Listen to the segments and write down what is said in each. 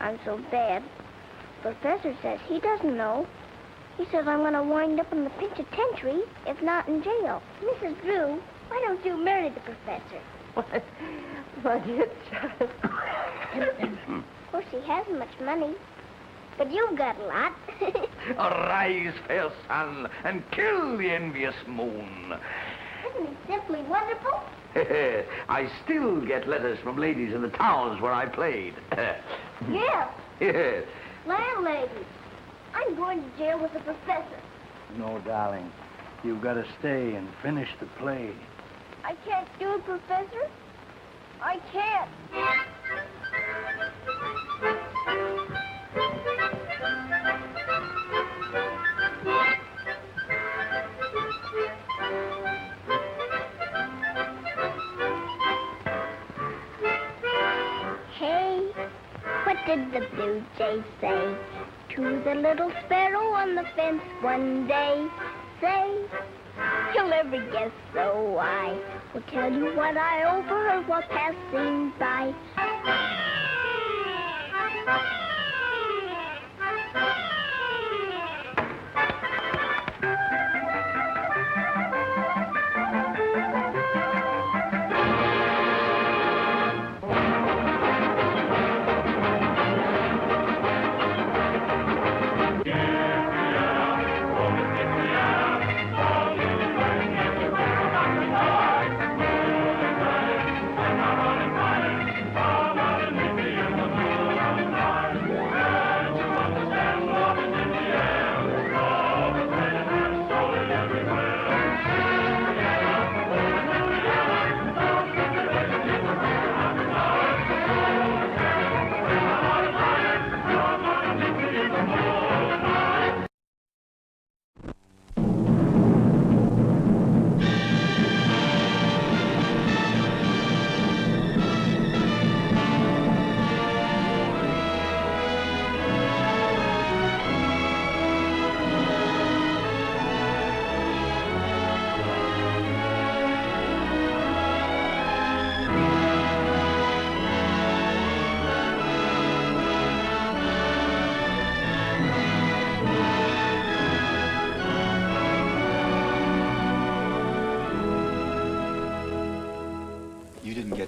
I'm so bad. The professor says he doesn't know. He says I'm going to wind up in the penitentiary, if not in jail. Mrs. Drew, why don't you marry the professor? What? My dear child. Of course, he hasn't much money. But you've got a lot. Arise, fair sun, and kill the envious moon. Isn't he simply wonderful? I still get letters from ladies in the towns where I played. Yes. Yes. Landlady, I'm going to jail with the professor. No, darling. You've got to stay and finish the play. I can't do it, Professor. I can't. Hey, what did the blue jay say to the little sparrow on the fence one day? Say, you'll never guess, so I will tell you what I overheard while passing by.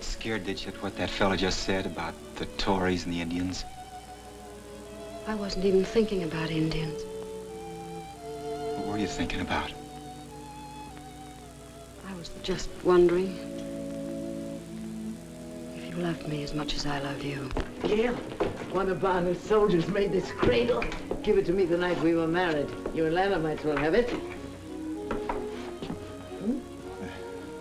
Scared, did you, at what that fella just said about the Tories and the Indians? I wasn't even thinking about Indians. What were you thinking about? I was just wondering if you loved me as much as I love you. Gail, one of our new soldiers made this cradle. Give it to me the night we were married. You and Lana might as well have it.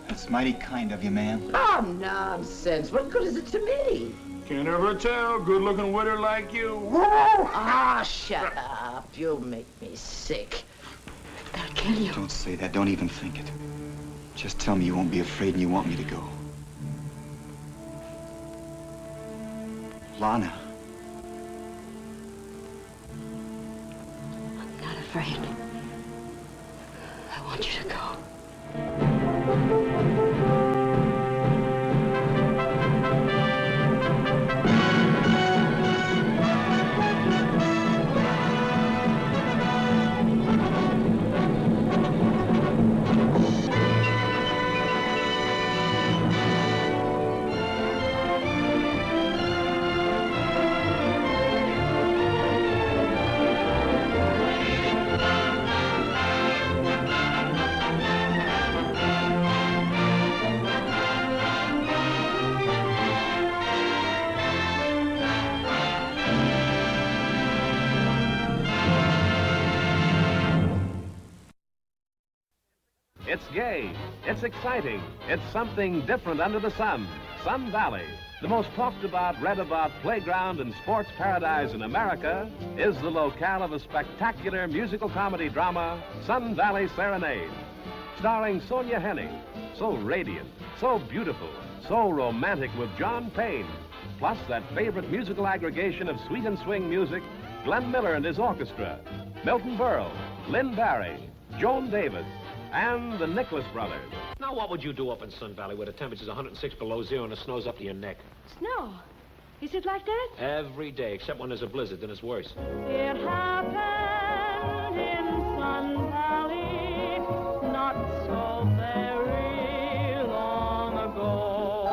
That's mighty kind of you, ma'am. Oh, nonsense. What good is it to me? Can't ever tell. Good-looking widow like you. Ah, shut up. You'll make me sick. They'll kill you. Don't say that. Don't even think it. Just tell me you won't be afraid and you want me to go. Lana. I'm not afraid. I want you to go. It's gay, it's exciting, it's something different under the sun. Sun Valley, the most talked about, read about playground and sports paradise in America, is the locale of a spectacular musical comedy drama, Sun Valley Serenade. Starring Sonia Henning, so radiant, so beautiful, so romantic with John Payne, plus that favorite musical aggregation of sweet and swing music, Glenn Miller and his orchestra, Milton Berle, Lynn Barry, Joan Davis, and the Nicholas Brothers. Now, what would you do up in Sun Valley where the temperature's 106 below zero and the snow's up to your neck? Snow? Is it like that? Every day, except when there's a blizzard, then it's worse. It happened in Sun Valley not so very long ago.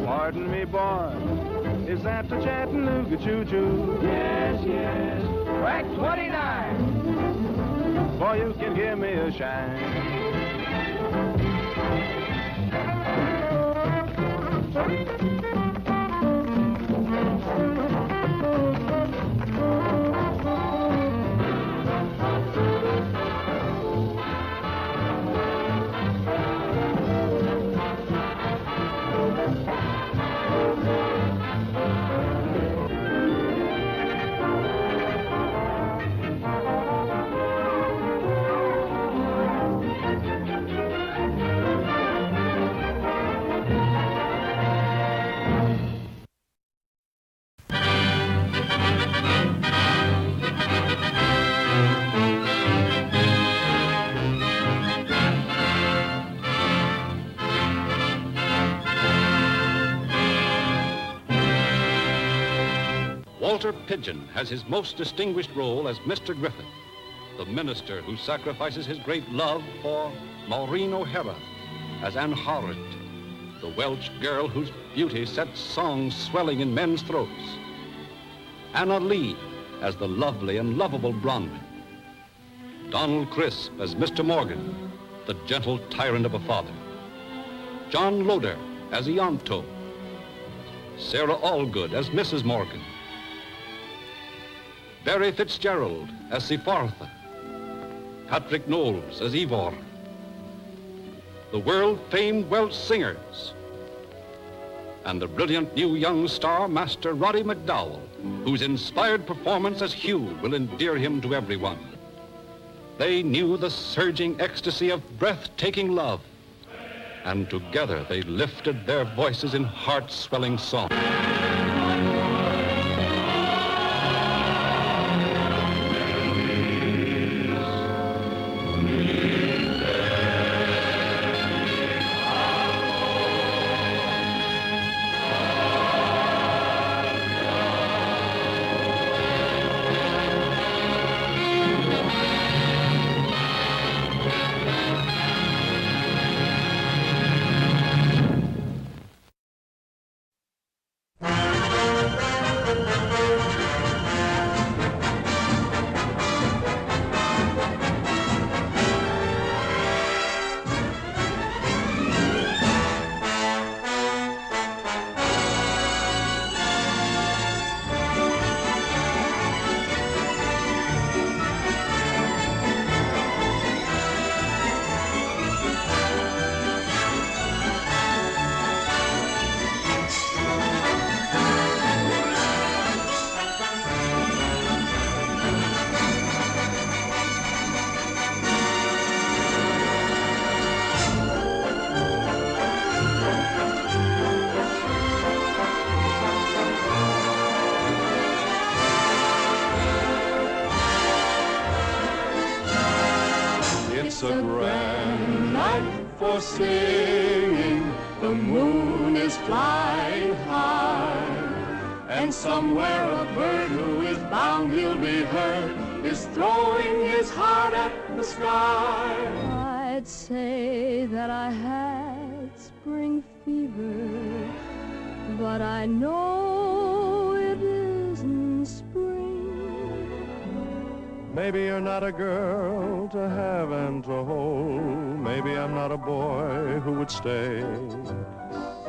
Pardon me, boy. Is that the Chattanooga choo-choo? Yes, yes. Track 29. Boy, you can give me a shine. Walter Pidgeon has his most distinguished role as Mr. Griffith, the minister who sacrifices his great love for Maureen O'Hara as Anne Howard, the Welsh girl whose beauty sets songs swelling in men's throats. Anna Lee as the lovely and lovable Bronwyn. Donald Crisp as Mr. Morgan, the gentle tyrant of a father. John Loder as Ianto. Sarah Allgood as Mrs. Morgan. Barry Fitzgerald as Sifartha. Patrick Knowles as Ivor. The world-famed Welsh singers. And the brilliant new young star, Master Roddy McDowell, whose inspired performance as Hugh will endear him to everyone. They knew the surging ecstasy of breathtaking love, and together they lifted their voices in heart-swelling song. It's a grand night for singing. The moon is flying high, and somewhere a bird who is bound he'll be heard is throwing his heart at the sky. I'd say that I had spring fever, but I know it isn't spring. Maybe you're not a girl to have and to hold. Maybe I'm not a boy who would stay.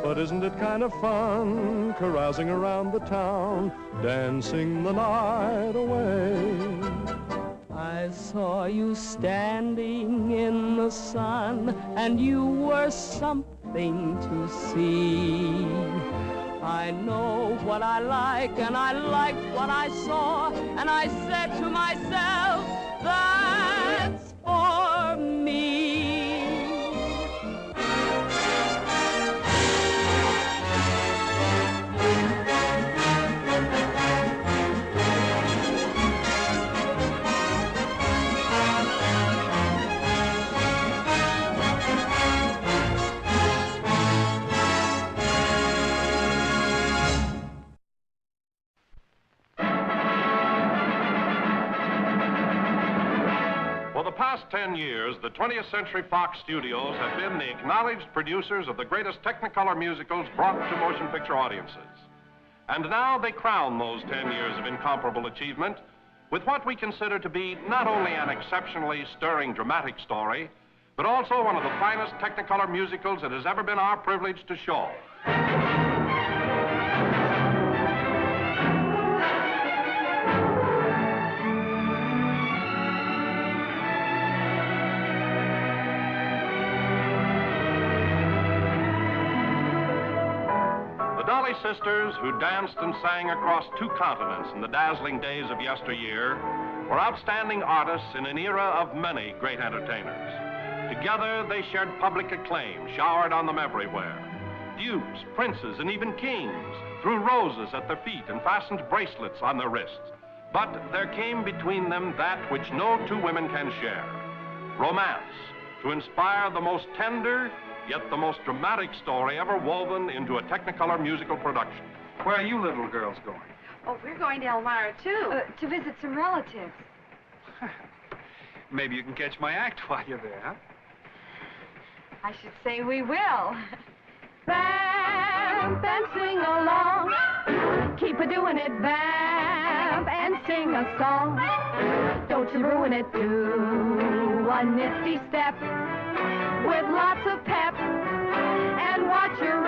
But isn't it kind of fun carousing around the town, dancing the night away? I saw you standing in the sun, and you were something to see. I know what I like, and I liked what I saw, and I said to myself, that's for me. last 10 years, the 20th Century Fox Studios have been the acknowledged producers of the greatest Technicolor musicals brought to motion picture audiences. And now they crown those 10 years of incomparable achievement with what we consider to be not only an exceptionally stirring dramatic story, but also one of the finest Technicolor musicals it has ever been our privilege to show. Sisters who danced and sang across 2 continents in the dazzling days of yesteryear were outstanding artists in an era of many great entertainers. Together, they shared public acclaim, showered on them everywhere. Dukes, princes, and even kings threw roses at their feet and fastened bracelets on their wrists. But there came between them that which no 2 women can share: romance, to inspire the most tender, yet the most dramatic story ever woven into a Technicolor musical production. Where are you little girls going? Oh, we're going to Elmira, too. To visit some relatives. Maybe you can catch my act while you're there, huh? I should say we will. Vamp and sing along. Keep a-doing it, vamp, and sing a song. Don't you ruin it, do a nifty step with lots of pep, and watch your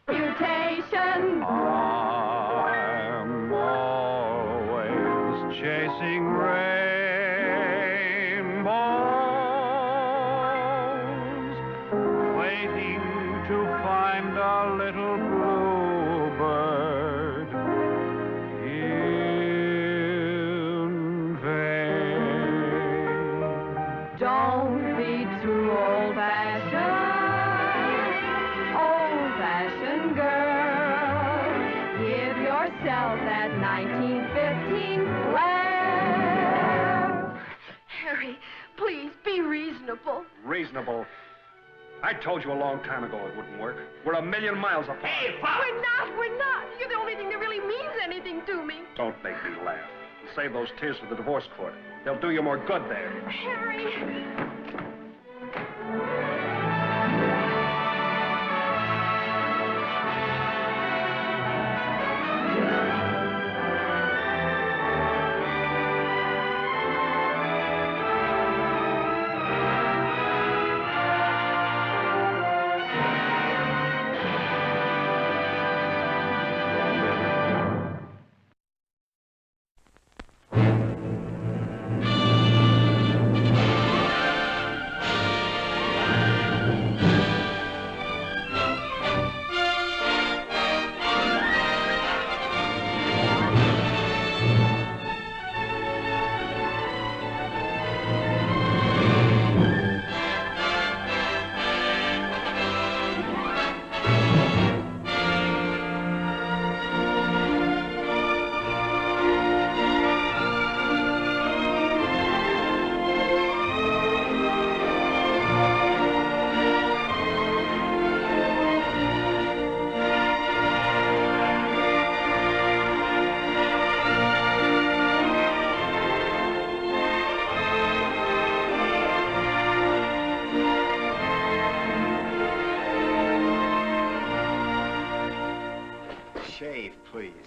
reputation. I'm always chasing rainbows, waiting to find a little bluebird in vain. Don't be too old-fashioned girl. Give yourself that 1915 flair. Harry, please be reasonable. Reasonable? I told you a long time ago it wouldn't work. We're a million miles apart. Hey, Fox! We're not. You're the only thing that really means anything to me. Don't make me laugh. Save those tears for the divorce court. They'll do you more good there. Harry.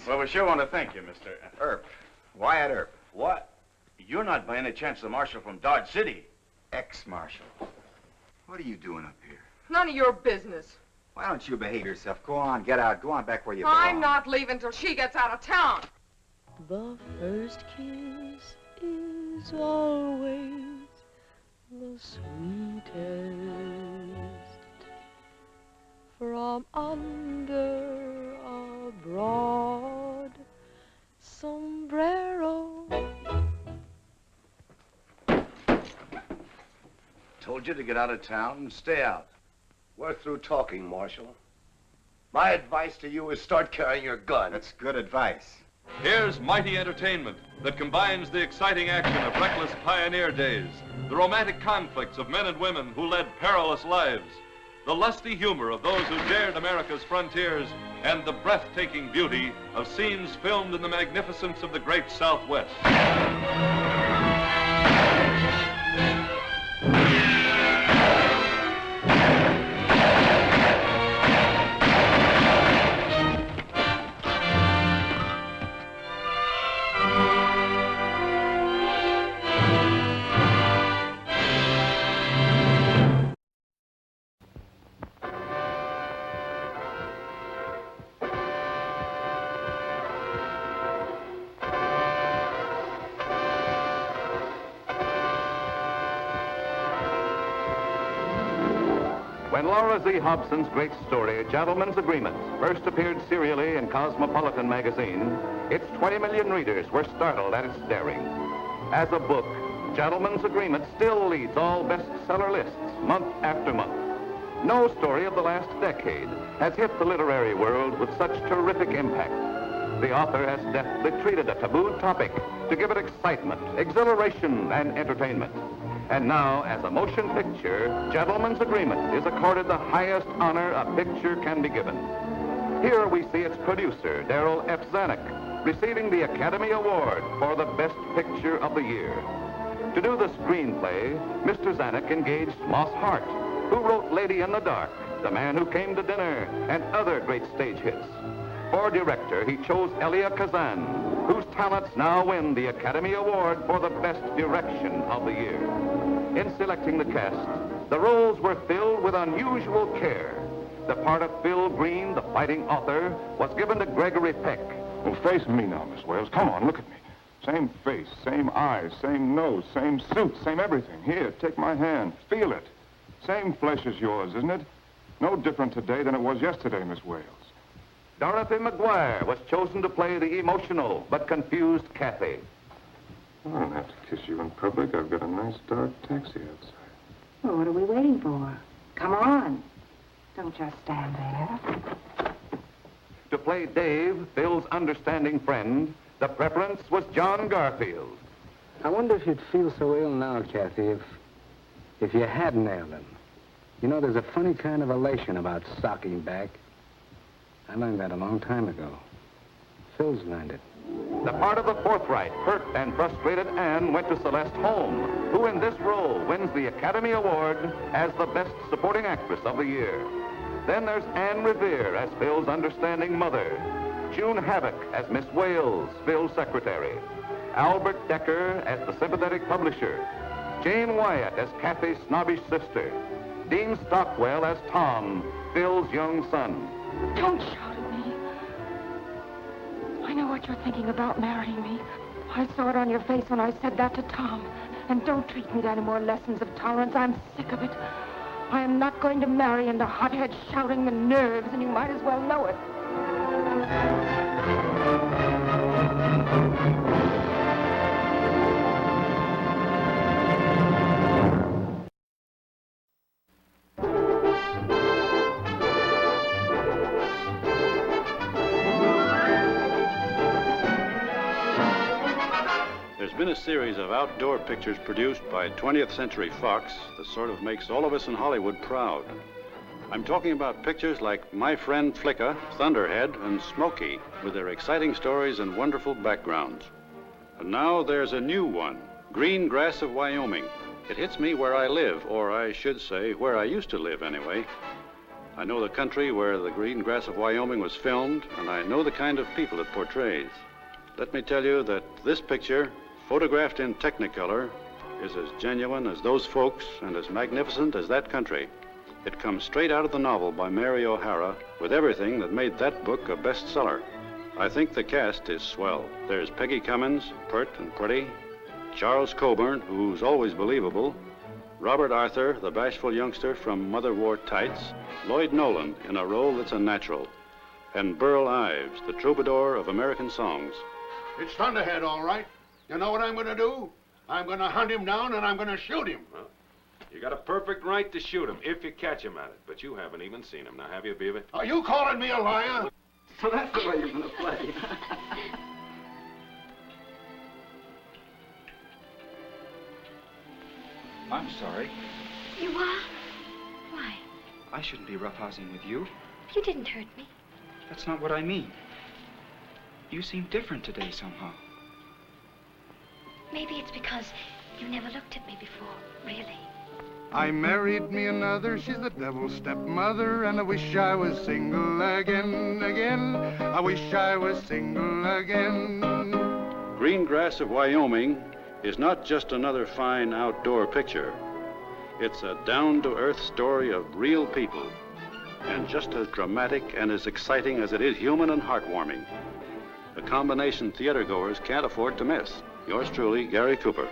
Well, we sure want to thank you, Mr. Earp. Wyatt Earp. What? You're not by any chance the marshal from Dodge City? Ex-marshal. What are you doing up here? None of your business. Why don't you behave yourself? Go on, get out. Go on back where you belong. I'm not leaving till she gets out of town. The first kiss is always the sweetest. From under a broad sombrero. Told you to get out of town and stay out. We're through talking, Marshal. My advice to you is start carrying your gun. That's good advice. Here's mighty entertainment that combines the exciting action of reckless pioneer days, the romantic conflicts of men and women who led perilous lives, the lusty humor of those who dared America's frontiers, and the breathtaking beauty of scenes filmed in the magnificence of the great Southwest. When Laura Z. Hobson's great story, Gentleman's Agreement, first appeared serially in Cosmopolitan magazine, its 20 million readers were startled at its daring. As a book, Gentleman's Agreement still leads all bestseller lists month after month. No story of the last decade has hit the literary world with such terrific impact. The author has deftly treated a tabooed topic to give it excitement, exhilaration, and entertainment. And now, as a motion picture, Gentleman's Agreement is accorded the highest honor a picture can be given. Here we see its producer, Darrell F. Zanuck, receiving the Academy Award for the Best Picture of the Year. To do the screenplay, Mr. Zanuck engaged Moss Hart, who wrote Lady in the Dark, The Man Who Came to Dinner, and other great stage hits. For director, he chose Elia Kazan, whose talents now win the Academy Award for the Best Direction of the Year. In selecting the cast, the roles were filled with unusual care. The part of Phil Green, the fighting author, was given to Gregory Peck. Well, face me now, Miss Wales. Come on, look at me. Same face, same eyes, same nose, same suit, same everything. Here, take my hand. Feel it. Same flesh as yours, isn't it? No different today than it was yesterday, Miss Wales. Dorothy McGuire was chosen to play the emotional but confused Kathy. I don't have to kiss you in public. I've got a nice dark taxi outside. Well, what are we waiting for? Come on. Don't just stand there. To play Dave, Phil's understanding friend, the preference was John Garfield. I wonder if you'd feel so ill now, Kathy, if you had nailed him. You know, there's a funny kind of elation about socking back. I learned that a long time ago. Phil's learned it. The part of the forthright, hurt, and frustrated Anne went to Celeste Holm, who in this role wins the Academy Award as the Best Supporting Actress of the Year. Then there's Anne Revere as Phil's understanding mother, June Havoc as Miss Wales, Phil's secretary, Albert Decker as the sympathetic publisher, Jane Wyatt as Kathy's snobbish sister, Dean Stockwell as Tom, Phil's young son. Don't shout at me. I know what you're thinking about marrying me. I saw it on your face when I said that to Tom. And don't treat me to any more lessons of tolerance. I'm sick of it. I am not going to marry into hothead shouting the nerves, and you might as well know it. There's been a series of outdoor pictures produced by 20th Century Fox that sort of makes all of us in Hollywood proud. I'm talking about pictures like My Friend Flicka, Thunderhead, and Smokey, with their exciting stories and wonderful backgrounds. And now there's a new one, Green Grass of Wyoming. It hits me where I live, or I should say, where I used to live anyway. I know the country where the Green Grass of Wyoming was filmed, and I know the kind of people it portrays. Let me tell you that this picture, photographed in Technicolor, is as genuine as those folks and as magnificent as that country. It comes straight out of the novel by Mary O'Hara with everything that made that book a bestseller. I think the cast is swell. There's Peggy Cummins, pert and pretty, Charles Coburn, who's always believable, Robert Arthur, the bashful youngster from Mother Wore Tights, Lloyd Nolan in a role that's a natural, and Burl Ives, the troubadour of American songs. It's Thunderhead, all right. You know what I'm going to do? I'm going to hunt him down and I'm going to shoot him. Well, you got a perfect right to shoot him if you catch him at it. But you haven't even seen him. Now, have you, Beaver? Are you calling me a liar? So that's the way you're going to play. I'm sorry. You are? Why? I shouldn't be roughhousing with you. You didn't hurt me. That's not what I mean. You seem different today somehow. Maybe it's because you never looked at me before, really. I married me another, she's the devil's stepmother, and I wish I was single again. I wish I was single again. Green Grass of Wyoming is not just another fine outdoor picture. It's a down-to-earth story of real people, and just as dramatic and as exciting as it is human and heartwarming. A combination theatergoers can't afford to miss. Yours truly, Gary Cooper.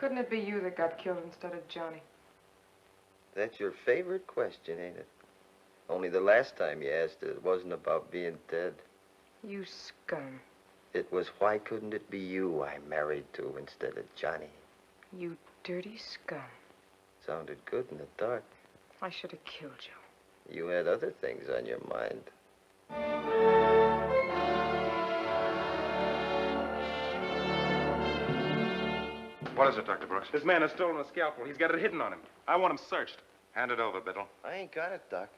couldn't it be you that got killed instead of Johnny? That's your favorite question, ain't it? Only the last time you asked it wasn't about being dead. You scum. It was why couldn't it be you I married to instead of Johnny? You dirty scum. Sounded good in the dark. I should have killed you. You had other things on your mind. What is it, Dr. Brooks? This man has stolen a scalpel. He's got it hidden on him. I want him searched. Hand it over, Biddle. I ain't got it, Doc.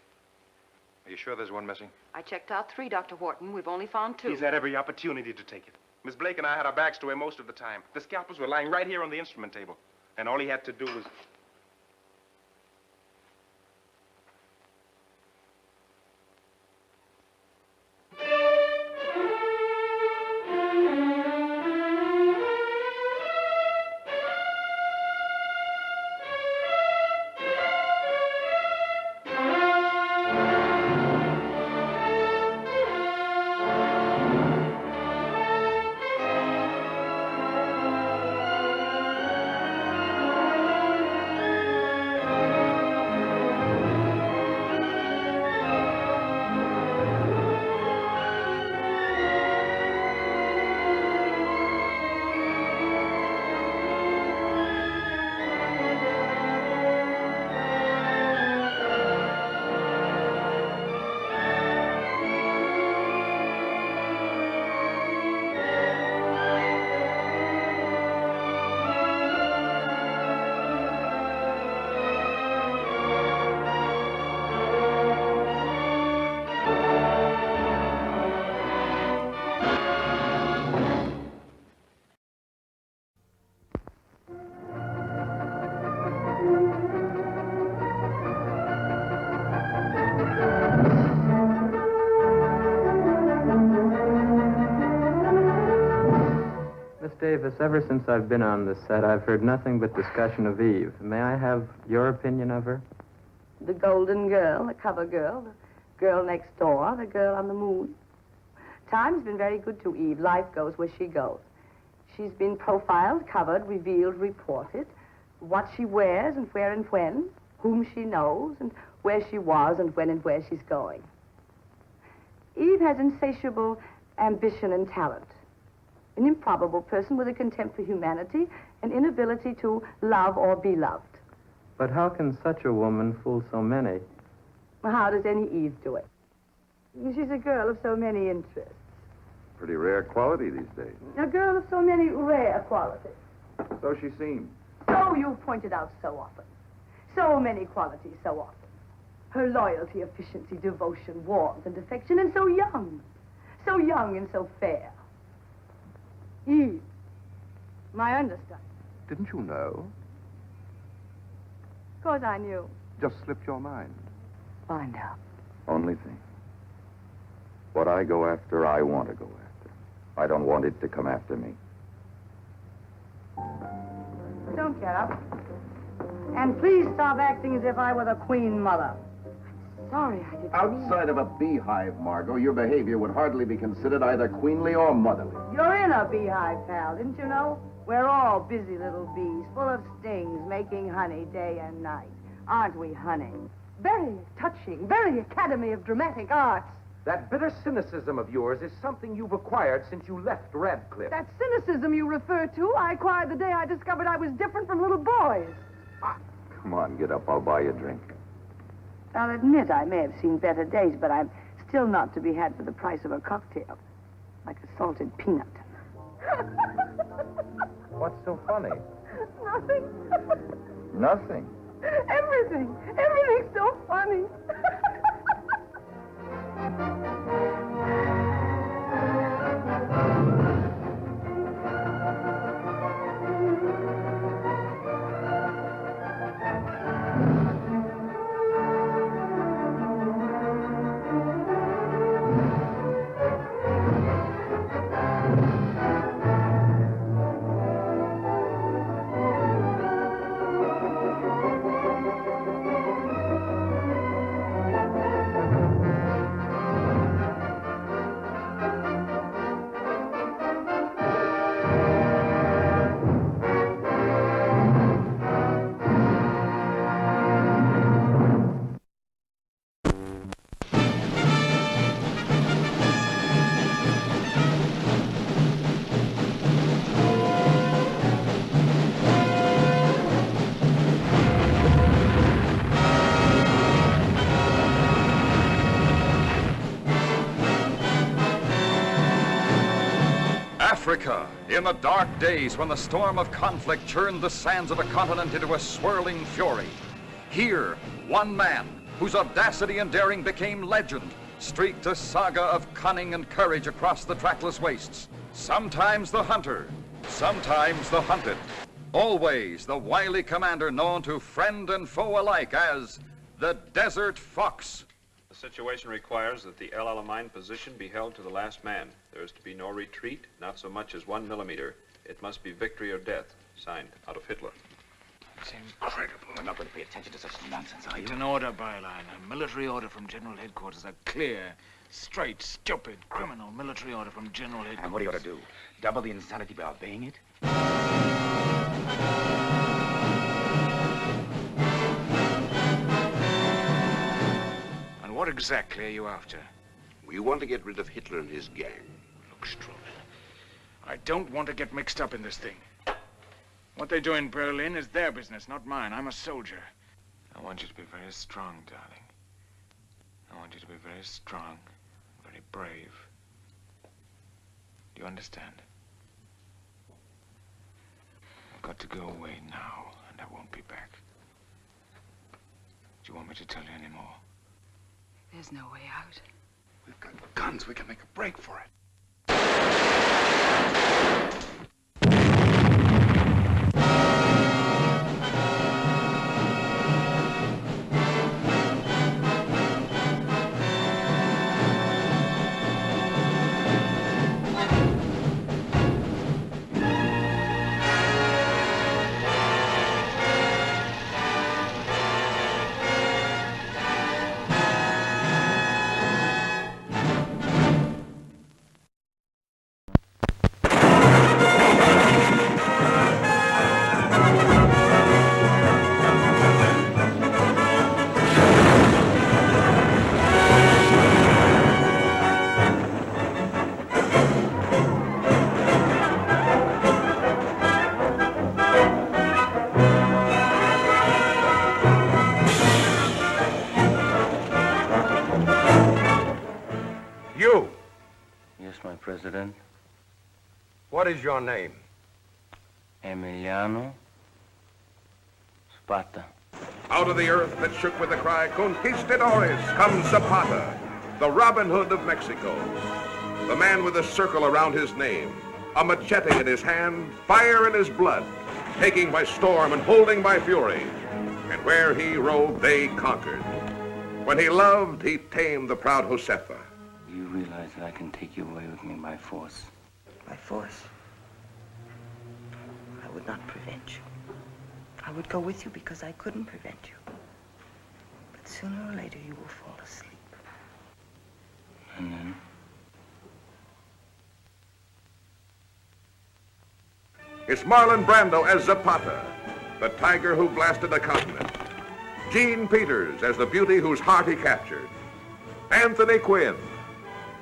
Are you sure there's one missing? I checked out 3, Dr. Wharton. We've only found 2. He's had every opportunity to take it. Miss Blake and I had our backs to him most of the time. The scalpels were lying right here on the instrument table. And all he had to do was... Davis, ever since I've been on this set, I've heard nothing but discussion of Eve. May I have your opinion of her? The golden girl, the cover girl, the girl next door, the girl on the moon. Time's been very good to Eve. Life goes where she goes. She's been profiled, covered, revealed, reported, what she wears and where and when, whom she knows and where she was and when and where she's going. Eve has insatiable ambition and talent. An improbable person with a contempt for humanity, an inability to love or be loved. But how can such a woman fool so many? Well, how does any Eve do it? She's a girl of so many interests. Pretty rare quality these days. A girl of so many rare qualities. So she seems. So you've pointed out so often. So many qualities so often. Her loyalty, efficiency, devotion, warmth, and affection, and so young. So young and so fair. Eve, my understudy. Didn't you know? Of course I knew. Just slipped your mind. Find out. Only thing. What I go after, I want to go after. I don't want it to come after me. Don't get up. And please stop acting as if I were the Queen Mother. Sorry, I didn't Outside of a beehive, Margot, your behavior would hardly be considered either queenly or motherly. You're in a beehive, pal, didn't you know? We're all busy little bees, full of stings, making honey day and night. Aren't we, honey? Very touching, very Academy of Dramatic Arts. That bitter cynicism of yours is something you've acquired since you left Radcliffe. That cynicism you refer to, I acquired the day I discovered I was different from little boys. Come on, get up. I'll buy you a drink. I'll admit I may have seen better days, but I'm still not to be had for the price of a cocktail. Like a salted peanut. What's so funny? Nothing. Nothing. Everything. Everything's so funny. America, in the dark days when the storm of conflict churned the sands of a continent into a swirling fury. Here, one man, whose audacity and daring became legend, streaked a saga of cunning and courage across the trackless wastes. Sometimes the hunter, sometimes the hunted. Always the wily commander known to friend and foe alike as the Desert Fox. The situation requires that the El Alamein position be held to the last man. There is to be no retreat, not so much as 1 millimeter. It must be victory or death. Signed, Adolf Hitler. It's incredible. We're not going to pay attention to such nonsense, are you? It's an order, byline. A military order from General Headquarters. A clear, straight, stupid, criminal military order from General Headquarters. And what do you ought to do? Double the insanity by obeying it? And what exactly are you after? We want to get rid of Hitler and his gang. Look, Strauss, I don't want to get mixed up in this thing. What they do in Berlin is their business, not mine. I'm a soldier. I want you to be very strong, darling. I want you to be very strong, very brave. Do you understand? I've got to go away now, and I won't be back. Do you want me to tell you any more? There's no way out. We've got guns. We can make a break for it. President. What is your name? Emiliano Zapata. Out of the earth that shook with the cry, Conquistadores, comes Zapata, the Robin Hood of Mexico. The man with a circle around his name, a machete in his hand, fire in his blood, taking by storm and holding by fury. And where he rode, they conquered. When he loved, he tamed the proud Josefa. You realize that I can take you away with me by force? By force? I would not prevent you. I would go with you because I couldn't prevent you. But sooner or later you will fall asleep. And then? It's Marlon Brando as Zapata, the tiger who blasted a continent. Jean Peters as the beauty whose heart he captured. Anthony Quinn,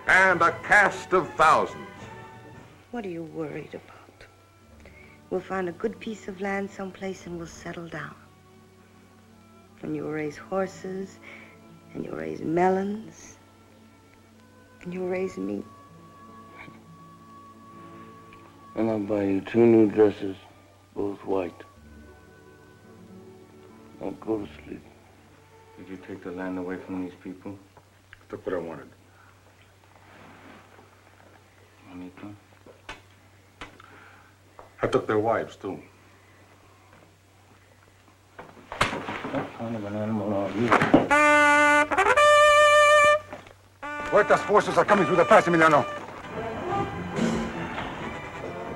and a cast of thousands. What are you worried about? We'll find a good piece of land someplace and we'll settle down. And you'll raise horses, and you'll raise melons, and you'll raise meat. And I'll buy you 2 new dresses, both white. Now go to sleep. Did you take the land away from these people? I took what I wanted. Juanito? I took their wives, too. What kind of an animal are you? Huerta's forces are coming through the pass, Emiliano.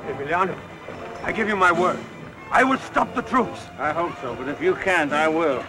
Emiliano, I give you my word. I will stop the troops. I hope so, but if you can't, I will.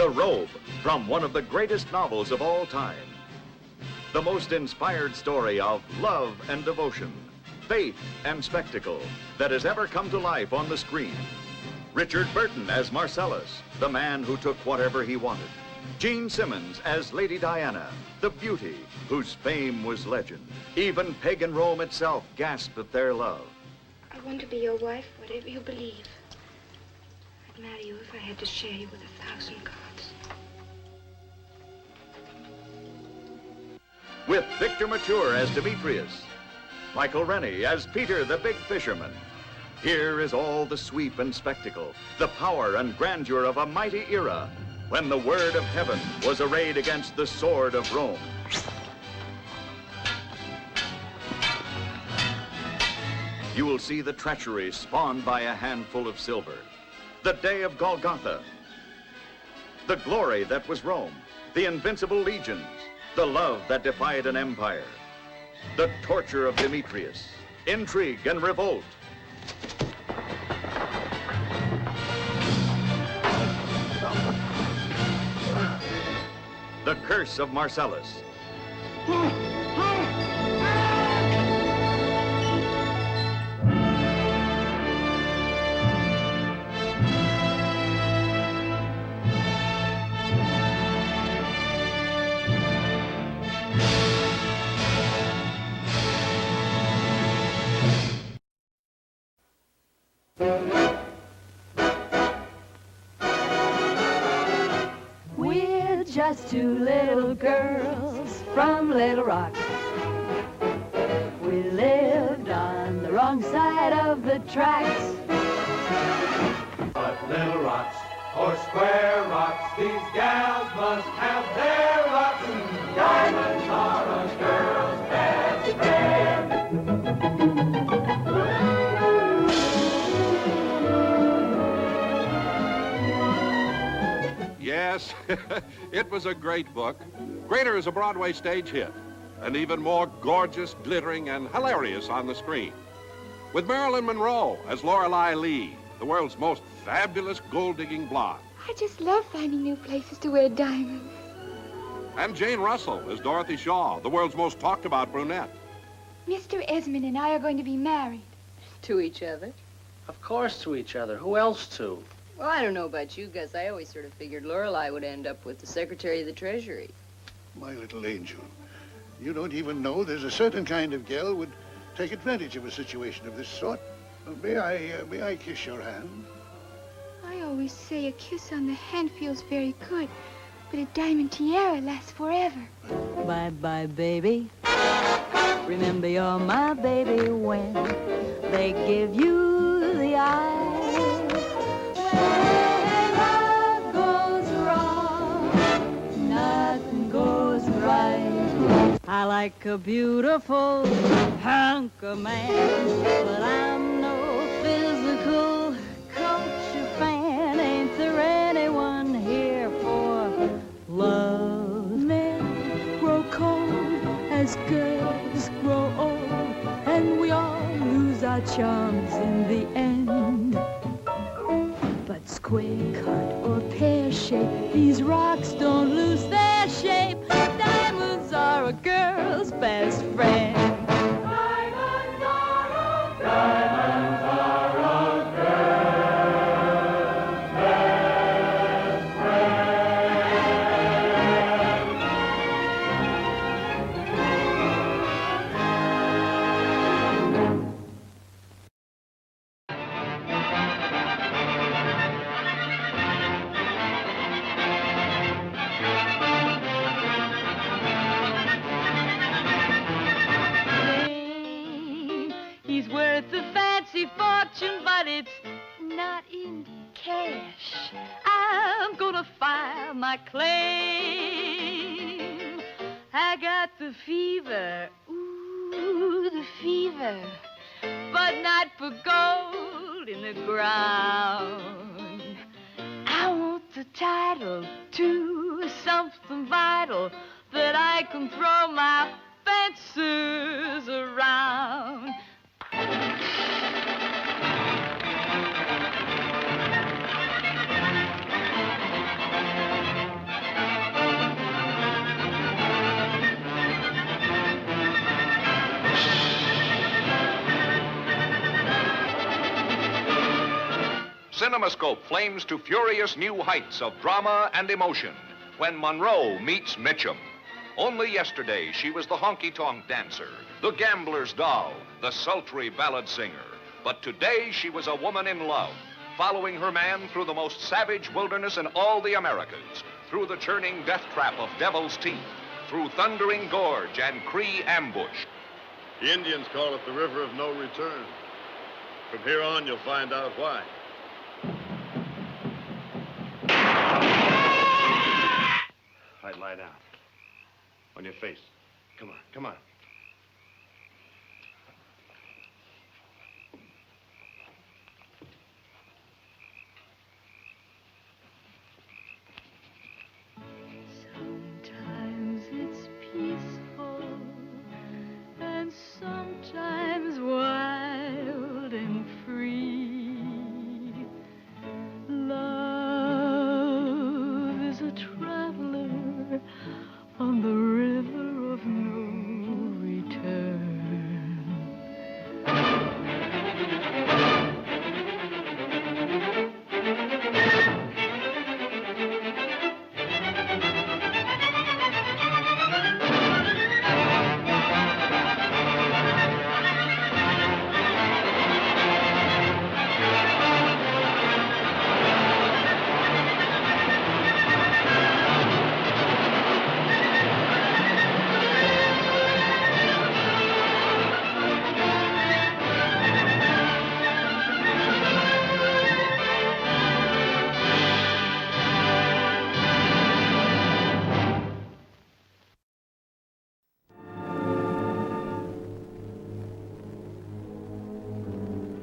The Robe, from one of the greatest novels of all time. The most inspired story of love and devotion, faith and spectacle that has ever come to life on the screen. Richard Burton as Marcellus, the man who took whatever he wanted. Gene Simmons as Lady Diana, the beauty whose fame was legend. Even pagan Rome itself gasped at their love. I want to be your wife, whatever you believe. I'd marry you if I had to share you with 1,000 gods. With Victor Mature as Demetrius, Michael Rennie as Peter the Big Fisherman. Here is all the sweep and spectacle, the power and grandeur of a mighty era when the word of heaven was arrayed against the sword of Rome. You will see the treachery spawned by a handful of silver, the day of Golgotha, the glory that was Rome, the invincible legions, the love that defied an empire, the torture of Demetrius, intrigue and revolt. The curse of Marcellus. We're just two little girls from Little Rock. We lived on the wrong side of the tracks. But little rocks or square rocks, these gals must have their rocks. Diamonds are a girl's best friend. Yes, it was a great book. Greater as a Broadway stage hit, and even more gorgeous, glittering, and hilarious on the screen. With Marilyn Monroe as Lorelei Lee, the world's most fabulous gold-digging blonde. I just love finding new places to wear diamonds. And Jane Russell as Dorothy Shaw, the world's most talked-about brunette. Mr. Esmond and I are going to be married. To each other? Of course to each other. Who else to? Well, I don't know about you, Gus. I always sort of figured Lorelei would end up with the Secretary of the Treasury. My little angel, you don't even know there's a certain kind of gal would take advantage of a situation of this sort. May I kiss your hand? I always say a kiss on the hand feels very good, but a diamond tiara lasts forever. Bye-bye, baby. Remember you're my baby when they give you the eye. When love goes wrong, nothing goes right. I like a beautiful hunk of man, but I'm no physical culture fan. Ain't there anyone here for love? Men grow cold as girls grow old, and we all lose our charms in the end. But square cut or pear shape, these rocks don't lose their shape. Diamonds are a girl's best friend. Diamonds are a girl's best He's worth a fancy fortune, but it's not in cash. I'm gonna file my claim. I got the fever, ooh, the fever, but not for gold in the ground. I want the title to something vital that I can throw my fences around. CinemaScope flames to furious new heights of drama and emotion when Monroe meets Mitchum. Only yesterday, she was the honky-tonk dancer, the gambler's doll, the sultry ballad singer. But today, she was a woman in love, following her man through the most savage wilderness in all the Americas, through the churning death trap of Devil's Teeth, through Thundering Gorge and Cree Ambush. The Indians call it the River of No Return. From here on, you'll find out why. All right, lie down. On your face. Come on, come on. Sometimes it's peaceful, and sometimes wild and free. Love is a traveler on the river of no return.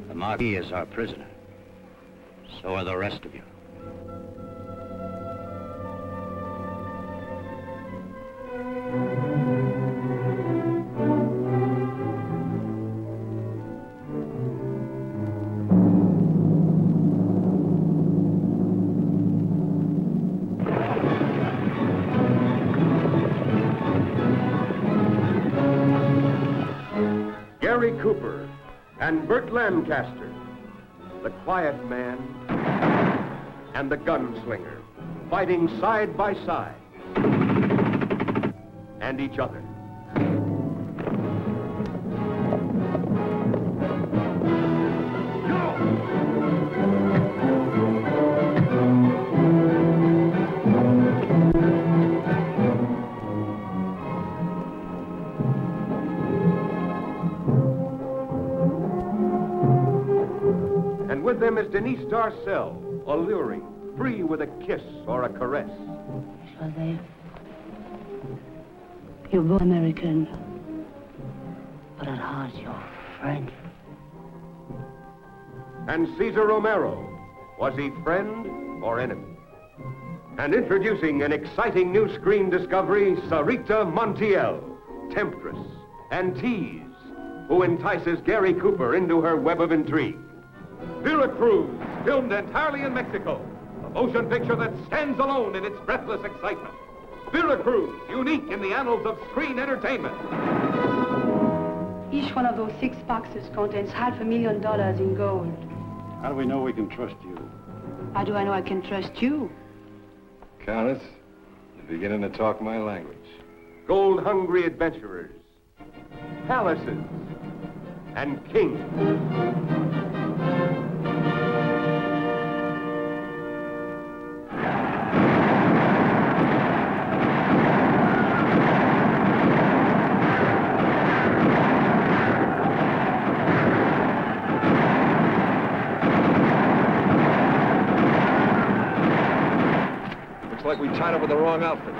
The Marquis is our prisoner. So are the rest of you. Gary Cooper and Burt Lancaster, the quiet man and the gunslinger, fighting side by side, and each other. With them is Denise Darcel, alluring, free with a kiss or a caress. Joseph, you're both American, but at heart you're French. And Cesar Romero, was he friend or enemy? And introducing an exciting new screen discovery, Sarita Montiel, temptress and tease, who entices Gary Cooper into her web of intrigue. Vera Cruz, filmed entirely in Mexico, a motion picture that stands alone in its breathless excitement. Vera Cruz, unique in the annals of screen entertainment. Each one of those 6 boxes contains $500,000 in gold. How do we know we can trust you? How do I know I can trust you? Countess, you're beginning to talk my language. Gold-hungry adventurers, palaces, and kings. Looks like we tied up with the wrong outfit.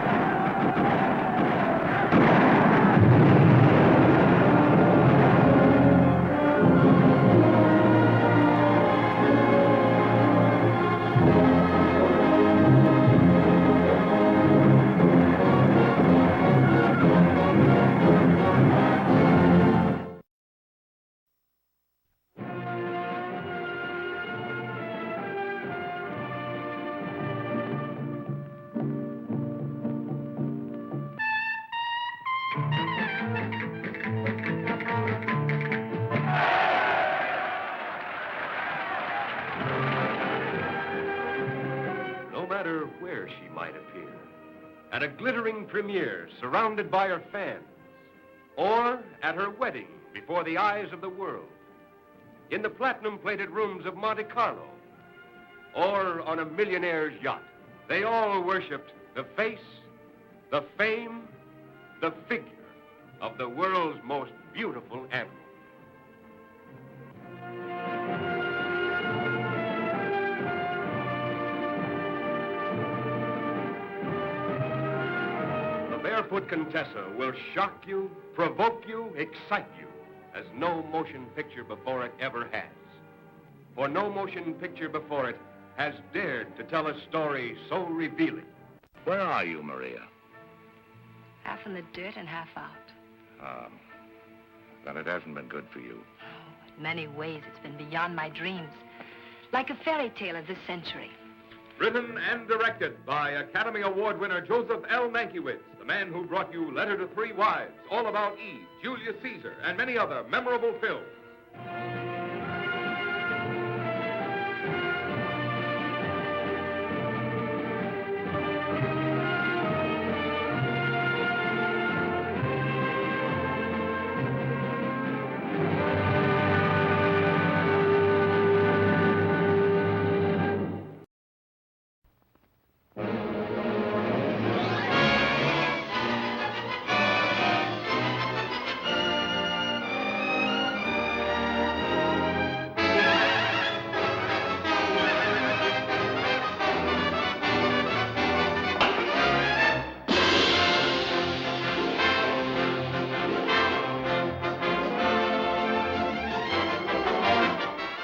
there she might appear, at a glittering premiere surrounded by her fans, or at her wedding before the eyes of the world, in the platinum-plated rooms of Monte Carlo, or on a millionaire's yacht. They all worshipped the face, the fame, the figure of the world's most beautiful animal. The Barefoot Contessa will shock you, provoke you, excite you, as no motion picture before it ever has. For no motion picture before it has dared to tell a story so revealing. Where are you, Maria? Half in the dirt and half out. Then it hasn't been good for you. In many ways, it's been beyond my dreams. Like a fairy tale of this century. Written and directed by Academy Award winner Joseph L. Mankiewicz, the man who brought you Letter to Three Wives, All About Eve, Julius Caesar, and many other memorable films.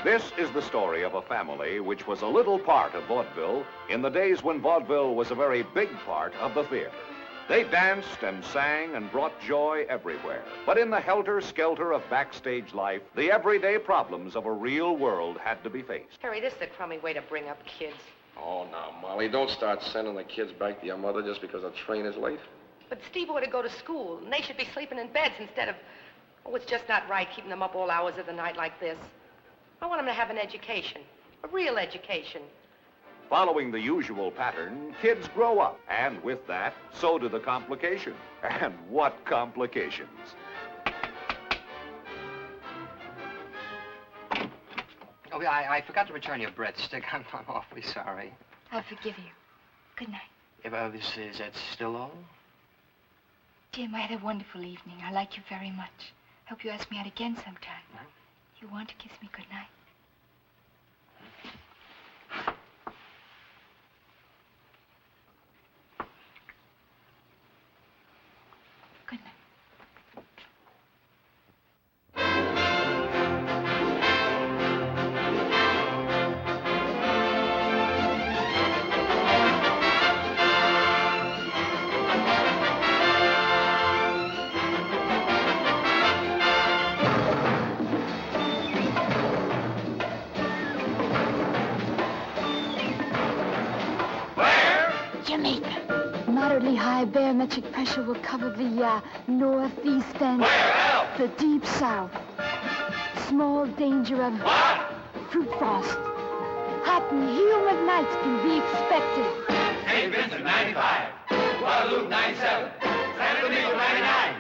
This is the story of a family which was a little part of vaudeville in the days when vaudeville was a very big part of the theater. They danced and sang and brought joy everywhere. But in the helter-skelter of backstage life, the everyday problems of a real world had to be faced. Harry, this is a crummy way to bring up kids. Oh, now, Molly, don't start sending the kids back to your mother just because the train is late. But Steve ought to go to school, and they should be sleeping in beds instead of... Oh, it's just not right keeping them up all hours of the night like this. I want them to have an education, a real education. Following the usual pattern, kids grow up, and with that, so do the complications. And what complications? Oh, I forgot to return your breadstick. I'm awfully sorry. I'll forgive you. Good night. Is that still all? Jim, I had a wonderful evening. I like you very much. Hope you ask me out again sometime. No? You want to kiss me good night? Good night. Jamaica. Moderately high barometric pressure will cover the northeast and the deep south. Small danger of fruit frost. Hot and humid nights can be expected. St. Vincent, 95. Guadalupe, 97. San Domingo, 99.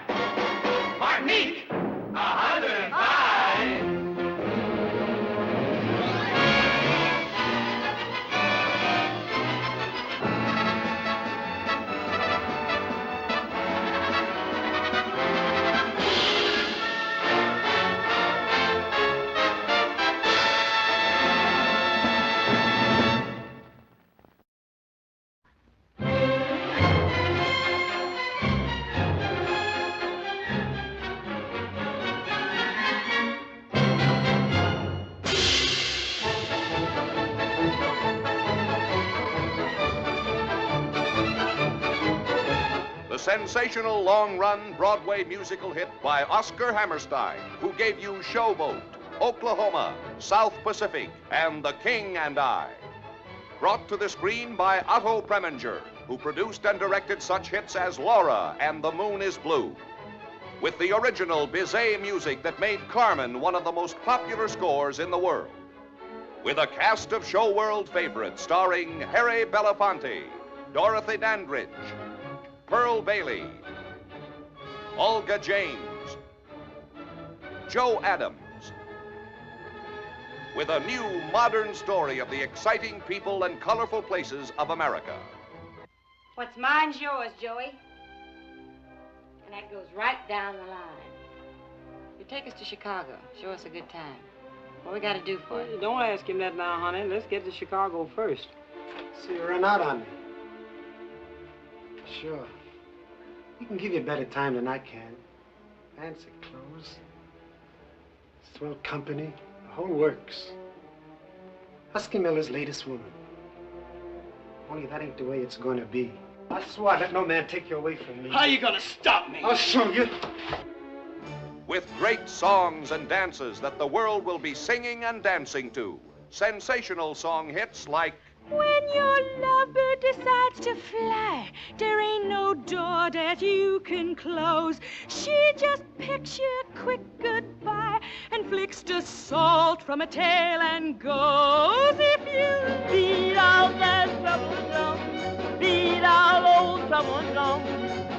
Martinique, 105. Sensational long-run Broadway musical hit by Oscar Hammerstein, who gave you Showboat, Oklahoma, South Pacific, and The King and I. Brought to the screen by Otto Preminger, who produced and directed such hits as Laura and The Moon is Blue. With the original Bizet music that made Carmen one of the most popular scores in the world. With a cast of show world favorites starring Harry Belafonte, Dorothy Dandridge, Pearl Bailey, Olga James, Joe Adams, with a new modern story of the exciting people and colorful places of America. What's mine's yours, Joey. And that goes right down the line. You take us to Chicago, show us a good time. What we got to do for it? Don't ask him that now, honey. Let's get to Chicago first. So you run out on me. Sure. We can give you a better time than I can. Fancy clothes, swell company, the whole works. Husky Miller's latest woman. Only that ain't the way it's gonna be. I swear, let no man take you away from me. How you gonna stop me? I'll show you. With great songs and dances that the world will be singing and dancing to. Sensational song hits like When your lovebird decides to fly, there ain't no door that you can close. She just picks you a quick goodbye and flicks the salt from a tail and goes. If you beat out that trouble drum, beat out old trouble drum,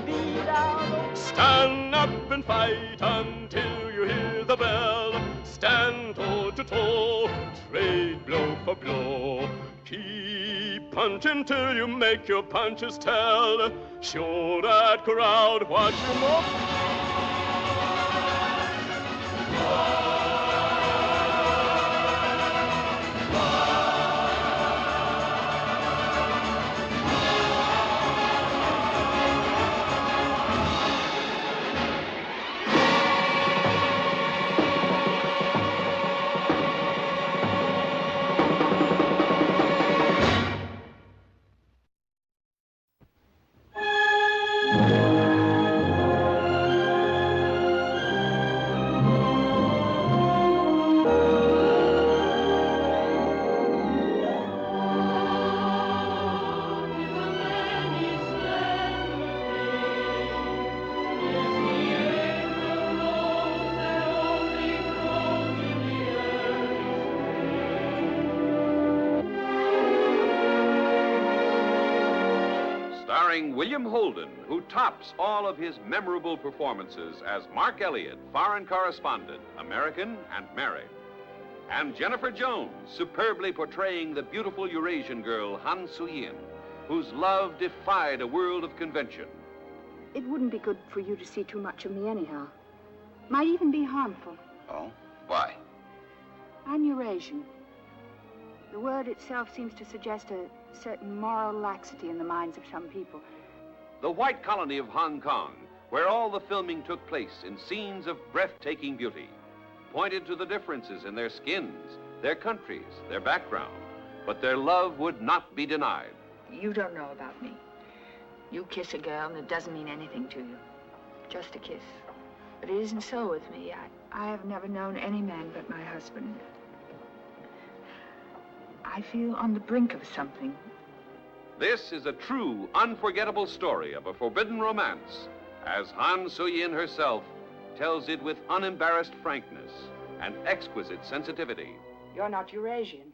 beat out old... Stand up and fight until you hear the bell. Stand toe to toe, trade blow for blow. Keep punching till you make your punches tell. Show that crowd what you know. William Holden, who tops all of his memorable performances as Mark Elliott, foreign correspondent, American and married. And Jennifer Jones, superbly portraying the beautiful Eurasian girl, Han Soo-yin, whose love defied a world of convention. It wouldn't be good for you to see too much of me anyhow. Might even be harmful. Oh? Why? I'm Eurasian. The word itself seems to suggest a certain moral laxity in the minds of some people. The white colony of Hong Kong, where all the filming took place in scenes of breathtaking beauty, pointed to the differences in their skins, their countries, their background, but their love would not be denied. You don't know about me. You kiss a girl and it doesn't mean anything to you. Just a kiss. But it isn't so with me. I have never known any man but my husband. I feel on the brink of something. This is a true, unforgettable story of a forbidden romance, as Han Soo-yin herself tells it with unembarrassed frankness and exquisite sensitivity. You're not Eurasian.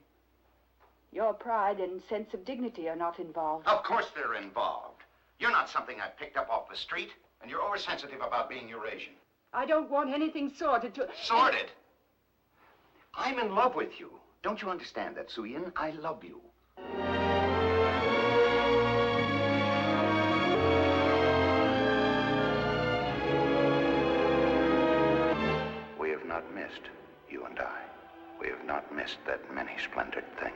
Your pride and sense of dignity are not involved. Of course they're involved. You're not something I picked up off the street, and you're oversensitive about being Eurasian. I don't want anything sordid to... Sordid? I'm in love with you. Don't you understand that, Soo-yin? I love you. We have not missed, you and I. We have not missed that many-splendored thing.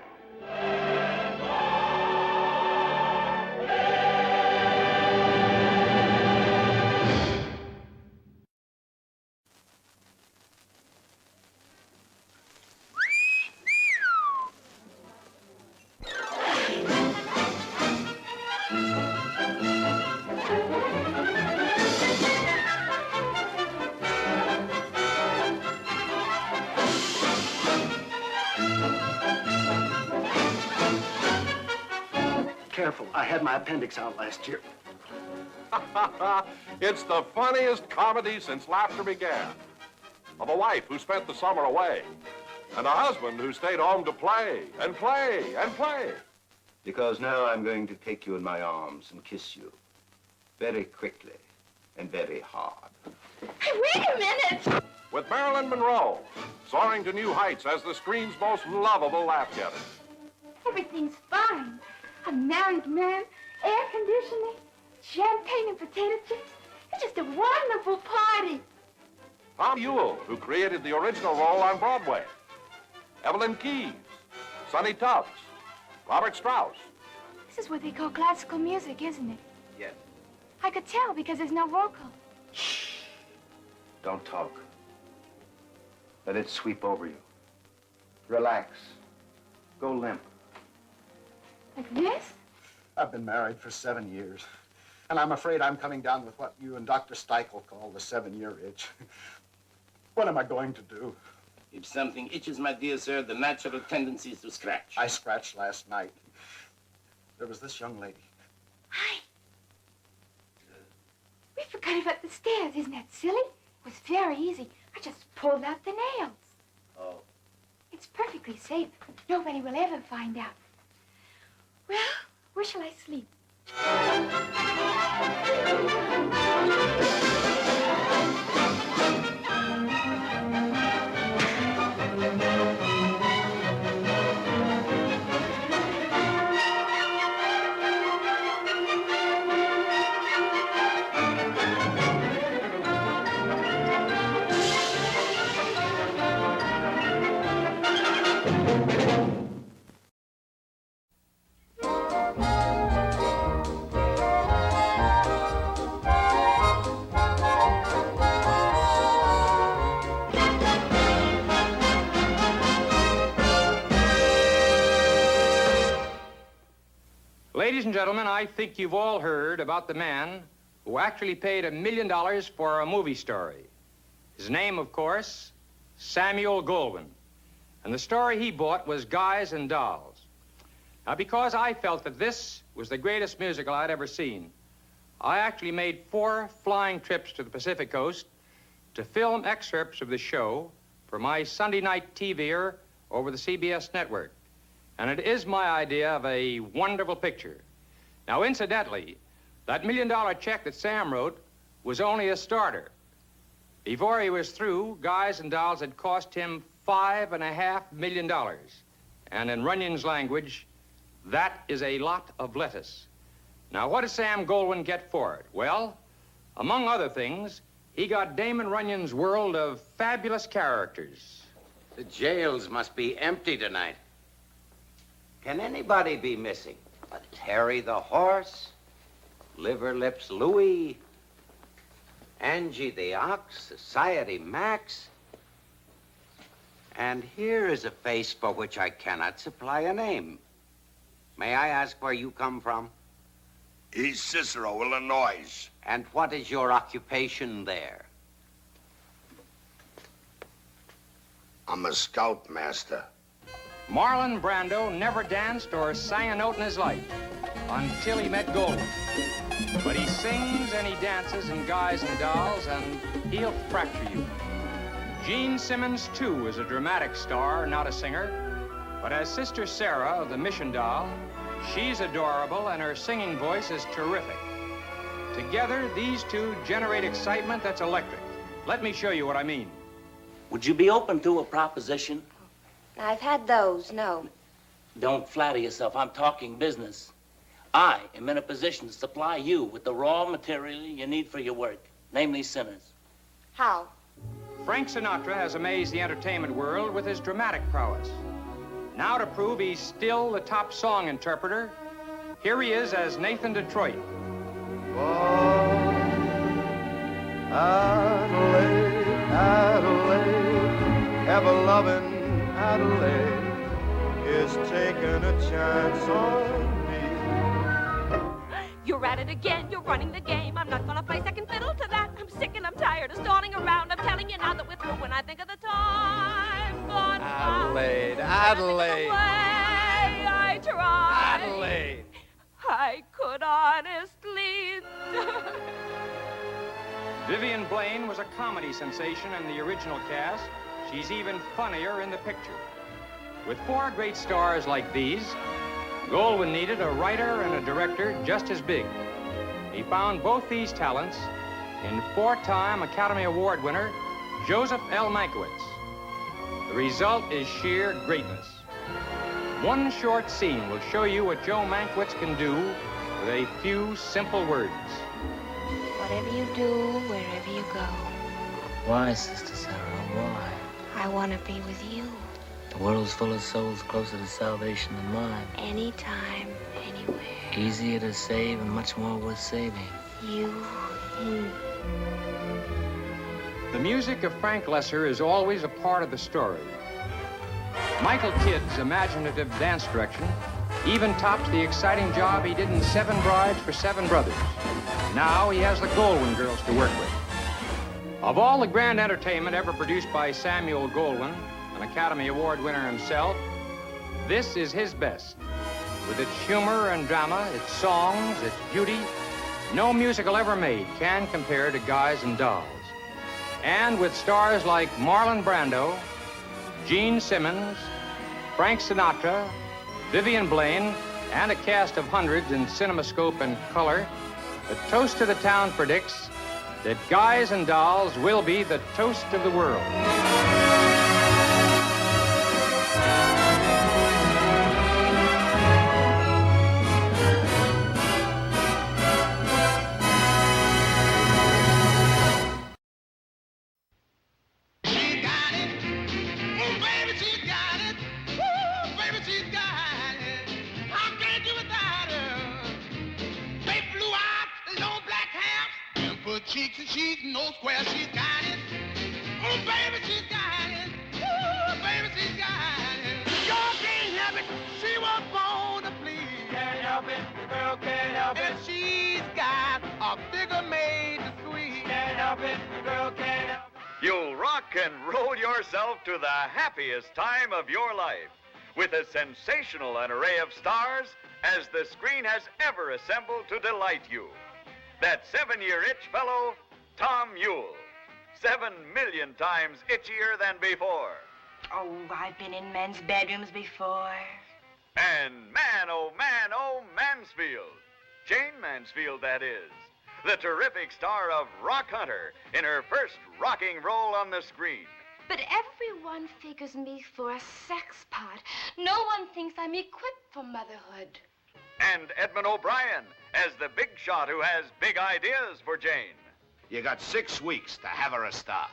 Careful, I had my appendix out last year. It's the funniest comedy since laughter began. Of a wife who spent the summer away, and a husband who stayed home to play and play and play. Because now I'm going to take you in my arms and kiss you. Very quickly and very hard. Hey, wait a minute! With Marilyn Monroe, soaring to new heights as the screen's most lovable laugh-getter. Everything's fine. A married man, air conditioning, champagne and potato chips. It's just a wonderful party. Tom Ewell, who created the original role on Broadway. Evelyn Keyes, Sonny Tubbs, Robert Strauss. This is what they call classical music, isn't it? Yes. I could tell because there's no vocal. Don't talk. Let it sweep over you. Relax. Go limp. Like this? I've been married for 7 years, and I'm afraid I'm coming down with what you and Dr. Steichel call the 7-year itch. What am I going to do? If something itches, my dear sir, the natural tendency is to scratch. I scratched last night. There was this young lady. Hi. We forgot about the stairs. Isn't that silly? It was very easy. I just pulled out the nails. Oh. It's perfectly safe. Nobody will ever find out. Well, where shall I sleep? Ladies and gentlemen, I think you've all heard about the man who actually paid $1 million for a movie story. His name, of course, Samuel Goldwyn. And the story he bought was Guys and Dolls. Now, because I felt that this was the greatest musical I'd ever seen, I actually made 4 flying trips to the Pacific Coast to film excerpts of the show for my Sunday night TVer over the CBS network. And it is my idea of a wonderful picture. Now, incidentally, that $1 million check that Sam wrote was only a starter. Before he was through, Guys and Dolls had cost him $5.5 million. And in Runyon's language, that is a lot of lettuce. Now, what did Sam Goldwyn get for it? Well, among other things, he got Damon Runyon's world of fabulous characters. The jails must be empty tonight. Can anybody be missing? But Terry the horse, Liver Lips Louie, Angie the ox, Society Max. And here is a face for which I cannot supply a name. May I ask where you come from? East Cicero, Illinois. And what is your occupation there? I'm a scoutmaster. Marlon Brando never danced or sang a note in his life until he met Goldwyn. But he sings and he dances in Guys and Dolls, and he'll fracture you. Gene Simmons, too, is a dramatic star, not a singer. But as Sister Sarah of the Mission Doll, she's adorable and her singing voice is terrific. Together, these two generate excitement that's electric. Let me show you what I mean. Would you be open to a proposition? I've had those, no. Don't flatter yourself. I'm talking business. I am in a position to supply you with the raw material you need for your work, namely sinners. How? Frank Sinatra has amazed the entertainment world with his dramatic prowess. Now, to prove he's still the top song interpreter, here he is as Nathan Detroit. Adelaide, Adelaide, ever-loving Adelaide is taking a chance on me. You're at it again, you're running the game. I'm not gonna play second fiddle to that. I'm sick and I'm tired of stalling around. I'm telling you now that we're through when I think of the time gone by. Adelaide, Adelaide. I tried. Adelaide. I could honestly die. Vivian Blaine was a comedy sensation in the original cast. She's even funnier in the picture. With 4 great stars like these, Goldwyn needed a writer and a director just as big. He found both these talents in four-time Academy Award winner Joseph L. Mankiewicz. The result is sheer greatness. One short scene will show you what Joe Mankiewicz can do with a few simple words. Whatever you do, wherever you go, Why, Sister Sarah, why? I want to be with you. The world's full of souls closer to salvation than mine. Anytime, anywhere. Easier to save and much more worth saving. You. The music of Frank Lesser is always a part of the story. Michael Kidd's imaginative dance direction even tops the exciting job he did in 7 Brides for 7 Brothers. Now he has the Goldwyn girls to work with. Of all the grand entertainment ever produced by Samuel Goldwyn, an Academy Award winner himself, this is his best. With its humor and drama, its songs, its beauty, no musical ever made can compare to Guys and Dolls. And with stars like Marlon Brando, Gene Simmons, Frank Sinatra, Vivian Blaine, and a cast of hundreds in CinemaScope and color, the Toast of the Town predicts that Guys and Dolls will be the toast of the world. Cheeks and she's no square, she's got it. Oh, baby, she's got it. Oh, baby, she's got it. Y'all can't help it. She was born to please. Can't help it. The girl can't help it. And she's got a figure made to squeeze. Can't help it. The girl can't help it. You'll rock and roll yourself to the happiest time of your life with as sensational an array of stars as the screen has ever assembled to delight you. That 7-year itch fellow, Tom Mule. 7 million times itchier than before. Oh, I've been in men's bedrooms before. And man, oh, Mansfield. Jane Mansfield, that is. The terrific star of Rock Hunter in her first rocking role on the screen. But everyone figures me for a sex pot. No one thinks I'm equipped for motherhood. And Edmund O'Brien as the big shot who has big ideas for Jane. You got 6 weeks to have her a star.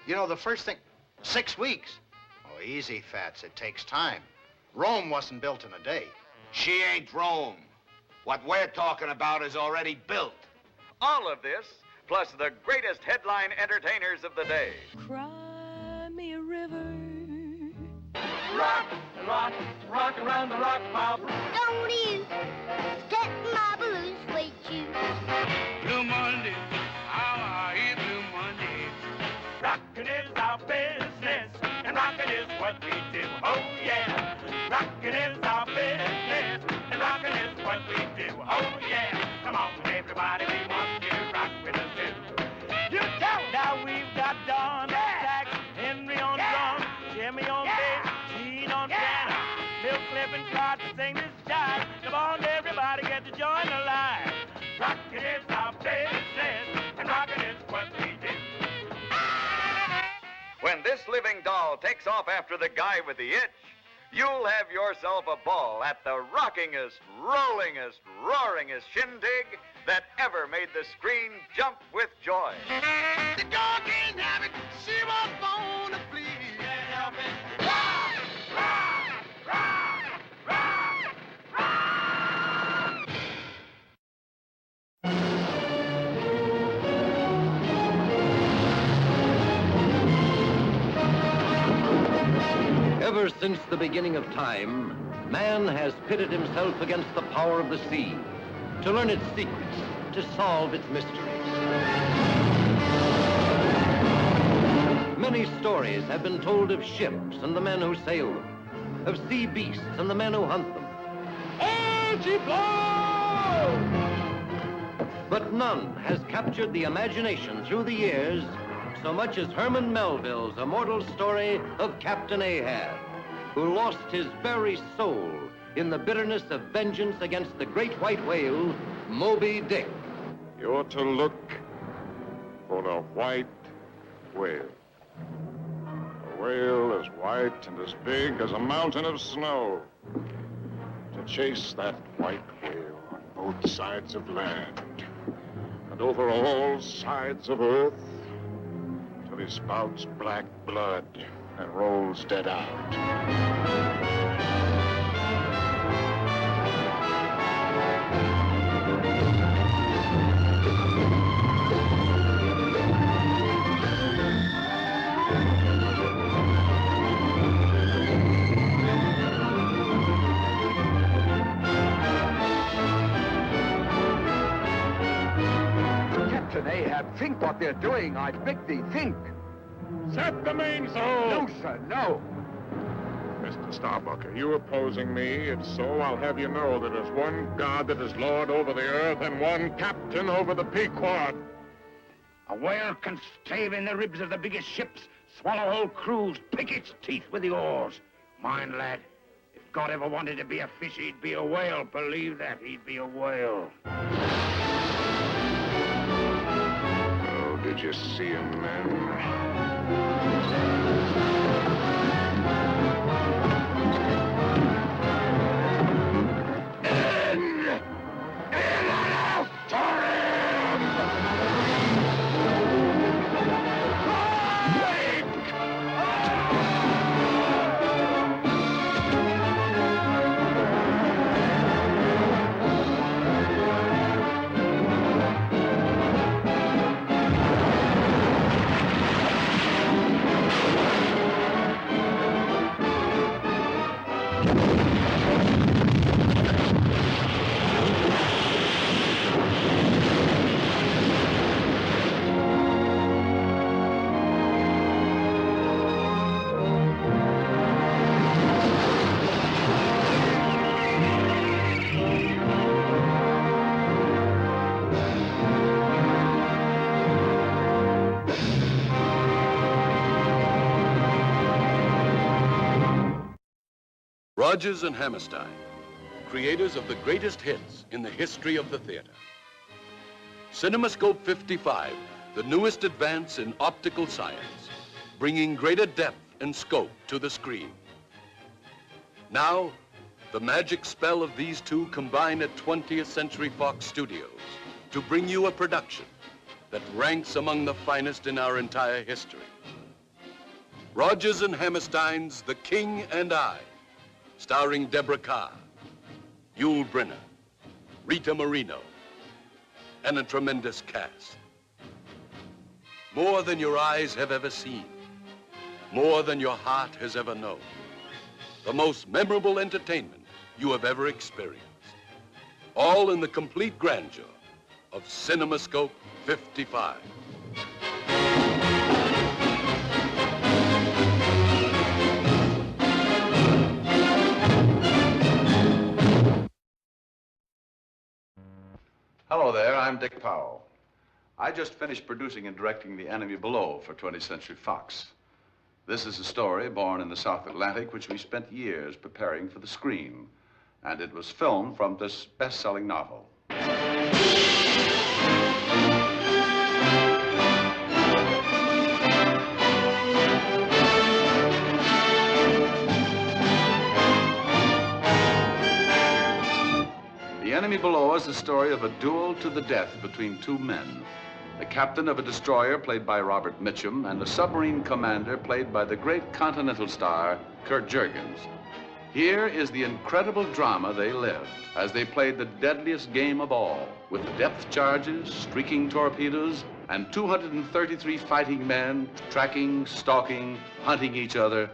You know, the first thing... 6 weeks? Oh, easy, Fats. It takes time. Rome wasn't built in a day. She ain't Rome. What we're talking about is already built. All of this, plus the greatest headline entertainers of the day. Cry me a river. Rock and rock, rock around the rock pile. Don't you set my blues with you. Blue Monday, how are you, Blue Monday? Rockin' is our business, and rockin' is what we do. Oh, yeah. Rockin' is our business, and rockin' is what we do. Oh, yeah. Come on, everybody, we want you to rock with us, too. You tell now we've got Don, Sax, Henry on drum, Jimmy on bass, Gene on piano, Bill Cliff and Clark to sing this jive. Come on, everybody, get to join the line. Rockin' is our business, and rockin' is what we do. When this living doll takes off after the guy with the itch, you'll have yourself a ball at the rockingest, rollingest, roaringest shindig that ever made the screen jump with joy. The dog can't have it. She was born to please. Can't help it. Rock, rock, rock, rock, rock. Ever since the beginning of time, man has pitted himself against the power of the sea to learn its secrets, to solve its mysteries. Many stories have been told of ships and the men who sail them, of sea beasts and the men who hunt them. But none has captured the imagination through the years so much as Herman Melville's immortal story of Captain Ahab, who lost his very soul in the bitterness of vengeance against the great white whale, Moby Dick. You're to look for the white whale. A whale as white and as big as a mountain of snow. To chase that white whale on both sides of land and over all sides of earth till he spouts black blood and rolls dead out. Captain Ahab, think what they're doing. I beg thee, think. Set the mainsail! No, sir, no. Mr. Starbuck, are you opposing me? If so, I'll have you know that there's one God that is Lord over the earth and one captain over the Pequod. A whale can stave in the ribs of the biggest ships, swallow whole crews, pick its teeth with the oars. Mind, lad, if God ever wanted to be a fish, he'd be a whale. Believe that, he'd be a whale. Oh, did you see him, man? Rodgers and Hammerstein, creators of the greatest hits in the history of the theater. CinemaScope 55, the newest advance in optical science, bringing greater depth and scope to the screen. Now, the magic spell of these two combine at 20th Century Fox Studios to bring you a production that ranks among the finest in our entire history. Rodgers and Hammerstein's The King and I, starring Deborah Carr, Yul Brynner, Rita Moreno, and a tremendous cast. More than your eyes have ever seen, more than your heart has ever known. The most memorable entertainment you have ever experienced. All in the complete grandeur of CinemaScope 55. Hello there, I'm Dick Powell. I just finished producing and directing The Enemy Below for 20th Century Fox. This is a story born in the South Atlantic, which we spent years preparing for the screen. And it was filmed from this best-selling novel. The Enemy Below is the story of a duel to the death between two men. The captain of a destroyer, played by Robert Mitchum, and a submarine commander, played by the great Continental star, Kurt Jurgens. Here is the incredible drama they lived as they played the deadliest game of all, with depth charges, streaking torpedoes, and 233 fighting men tracking, stalking, hunting each other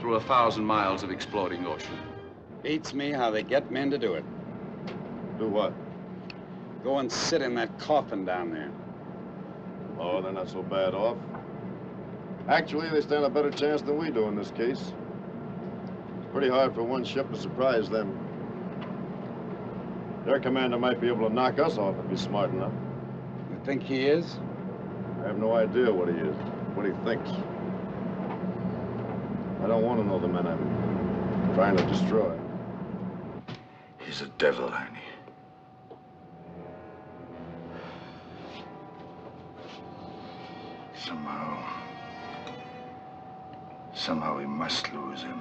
through 1,000 miles of exploding ocean. Beats me how they get men to do it. Do what? Go and sit in that coffin down there. Oh, they're not so bad off. Actually, they stand a better chance than we do in this case. It's pretty hard for one ship to surprise them. Their commander might be able to knock us off if he's smart enough. You think he is? I have no idea what he is, what he thinks. I don't want to know the men I'm trying to destroy. He's a devil, Ernie. Somehow we must lose him.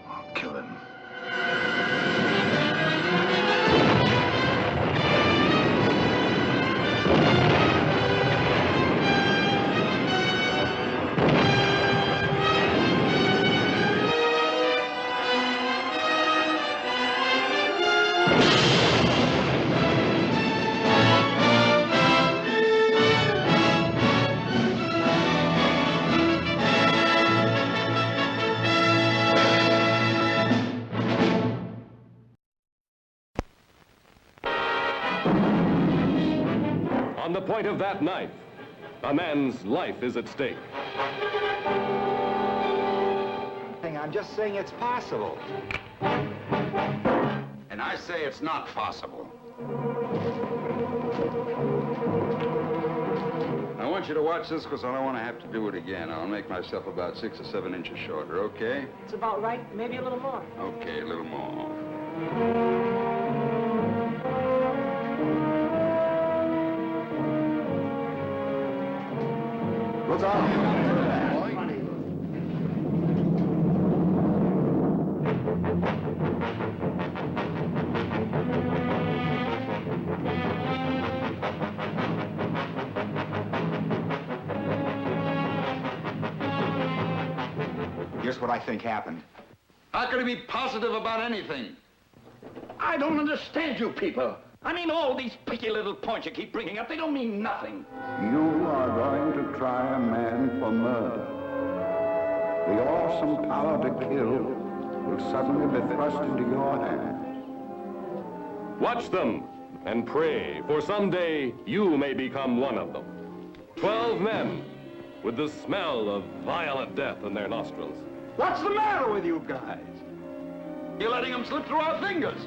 Or kill him. On the point of that knife, a man's life is at stake. I'm just saying it's possible. And I say it's not possible. I want you to watch this because I don't want to have to do it again. I'll make myself about 6 or 7 inches shorter, okay? It's about right, maybe a little more. Okay, a little more. Look out! Here's what I think happened. How could he be positive about anything? I don't understand you people. I mean, all these picky little points you keep bringing up, they don't mean nothing. You are going to try a man for murder. The awesome power to kill will suddenly be thrust into your hands. Watch them and pray, for someday you may become one of them. 12 men with the smell of violent death in their nostrils. What's the matter with you guys? You're letting them slip through our fingers.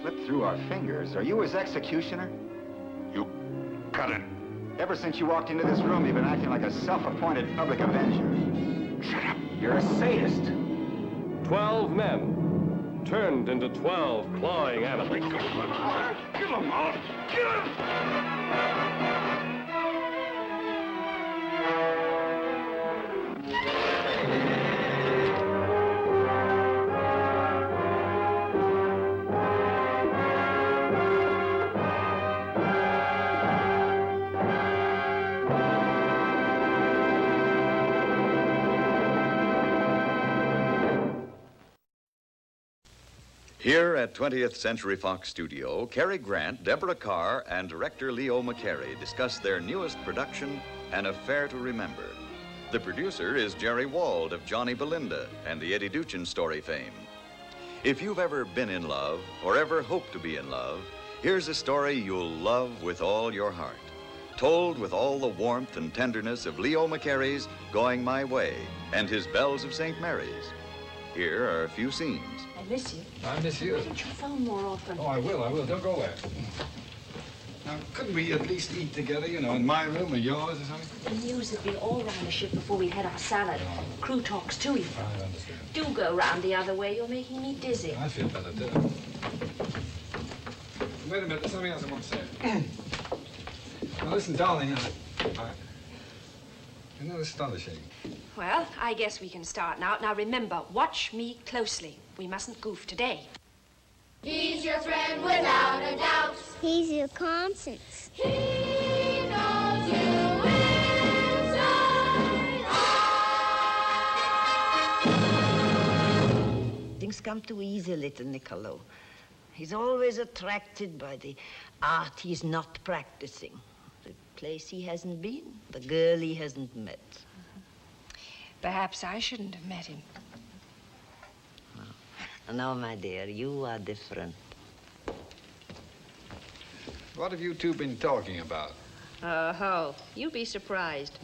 Slip through our fingers? Are you his executioner? You cut it. Ever since you walked into this room, you've been acting like a self-appointed public avenger. Shut up. You're a sadist. 12 men turned into 12 clawing animals. Kill them all. Kill them. Here at 20th Century Fox Studio, Cary Grant, Deborah Carr, and director Leo McCarey discuss their newest production, An Affair to Remember. The producer is Jerry Wald of Johnny Belinda and the Eddie Duchin story fame. If you've ever been in love or ever hope to be in love, here's a story you'll love with all your heart. Told with all the warmth and tenderness of Leo McCarey's Going My Way and his Bells of St. Mary's. Here are a few scenes. I miss you. I miss you. Why don't you phone more often? Oh, I will. Don't go away. Now, couldn't we at least eat together, you know, in my room or yours or something? The news had been all round the ship before we had our salad. Crew talks too, you know. I understand. Do go round the other way. You're making me dizzy. I feel better, too. Wait a minute. There's something else I want to say. Now, listen, darling, you know, it's astonishing. Well, I guess we can start now. Now, remember, watch me closely. We mustn't goof today. He's your friend without a doubt. He's your conscience. He knows you inside out. Things come too easy, little Niccolo. He's always attracted by the art he's not practicing, the place he hasn't been, the girl he hasn't met. Perhaps I shouldn't have met him. No, my dear, you are different. What have you two been talking about? Oh, you'd be surprised.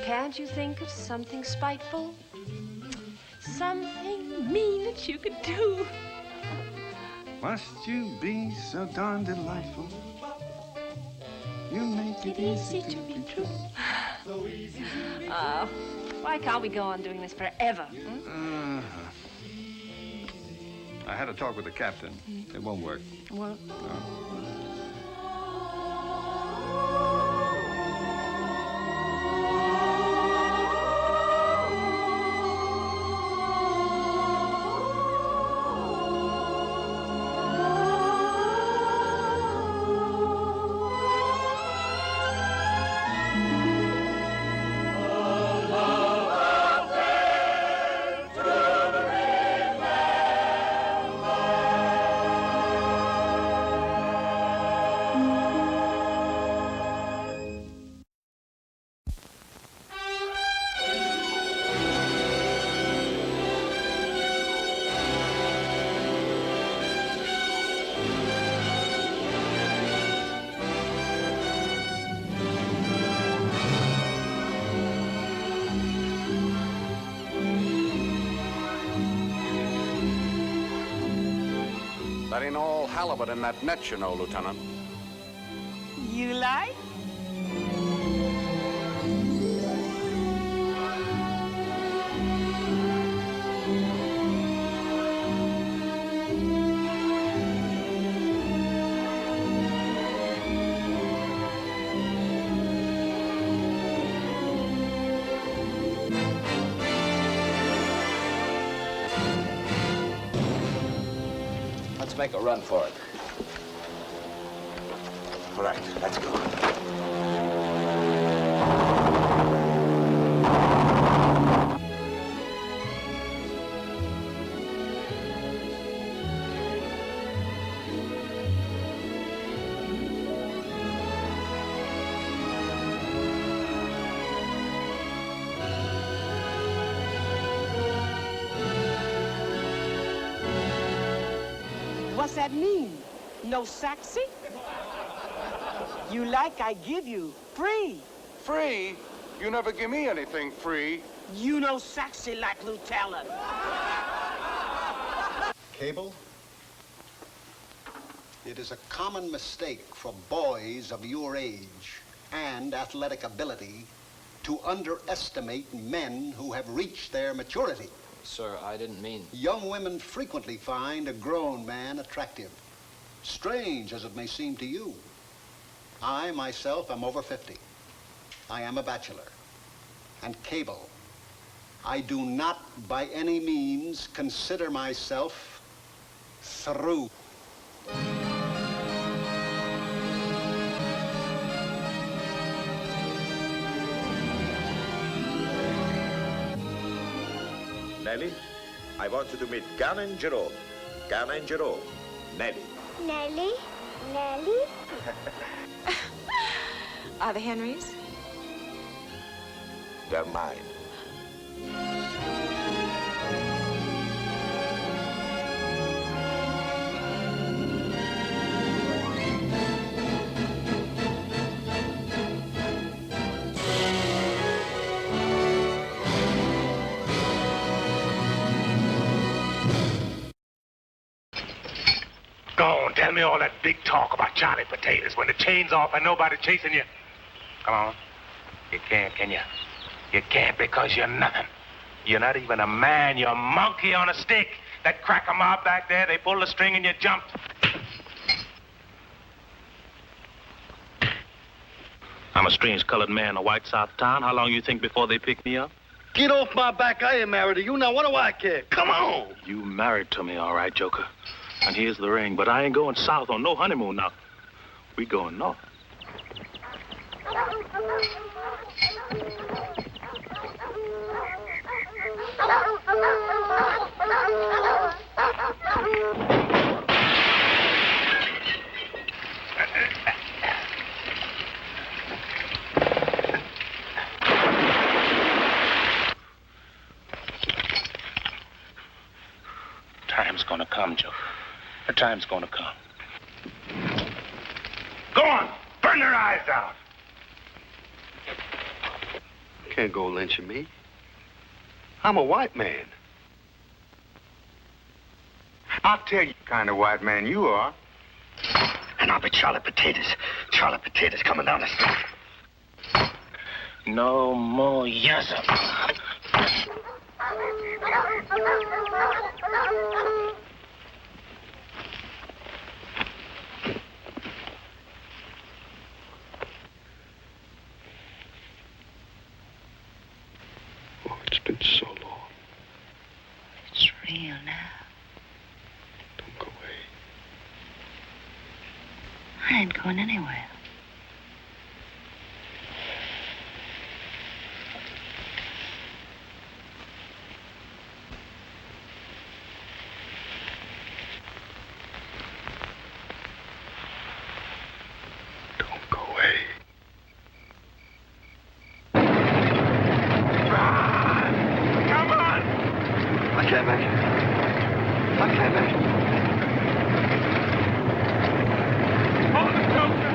Can't you think of something spiteful? something mean that you could do. Must you be so darn delightful? You make it easy to be true. Why can't we go on doing this forever? I had a talk with the captain. It won't work. Well, No. That ain't all halibut in that net, you know, Lieutenant. You like? Let's make a run for it. All right, let's go. What's that mean? No sexy? You like I give you free. Free? You never give me anything free. You know sexy like Lieutenant. Cable? It is a common mistake for boys of your age and athletic ability to underestimate men who have reached their maturity. Sir, I didn't mean... Young women frequently find a grown man attractive, strange as it may seem to you. I, myself, am over 50. I am a bachelor. And Cable, I do not by any means consider myself through. Nellie, I want you to meet Gunn and Jerome. Gunn and Jerome. Nellie. Nellie? Nellie? Are the Henrys? They're mine. Go on, tell me all that big talk about Johnny Potatoes when the chain's off and nobody chasing you. Come on. You can't, can you? You can't because you're nothing. You're not even a man. You're a monkey on a stick. That cracker mob back there, they pulled the string and you jumped. I'm a strange colored man in a white South town. How long you think before they pick me up? Get off my back. I ain't married to you. Now, what do I care? Come on. You married to me, all right, Joker. And here's the ring, but I ain't going south on no honeymoon now. We going north. Time's gonna come, Joker. The time's gonna come. Go on, burn their eyes out. Can't go lynching me. I'm a white man. I'll tell you what kind of white man you are. And I'll be Charlie Potatoes. Charlie Potatoes coming down the street. No more yasm. Oh, it's been so long. It's real now. Don't go away. I ain't going anywhere. Don't go away. Come on! I can't make it. I can't make it. Hold it closer!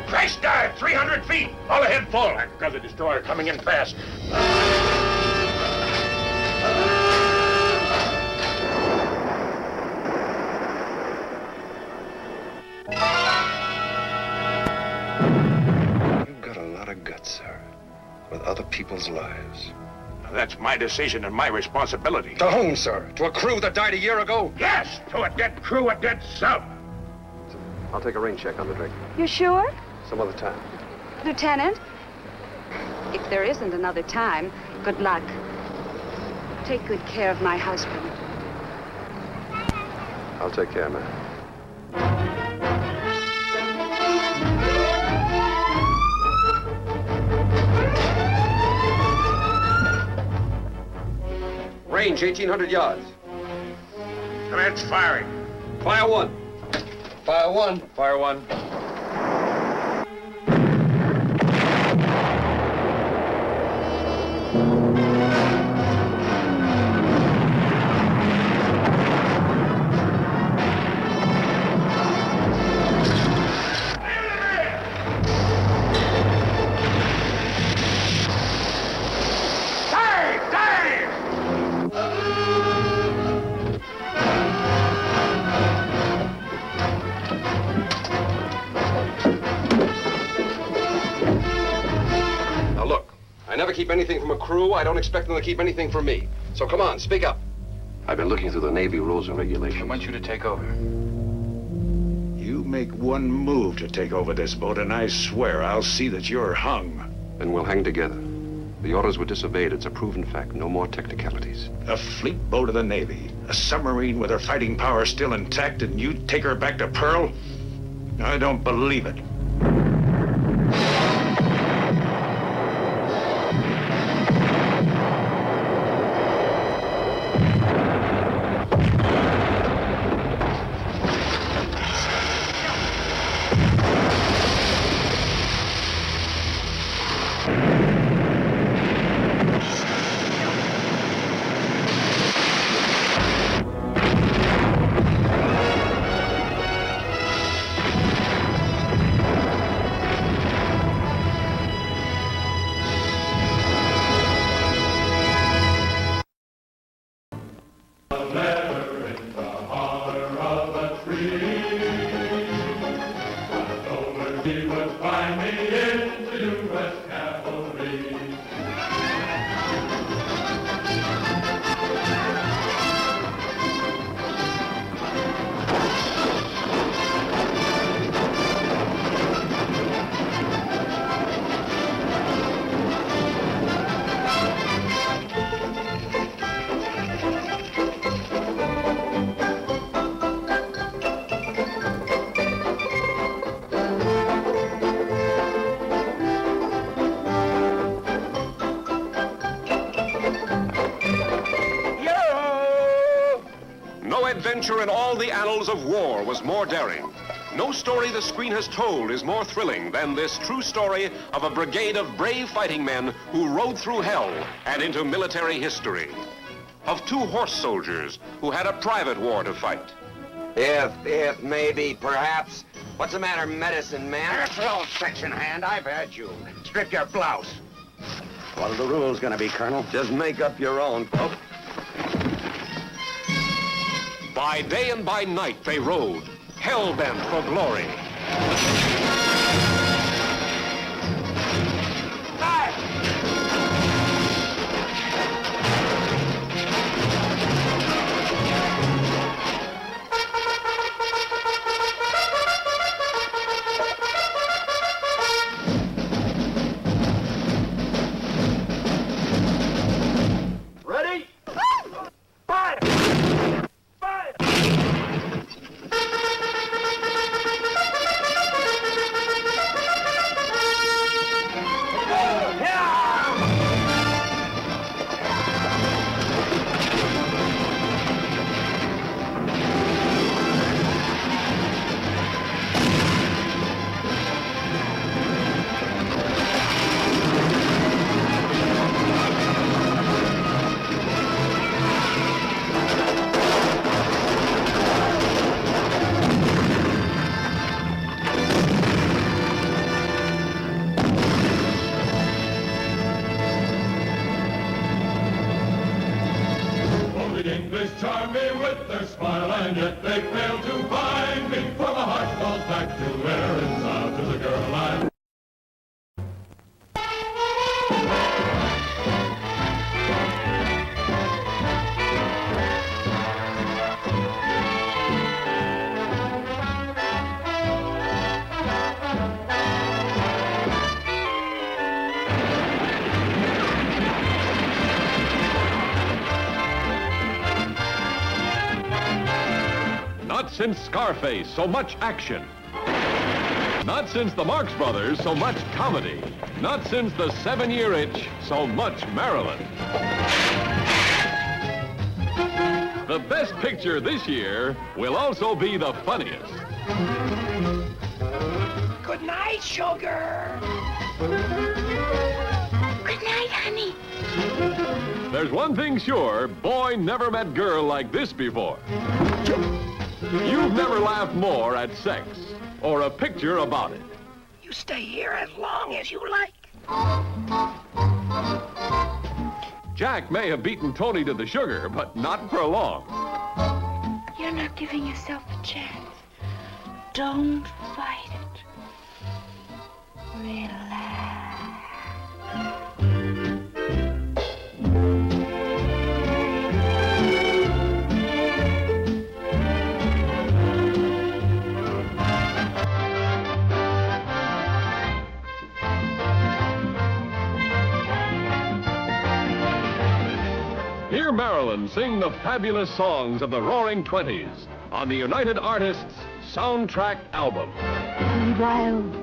Crash dive, 300 feet. All ahead full. I've got the destroyer coming in fast. You've got a lot of guts, sir. With other people's lives. That's my decision and my responsibility. To whom, sir? To a crew that died a year ago? Yes, to a dead crew, a dead sub. I'll take a rain check on the Drake. You sure? Some other time. Lieutenant? If there isn't another time, good luck. Take good care of my husband. I'll take care, man. Range 1,800 yards. Commence firing. Fire one. Fire one. Fire one. I never keep anything from a crew. I don't expect them to keep anything from me. So come on, speak up. I've been looking through the Navy rules and regulations. I want you to take over. You make one move to take over this boat, and I swear I'll see that you're hung. Then we'll hang together. The orders were disobeyed. It's a proven fact. No more technicalities. A fleet boat of the Navy, a submarine with her fighting power still intact, and you take her back to Pearl? I don't believe it. No adventure in all the annals of war was more daring, No story the screen has told is more thrilling than this true story of a brigade of brave fighting men who rode through hell and into military history. Of 2 horse soldiers who had a private war to fight. If, maybe, perhaps. What's the matter, medicine man? That's all, section hand. I've had you. Strip your blouse. What are the rules gonna be, Colonel? Just make up your own. Oh. By day and by night they rode, hell-bent for glory. Ready? Fire! Fire! The English charm me with their smile, and yet they fail to find me. For my heart falls back to where it's out to the girl I Not since Scarface, so much action. Not since the Marx Brothers, so much comedy. Not since the 7-Year Itch, so much Maryland. The best picture this year will also be the funniest. Good night, sugar. Good night, honey. There's one thing sure, boy never met girl like this before. You've never laughed more at sex or a picture about it. You stay here as long as you like. Jack may have beaten Tony to the sugar, but not for long. You're not giving yourself a chance. Don't fight it. Relax. Hear Maryland sing the fabulous songs of the Roaring Twenties on the United Artists Soundtrack Album. Wild.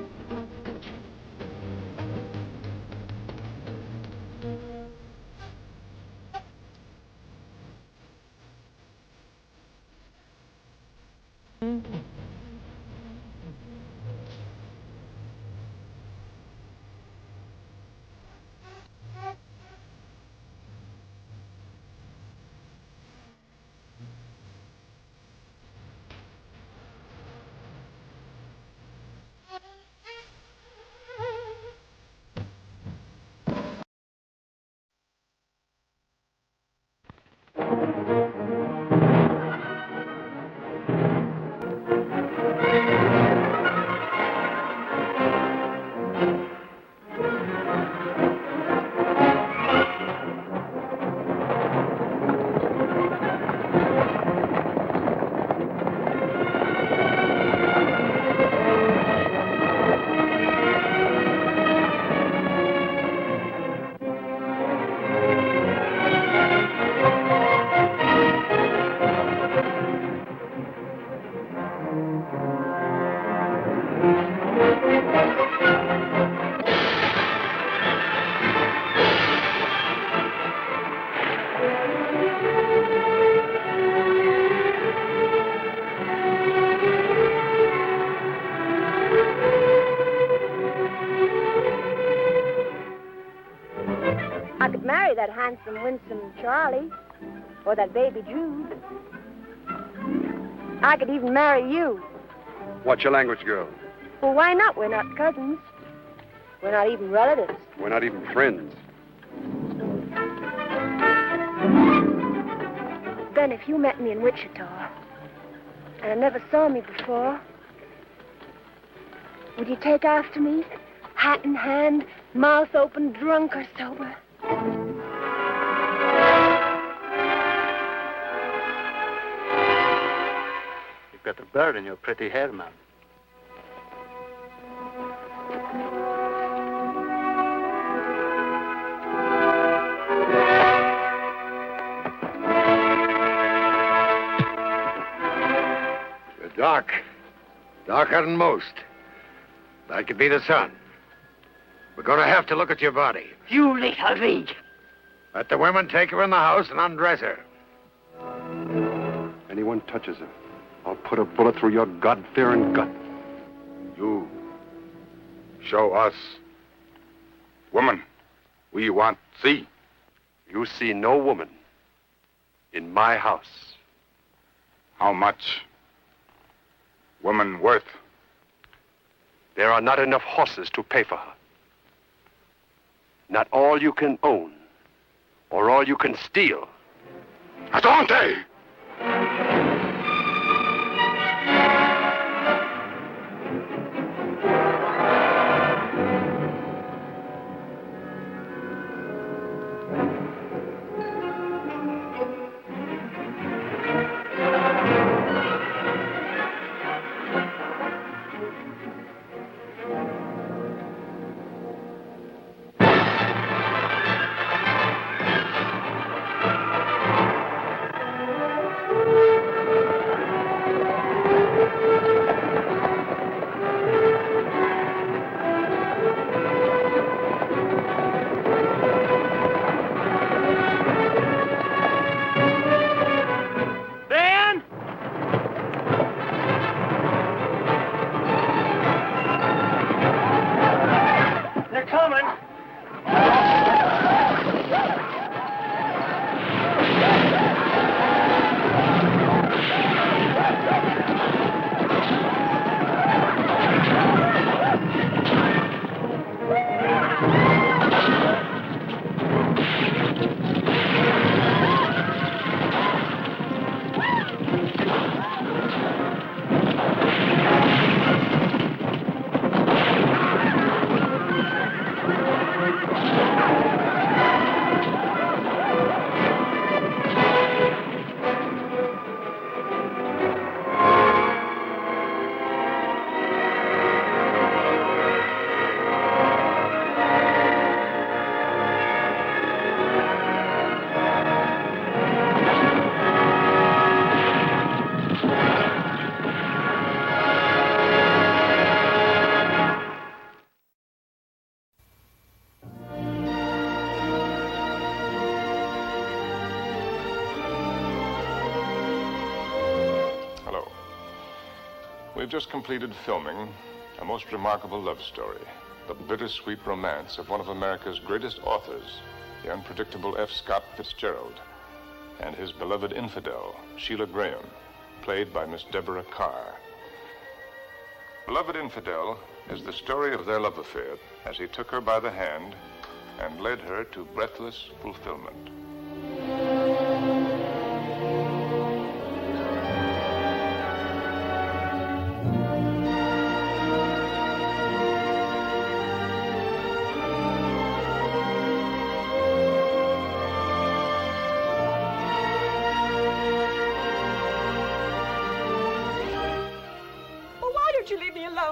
I could marry that handsome, winsome Charlie. Or that baby Jude. I could even marry you. What's your language, girl? Well, why not? We're not cousins. We're not even relatives. We're not even friends. Then if you met me in Wichita, and never saw me before, would you take after me? Hat in hand, mouth open, drunk or sober? You've got a bird in your pretty hair, ma'am. You're dark. Darker than most. That could be the sun. We're going to have to look at your body. You little leak. Let the women take her in the house and undress her. Anyone touches her, I'll put a bullet through your God-fearing gut. You show us. Woman, we want see. You see no woman in my house. How much woman worth? There are not enough horses to pay for her. Not all you can own, or all you can steal. Adonde! We've just completed filming a most remarkable love story, the bittersweet romance of one of America's greatest authors, the unpredictable F. Scott Fitzgerald, and his beloved infidel, Sheila Graham, played by Miss Deborah Carr. Beloved Infidel is the story of their love affair as he took her by the hand and led her to breathless fulfillment.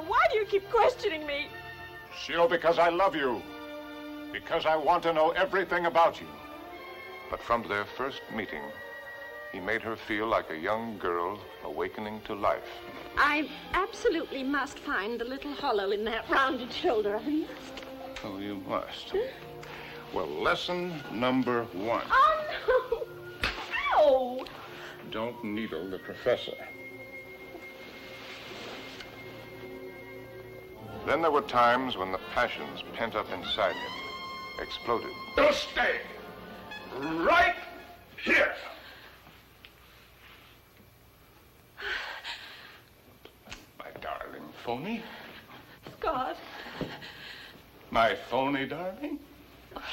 Why do you keep questioning me? Sheila, because I love you. Because I want to know everything about you. But from their first meeting, he made her feel like a young girl awakening to life. I absolutely must find the little hollow in that rounded shoulder. I must. Oh, you must. Well, lesson number 1. Oh, no. Ow! Don't needle the professor. Then there were times when the passions pent up inside him exploded. You stay right here. My darling phony. Scott. My phony darling.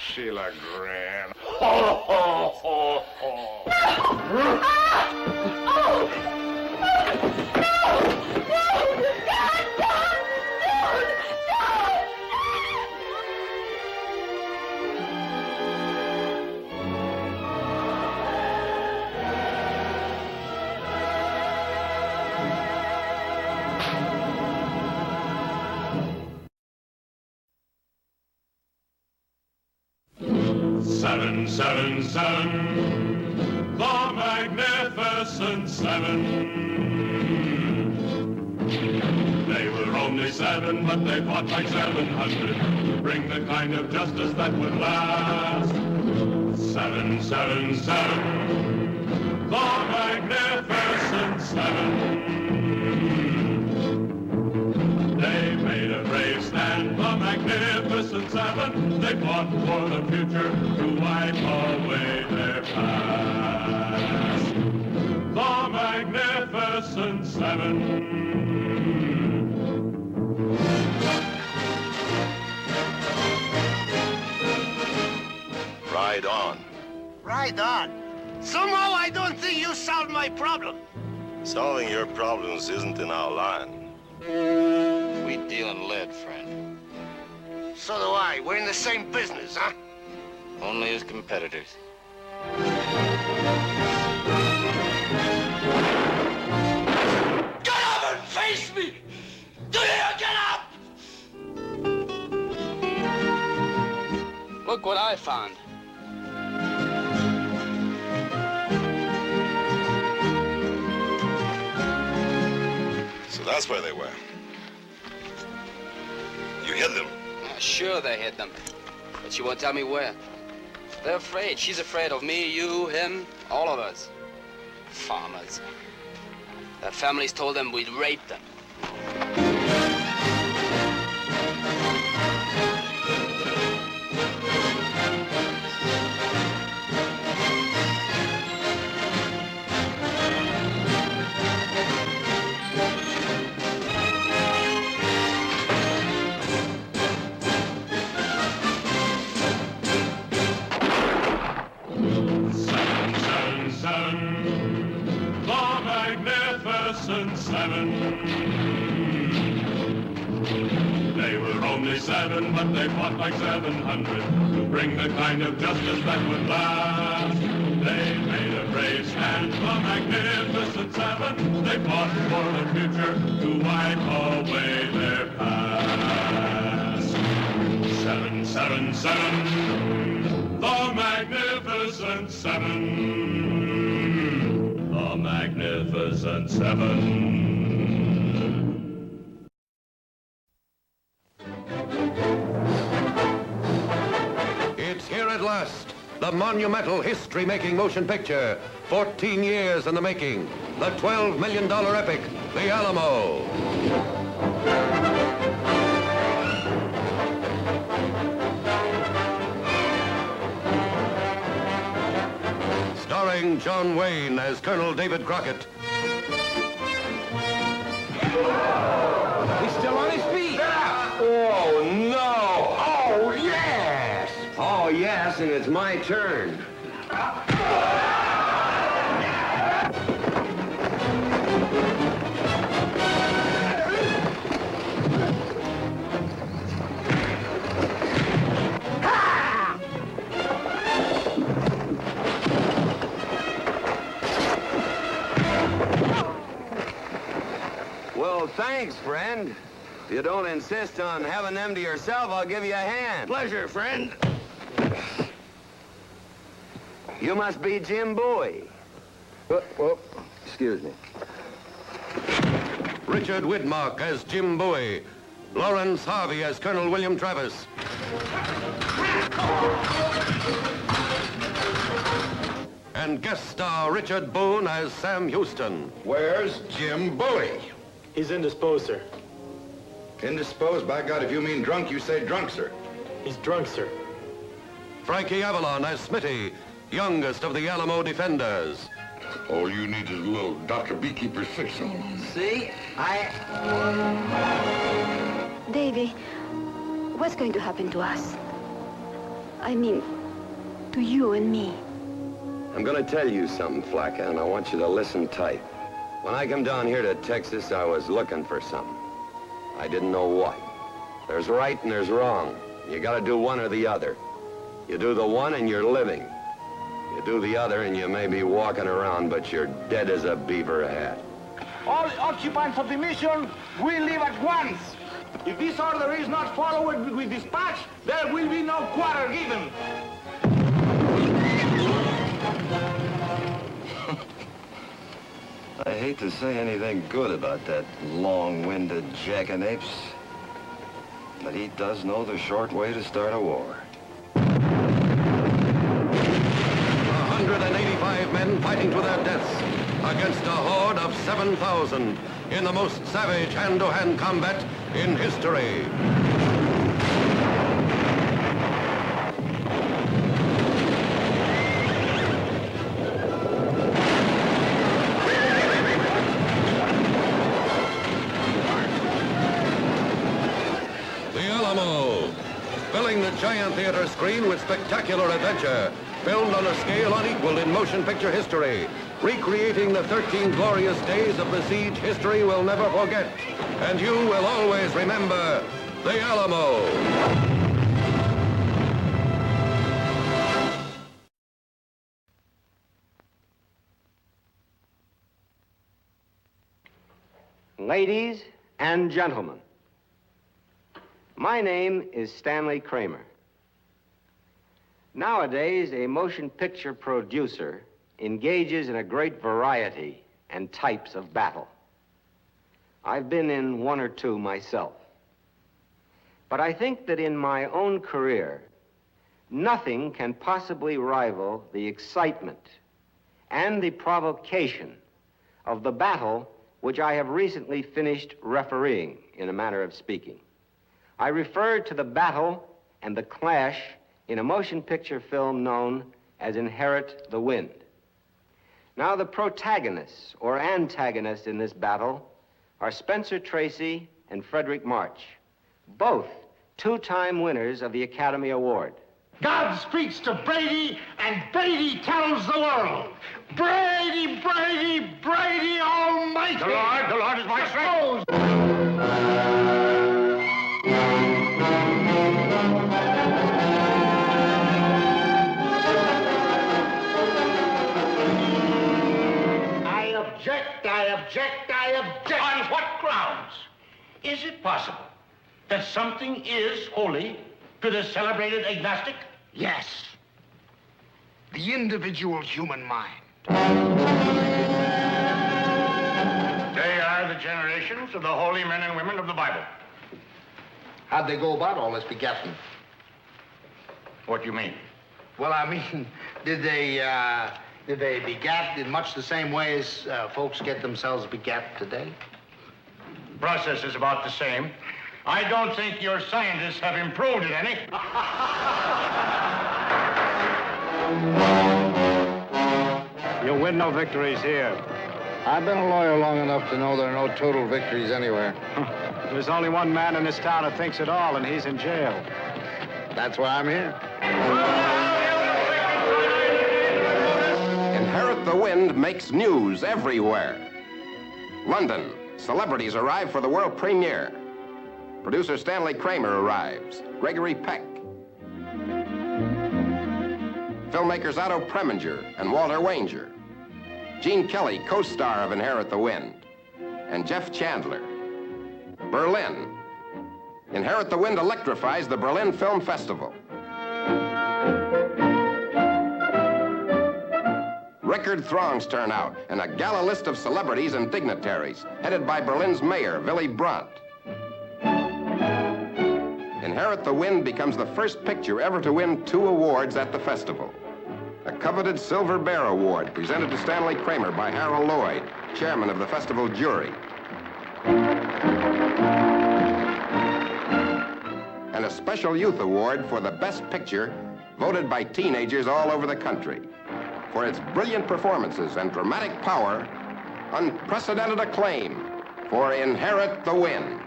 Sheila Grant. Ho, ho, ho, ho. No! Oh! No! No! God, Seven, seven, seven, the magnificent seven. They were only seven, but they fought like 700 to bring the kind of justice that would last. Seven, seven, seven, the magnificent seven. They made a brave stand, the magnificent seven. They fought for the future to wipe away their past. The magnificent seven. Ride on. Ride on. Somehow I don't think you solved my problem. Solving your problems isn't in our line. We deal in lead, friend. So do I. We're in the same business, huh? Only as competitors. Get up and face me! Do you get up? Look what I found. So that's where they were. You hid them. Sure they hid them. But she won't tell me where. They're afraid. She's afraid of me, you, him, all of us. Farmers. Their families told them we'd rape them. Seven. They were only seven, but they fought like 700 to bring the kind of justice that would last. They made a brave stand, the magnificent seven. They fought for the future to wipe away their past. Seven, seven, seven, the magnificent seven. The magnificent seven. It's here at last, the monumental history-making motion picture, 14 years in the making, the $12 million epic, The Alamo. Starring John Wayne as Colonel David Crockett. He's still on his feet. Oh, no! Oh, yes! Oh, yes, and it's my turn. Well, thanks, friend. If you don't insist on having them to yourself, I'll give you a hand. Pleasure, friend. You must be Jim Bowie. Excuse me. Richard Widmark as Jim Bowie. Lawrence Harvey as Colonel William Travis. And guest star Richard Boone as Sam Houston. Where's Jim Bowie? He's indisposed, sir. Indisposed? By God, if you mean drunk, you say drunk, sir. He's drunk, sir. Frankie Avalon as Smitty, youngest of the Alamo defenders. All you need is a little Dr. Beekeeper 6 on. See? Davy, what's going to happen to us? I mean, to you and me. I'm gonna tell you something, Flacca, and I want you to listen tight. When I come down here to Texas, I was looking for something. I didn't know what. There's right and there's wrong. You gotta do one or the other. You do the one and you're living. You do the other and you may be walking around, but you're dead as a beaver hat. All occupants of the mission will leave at once. If this order is not followed with dispatch, there will be no quarter given. I hate to say anything good about that long-winded jackanapes, but he does know the short way to start a war. 185 men fighting to their deaths against a horde of 7,000 in the most savage hand-to-hand combat in history. Filling the giant theater screen with spectacular adventure, filmed on a scale unequaled in motion picture history, recreating the 13 glorious days of the siege history will never forget. And you will always remember the Alamo. Ladies and gentlemen, my name is Stanley Kramer. Nowadays, a motion picture producer engages in a great variety and types of battle. I've been in one or two myself. But I think that in my own career, nothing can possibly rival the excitement and the provocation of the battle which I have recently finished refereeing, in a manner of speaking. I refer to the battle and the clash in a motion picture film known as Inherit the Wind. Now, the protagonists or antagonists in this battle are Spencer Tracy and Frederick March, both two-time winners of the Academy Award. God speaks to Brady, and Brady tells the world. Brady, Brady, Brady Almighty! The Lord is my strength. I object. On what grounds? Is it possible that something is holy to the celebrated agnostic? Yes. The individual human mind. They are the generations of the holy men and women of the Bible. How'd they go about all this begetting? What do you mean? Well, I mean, did they begat in much the same way as folks get themselves begat today? Process is about the same. I don't think your scientists have improved it any. You'll win no victories here. I've been a lawyer long enough to know there are no total victories anywhere. There's only one man in this town who thinks it all, and he's in jail. That's why I'm here. Inherit the Wind makes news everywhere. London, celebrities arrive for the world premiere. Producer Stanley Kramer arrives. Gregory Peck. Filmmakers Otto Preminger and Walter Wanger. Gene Kelly, co-star of Inherit the Wind. And Jeff Chandler. Berlin. Inherit the Wind electrifies the Berlin Film Festival. Record throngs turn out, and a gala list of celebrities and dignitaries, headed by Berlin's mayor, Willy Brandt. Inherit the Wind becomes the first picture ever to win 2 awards at the festival. A coveted Silver Bear Award presented to Stanley Kramer by Harold Lloyd, chairman of the festival jury. And a special youth award for the best picture voted by teenagers all over the country. For its brilliant performances and dramatic power, unprecedented acclaim for Inherit the Wind.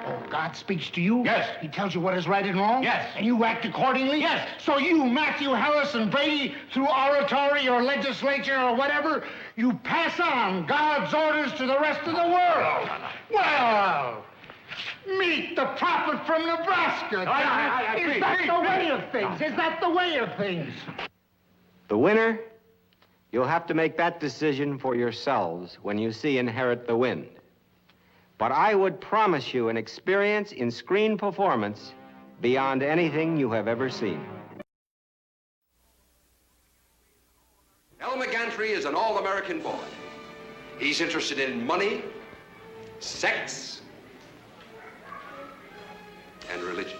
Oh, God speaks to you? Yes. He tells you what is right and wrong? Yes. And you act accordingly? Yes. So you, Matthew Harrison Brady, through oratory or legislature or whatever, you pass on God's orders to the rest of the world. Well, meet the prophet from Nebraska. Is that the way of things? Is that the way of things? The winner, you'll have to make that decision for yourselves when you see Inherit the Wind. But I would promise you an experience in screen performance beyond anything you have ever seen. Elmer Gantry is an all-American boy. He's interested in money, sex, and religion.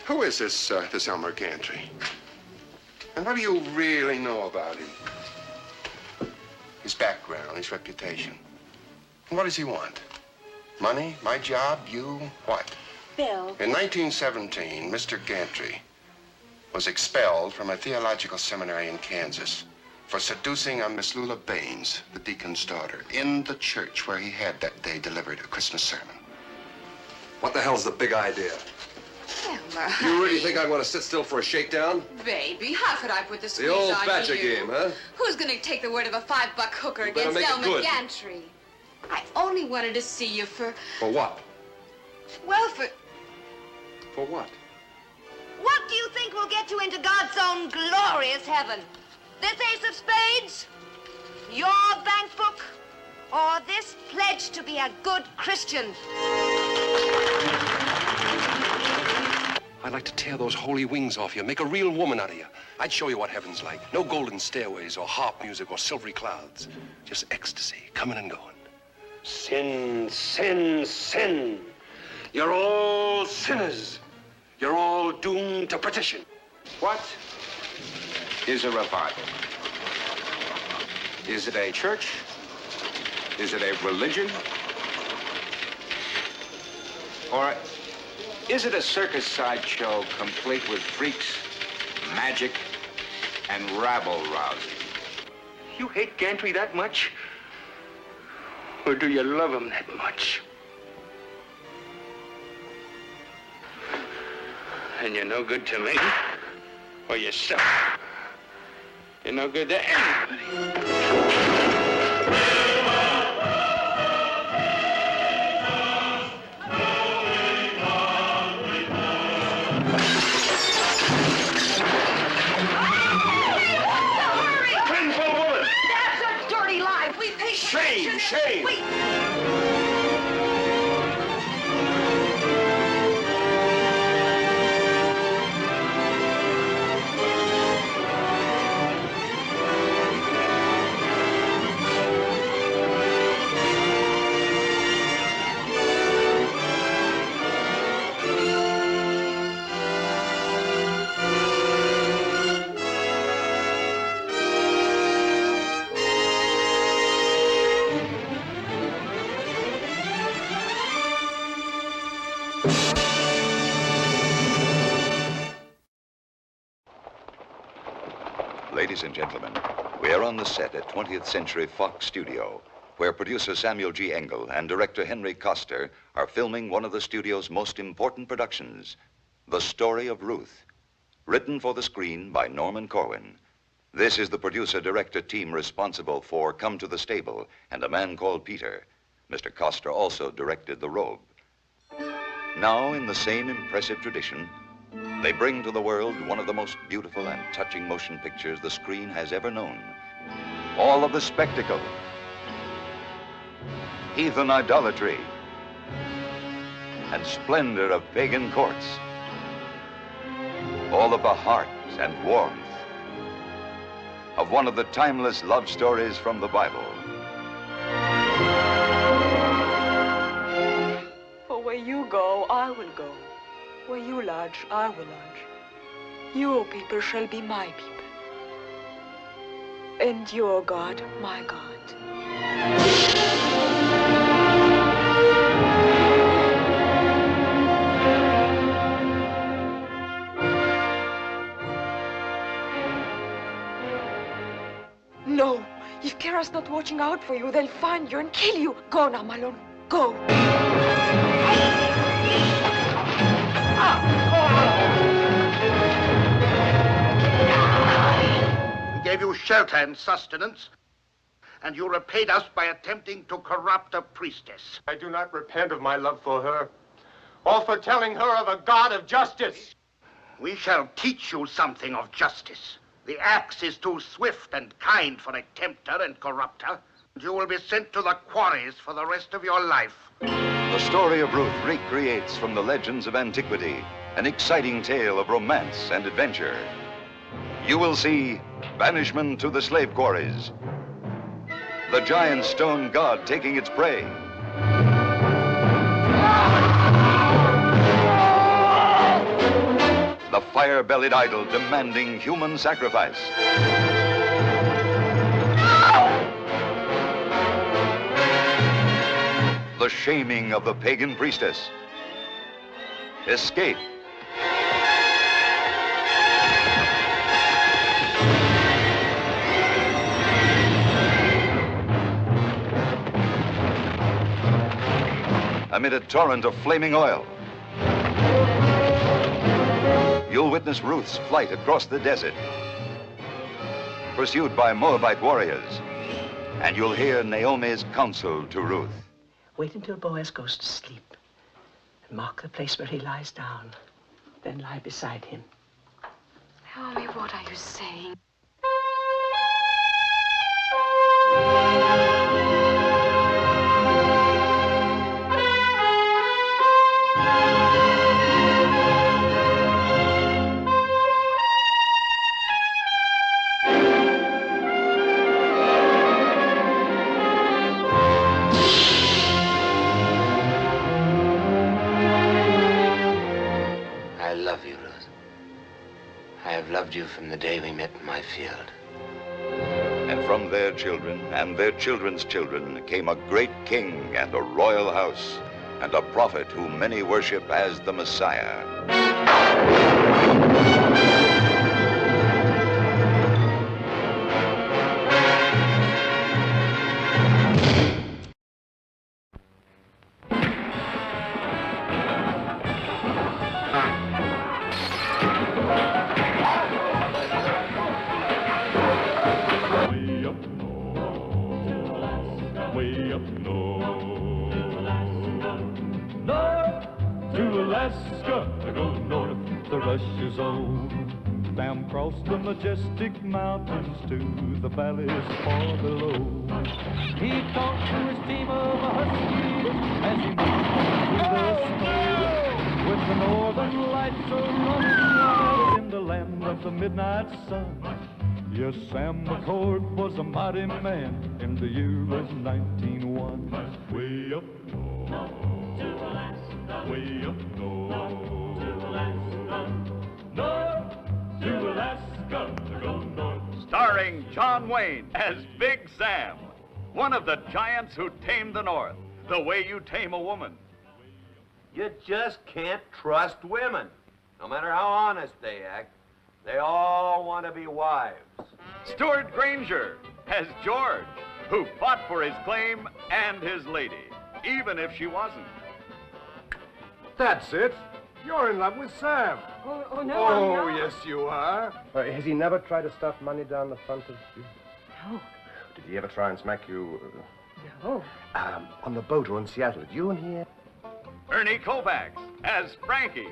Who is this Elmer Gantry? And what do you really know about him? His background, his reputation. And what does he want? Money, my job, you, what? Bill. In 1917, Mr. Gantry was expelled from a theological seminary in Kansas for seducing a Miss Lula Baines, the deacon's daughter, in the church where he had that day delivered a Christmas sermon. What the hell's the big idea? Elmer. You really think I want to sit still for a shakedown? Baby, how could I put the squeeze The old on badger you? game, huh? Who's going to take the word of a $5 hooker You better against make it Elmer good. Gantry? I only wanted to see you for... For what? Well, for... For what? What do you think will get you into God's own glorious heaven? This ace of spades? Your bank book? Or this pledge to be a good Christian? I'd like to tear those holy wings off you, make a real woman out of you. I'd show you what heaven's like. No golden stairways or harp music or silvery clouds. Just ecstasy, coming and going. Sin, sin, sin. You're all sinners. You're all doomed to perdition. What is a revival? Is it a church? Is it a religion? Or is it a circus sideshow complete with freaks, magic, and rabble-rousing? You hate Gantry that much? Or do you love him that much? And you're no good to me or yourself. You're no good to anybody. Shame, shame! Wait. Ladies and gentlemen, we are on the set at 20th Century Fox Studio, where producer Samuel G. Engel and director Henry Koster are filming one of the studio's most important productions, The Story of Ruth, written for the screen by Norman Corwin. This is the producer-director team responsible for Come to the Stable and A Man Called Peter. Mr. Koster also directed The Robe. Now, in the same impressive tradition, they bring to the world one of the most beautiful and touching motion pictures the screen has ever known. All of the spectacle, heathen idolatry, and splendor of pagan courts. All of the heart and warmth of one of the timeless love stories from the Bible. For where you go, I will go. Where you lodge, I will lodge. Your people shall be my people, and your God my God. No, if Kara's not watching out for you, they'll find you and kill you. Go now, Malone, go. We gave you shelter and sustenance, and you repaid us by attempting to corrupt a priestess. I do not repent of my love for her, or for telling her of a God of justice. We shall teach you something of justice. The axe is too swift and kind for a tempter and corrupter. You will be sent to the quarries for the rest of your life. The story of Ruth recreates from the legends of antiquity an exciting tale of romance and adventure. You will see banishment to the slave quarries, the giant stone god taking its prey, the fire-bellied idol demanding human sacrifice, the shaming of the pagan priestess, escape, amid a torrent of flaming oil. You'll witness Ruth's flight across the desert, pursued by Moabite warriors. And you'll hear Naomi's counsel to Ruth. Wait until Boaz goes to sleep and mark the place where he lies down. Then lie beside him. Naomi, what are you saying? I love you, Ruth. I have loved you from the day we met in my field. And from their children and their children's children came a great king and a royal house and a prophet whom many worship as the Messiah. Way up north. North to Alaska, I go north, the rush is on. Down across the majestic mountains to the valleys far below. He talks to his team of huskies as he moves through the snow. With the northern lights are running wild in the land of the midnight sun. Yes, Sam McCord was a mighty man in the year of 1901. Way up north, to Alaska. Way up north, to Alaska. North to Alaska, to go north. Starring John Wayne as Big Sam, one of the giants who tamed the North, the way you tame a woman. You just can't trust women, no matter how honest they act. They all want to be wives. Stuart Granger as George, who fought for his claim and his lady, even if she wasn't. That's it. You're in love with Sam. Oh, no, Oh, I'm not. yes, you are. Has he never tried to stuff money down the front of you? No. Did he ever try and smack you? No. On the boat or in Seattle? Did you and he? Ernie Kovacs as Frankie,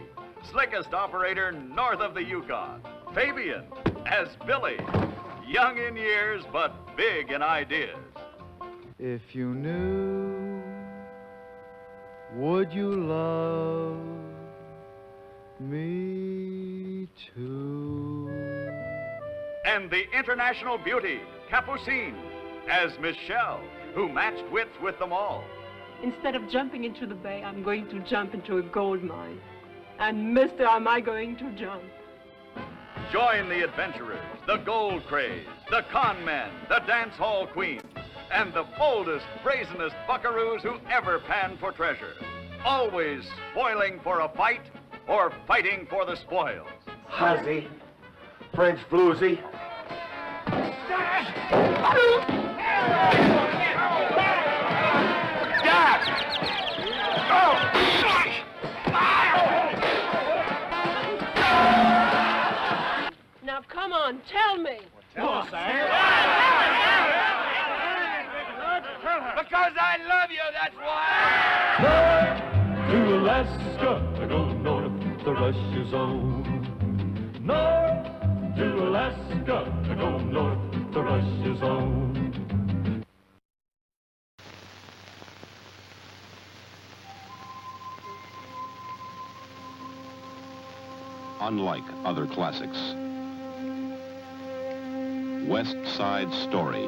slickest operator north of the Yukon. Fabian as Billy, young in years but big in ideas. If you knew, would you love me too? And the international beauty, Capucine, as Michelle, who matched wits with them all. Instead of jumping into the bay, I'm going to jump into a gold mine. And mister, am I going to jump? Join the adventurers, the gold craze, the con men, the dance hall queens, and the boldest, brazenest buckaroos who ever panned for treasure. Always spoiling for a fight or fighting for the spoils. Hazy, French bluesy. Now, come on, tell me. Tell us, Because I love you, that's why. To Alaska, I go north, the rush is on. North to Alaska, I go north, the rush is on. Unlike other classics, West Side Story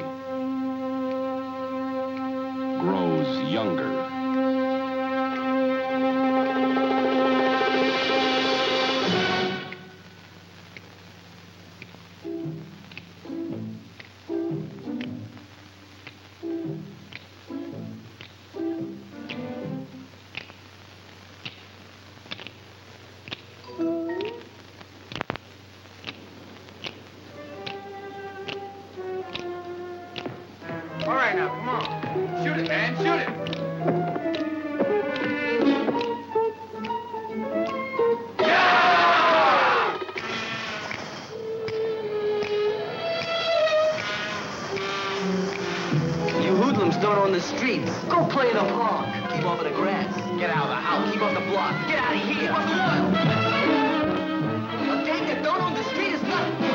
grows younger. All right, now, come on. Shoot it, man, shoot it. You hoodlums don't own the streets. Go play in the park. Keep off of the grass. Get out of the house. Keep off the block. Get out of here. Keep off the oil. A gang that don't own the street is nothing.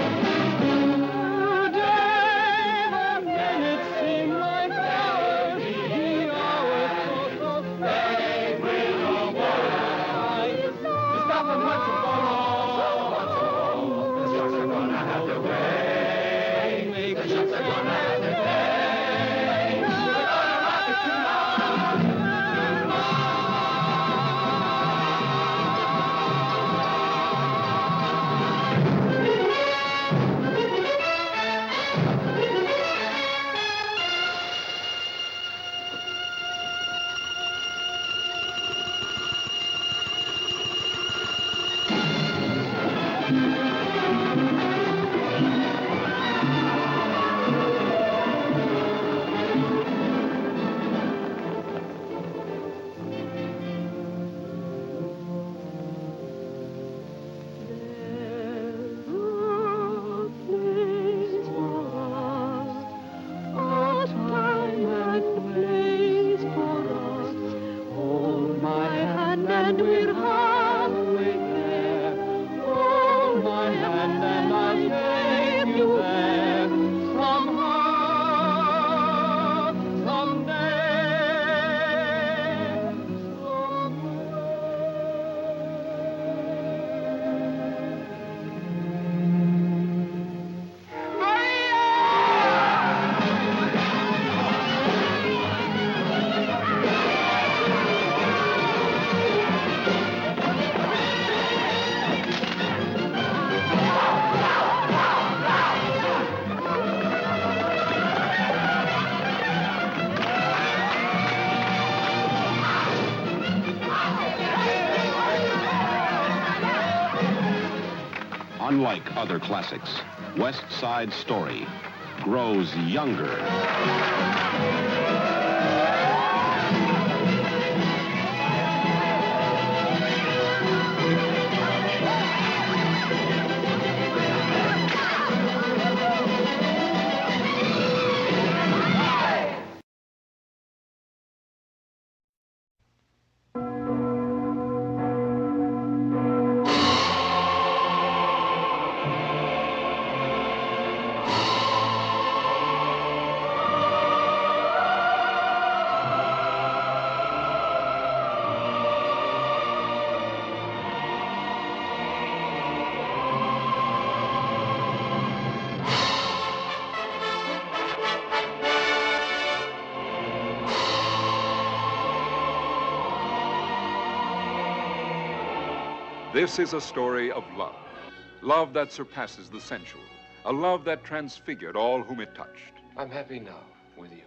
Unlike other classics, West Side Story grows younger. This is a story of love, Love that surpasses the sensual. A love that transfigured all whom it touched. I'm happy now with you.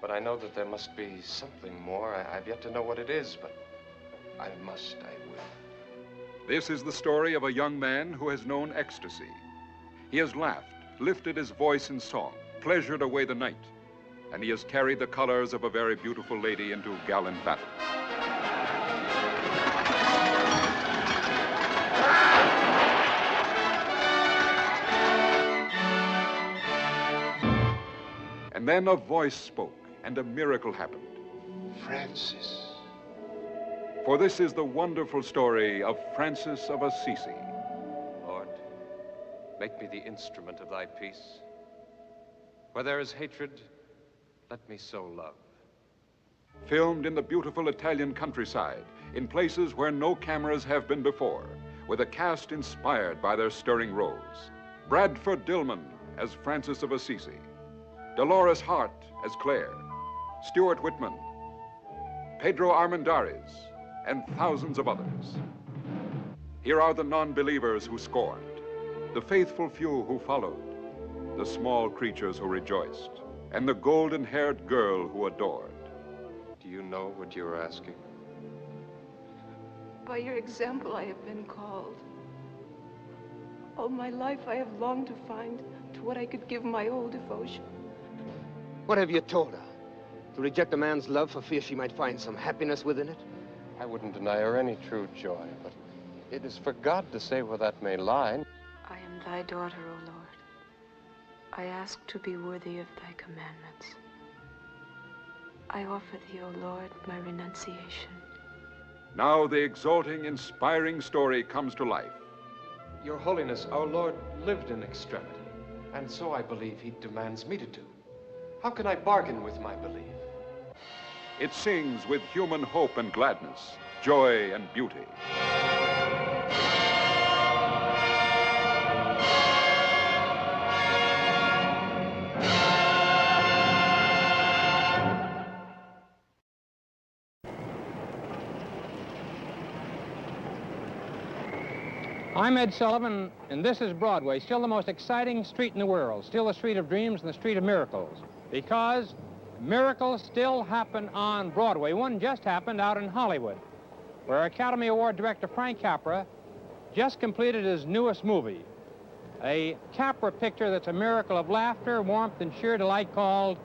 But I know that there must be something more. I've yet to know what it is, but I will. This is the story of a young man who has known ecstasy. He has laughed, lifted his voice in song, pleasured away the night, and he has carried the colors of a very beautiful lady into gallant battle. And then a voice spoke, and a miracle happened. Francis. For this is the wonderful story of Francis of Assisi. Lord, make me the instrument of thy peace. Where there is hatred, let me sow love. Filmed in the beautiful Italian countryside, in places where no cameras have been before, with a cast inspired by their stirring roles. Bradford Dillman as Francis of Assisi, Dolores Hart as Claire, Stuart Whitman, Pedro Armendariz, and thousands of others. Here are the non-believers who scorned, the faithful few who followed, the small creatures who rejoiced, and the golden-haired girl who adored. Do you know what you are asking? By your example, I have been called. All my life, I have longed to find to what I could give my whole devotion. What have you told her? To reject a man's love for fear she might find some happiness within it? I wouldn't deny her any true joy, but it is for God to say where that may lie. I am thy daughter, O Lord. I ask to be worthy of thy commandments. I offer thee, O Lord, my renunciation. Now the exalting, inspiring story comes to life. Your Holiness, our Lord lived in extremity, and so I believe he demands me to do. How can I bargain with my belief? It sings with human hope and gladness, joy and beauty. I'm Ed Sullivan, and this is Broadway, still the most exciting street in the world, still the street of dreams and the street of miracles, because miracles still happen on Broadway. One just happened out in Hollywood, where Academy Award director Frank Capra just completed his newest movie, a Capra picture that's a miracle of laughter, warmth, and sheer delight called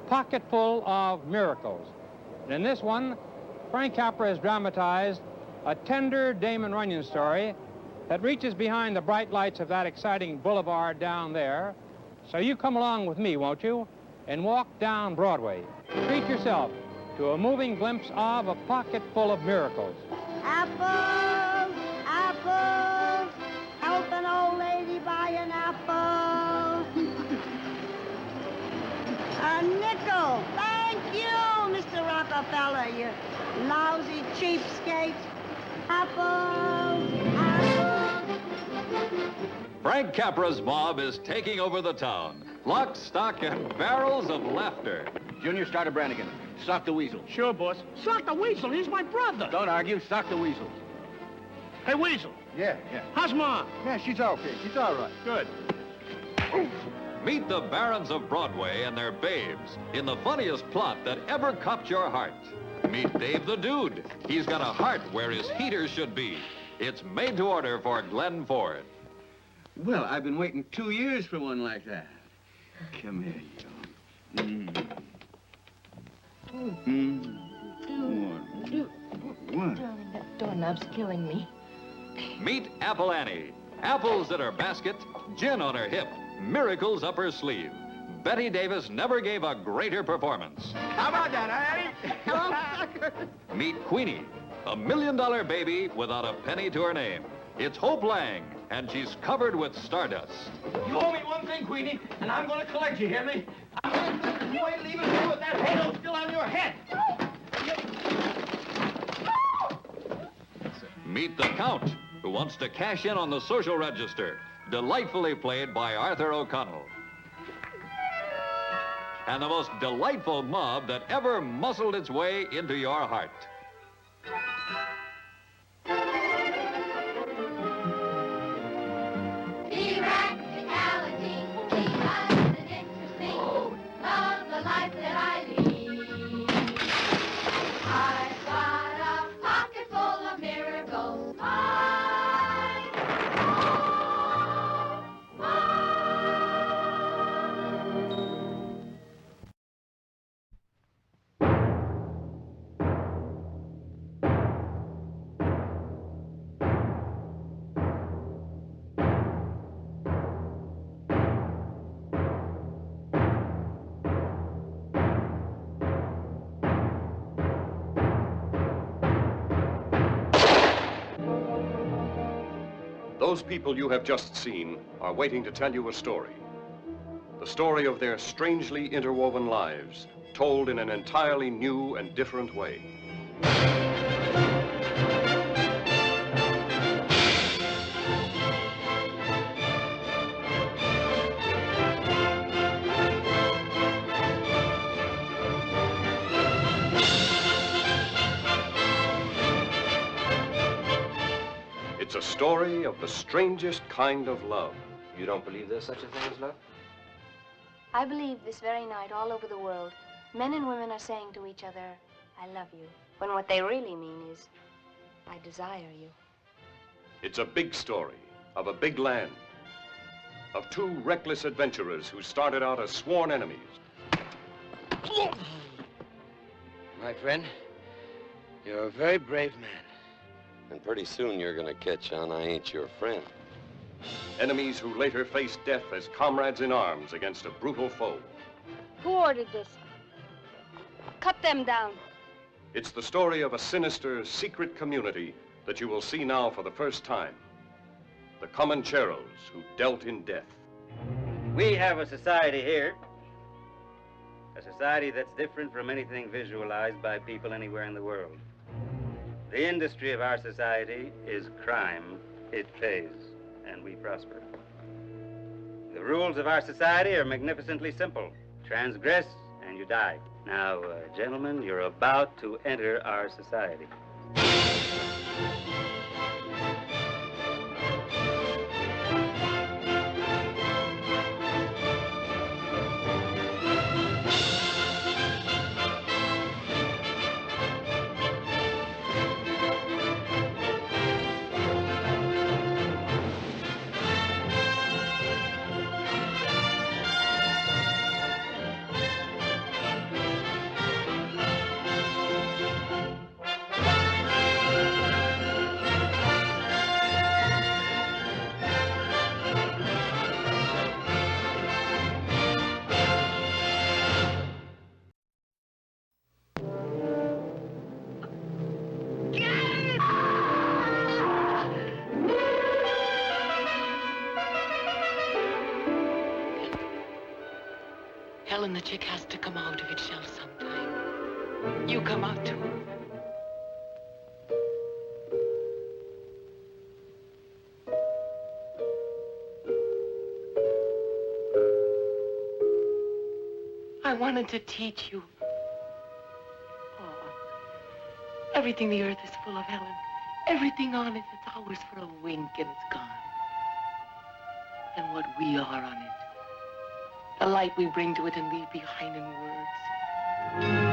Pocketful of Miracles. And in this one, Frank Capra has dramatized a tender Damon Runyon story that reaches behind the bright lights of that exciting boulevard down there. So you come along with me, won't you, and walk down Broadway. Treat yourself to a moving glimpse of a pocket full of miracles. Apples, apples, help an old lady buy an apple. A nickel, thank you, Mr. Rockefeller, you lousy cheapskate. Apples, apples. Frank Capra's mob is taking over the town. Lock, stock, and barrels of laughter. Junior, start a Brannigan. Sock the Weasel. Sure, boss. Sock the Weasel, he's my brother. Don't argue, sock the Weasel. Hey, Weasel. Yeah. How's Mom? Yeah, she's okay. She's all right. Good. Meet the barons of Broadway and their babes in the funniest plot that ever cupped your heart. Meet Dave the Dude. He's got a heart where his heater should be. It's made to order for Glenn Ford. Well, I've been waiting 2 years for one like that. Come here, you. What? Darling, that doorknob's killing me. Meet Apple Annie. Apples in her basket, gin on her hip, miracles up her sleeve. Betty Davis never gave a greater performance. How about that, Annie? Hello, sucker. Meet Queenie, a $1 million baby without a penny to her name. It's Hope Lang, and she's covered with stardust. You owe me one thing, Queenie, and I'm going to collect, you hear me? I'm going to you ain't leaving here with that halo still on your head. Meet the Count, who wants to cash in on the social register, delightfully played by Arthur O'Connell. And the most delightful mob that ever muscled its way into your heart. Those people you have just seen are waiting to tell you a story. The story of their strangely interwoven lives, told in an entirely new and different way. It's a story of the strangest kind of love. You don't believe there's such a thing as love? I believe this very night all over the world, men and women are saying to each other, I love you, when what they really mean is, I desire you. It's a big story of a big land, of two reckless adventurers who started out as sworn enemies. My friend, you're a very brave man. And pretty soon you're gonna catch on I ain't your friend. Enemies who later faced death as comrades in arms against a brutal foe. Who ordered this? Cut them down. It's the story of a sinister, secret community that you will see now for the first time. The Comancheros who dealt in death. We have a society here. A society that's different from anything visualized by people anywhere in the world. The industry of our society is crime. It pays, and we prosper. The rules of our society are magnificently simple. Transgress, and you die. Now, gentlemen, you're about to enter our society. Helen, the chick has to come out of its shell sometime. You come out too. I wanted to teach you. Oh, everything the earth is full of, Helen. Everything on it, it's ours for a wink and it's gone. And what we are on it. The light we bring to it and leave behind in words.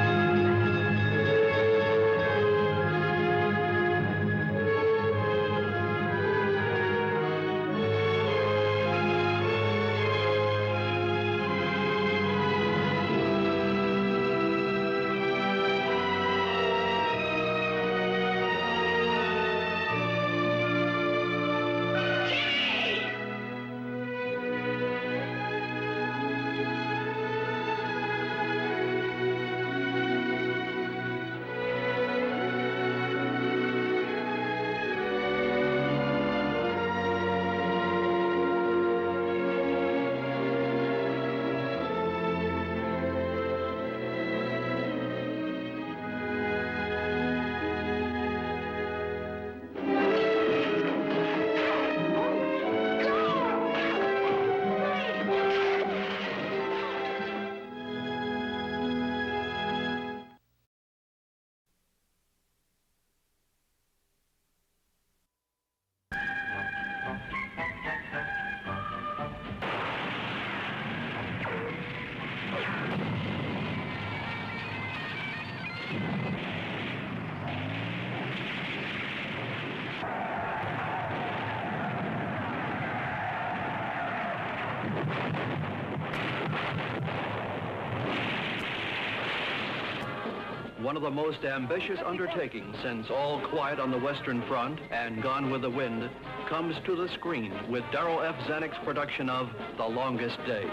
One of the most ambitious undertakings since All Quiet on the Western Front and Gone with the Wind comes to the screen with Darrell F. Zanuck's production of The Longest Day,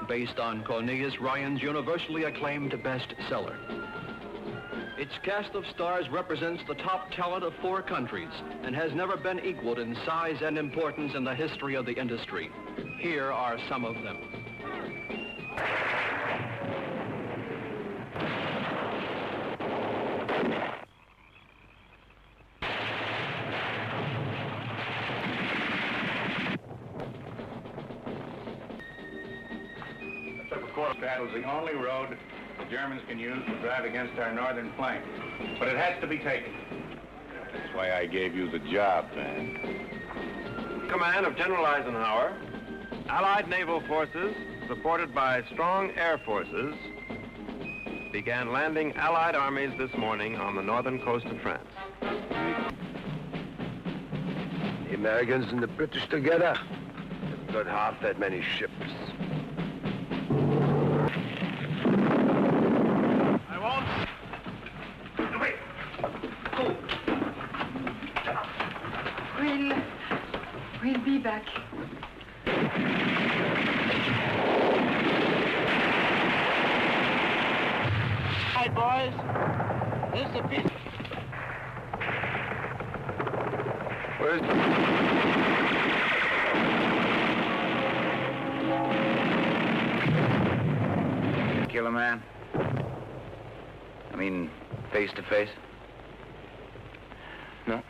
based on Cornelius Ryan's universally acclaimed bestseller. Its cast of stars represents the top talent of 4 countries and has never been equaled in size and importance in the history of the industry. Here are some of them. That was the only road the Germans can use to drive against our northern flank. But it has to be taken. That's why I gave you the job, man. Command of General Eisenhower, Allied naval forces, supported by strong air forces, began landing Allied armies this morning on the northern coast of France. The Americans and the British together have got half that many ships. We'll be back. Hi, boys. This is a piece. Where's... Kill a man? I mean, face to face? No.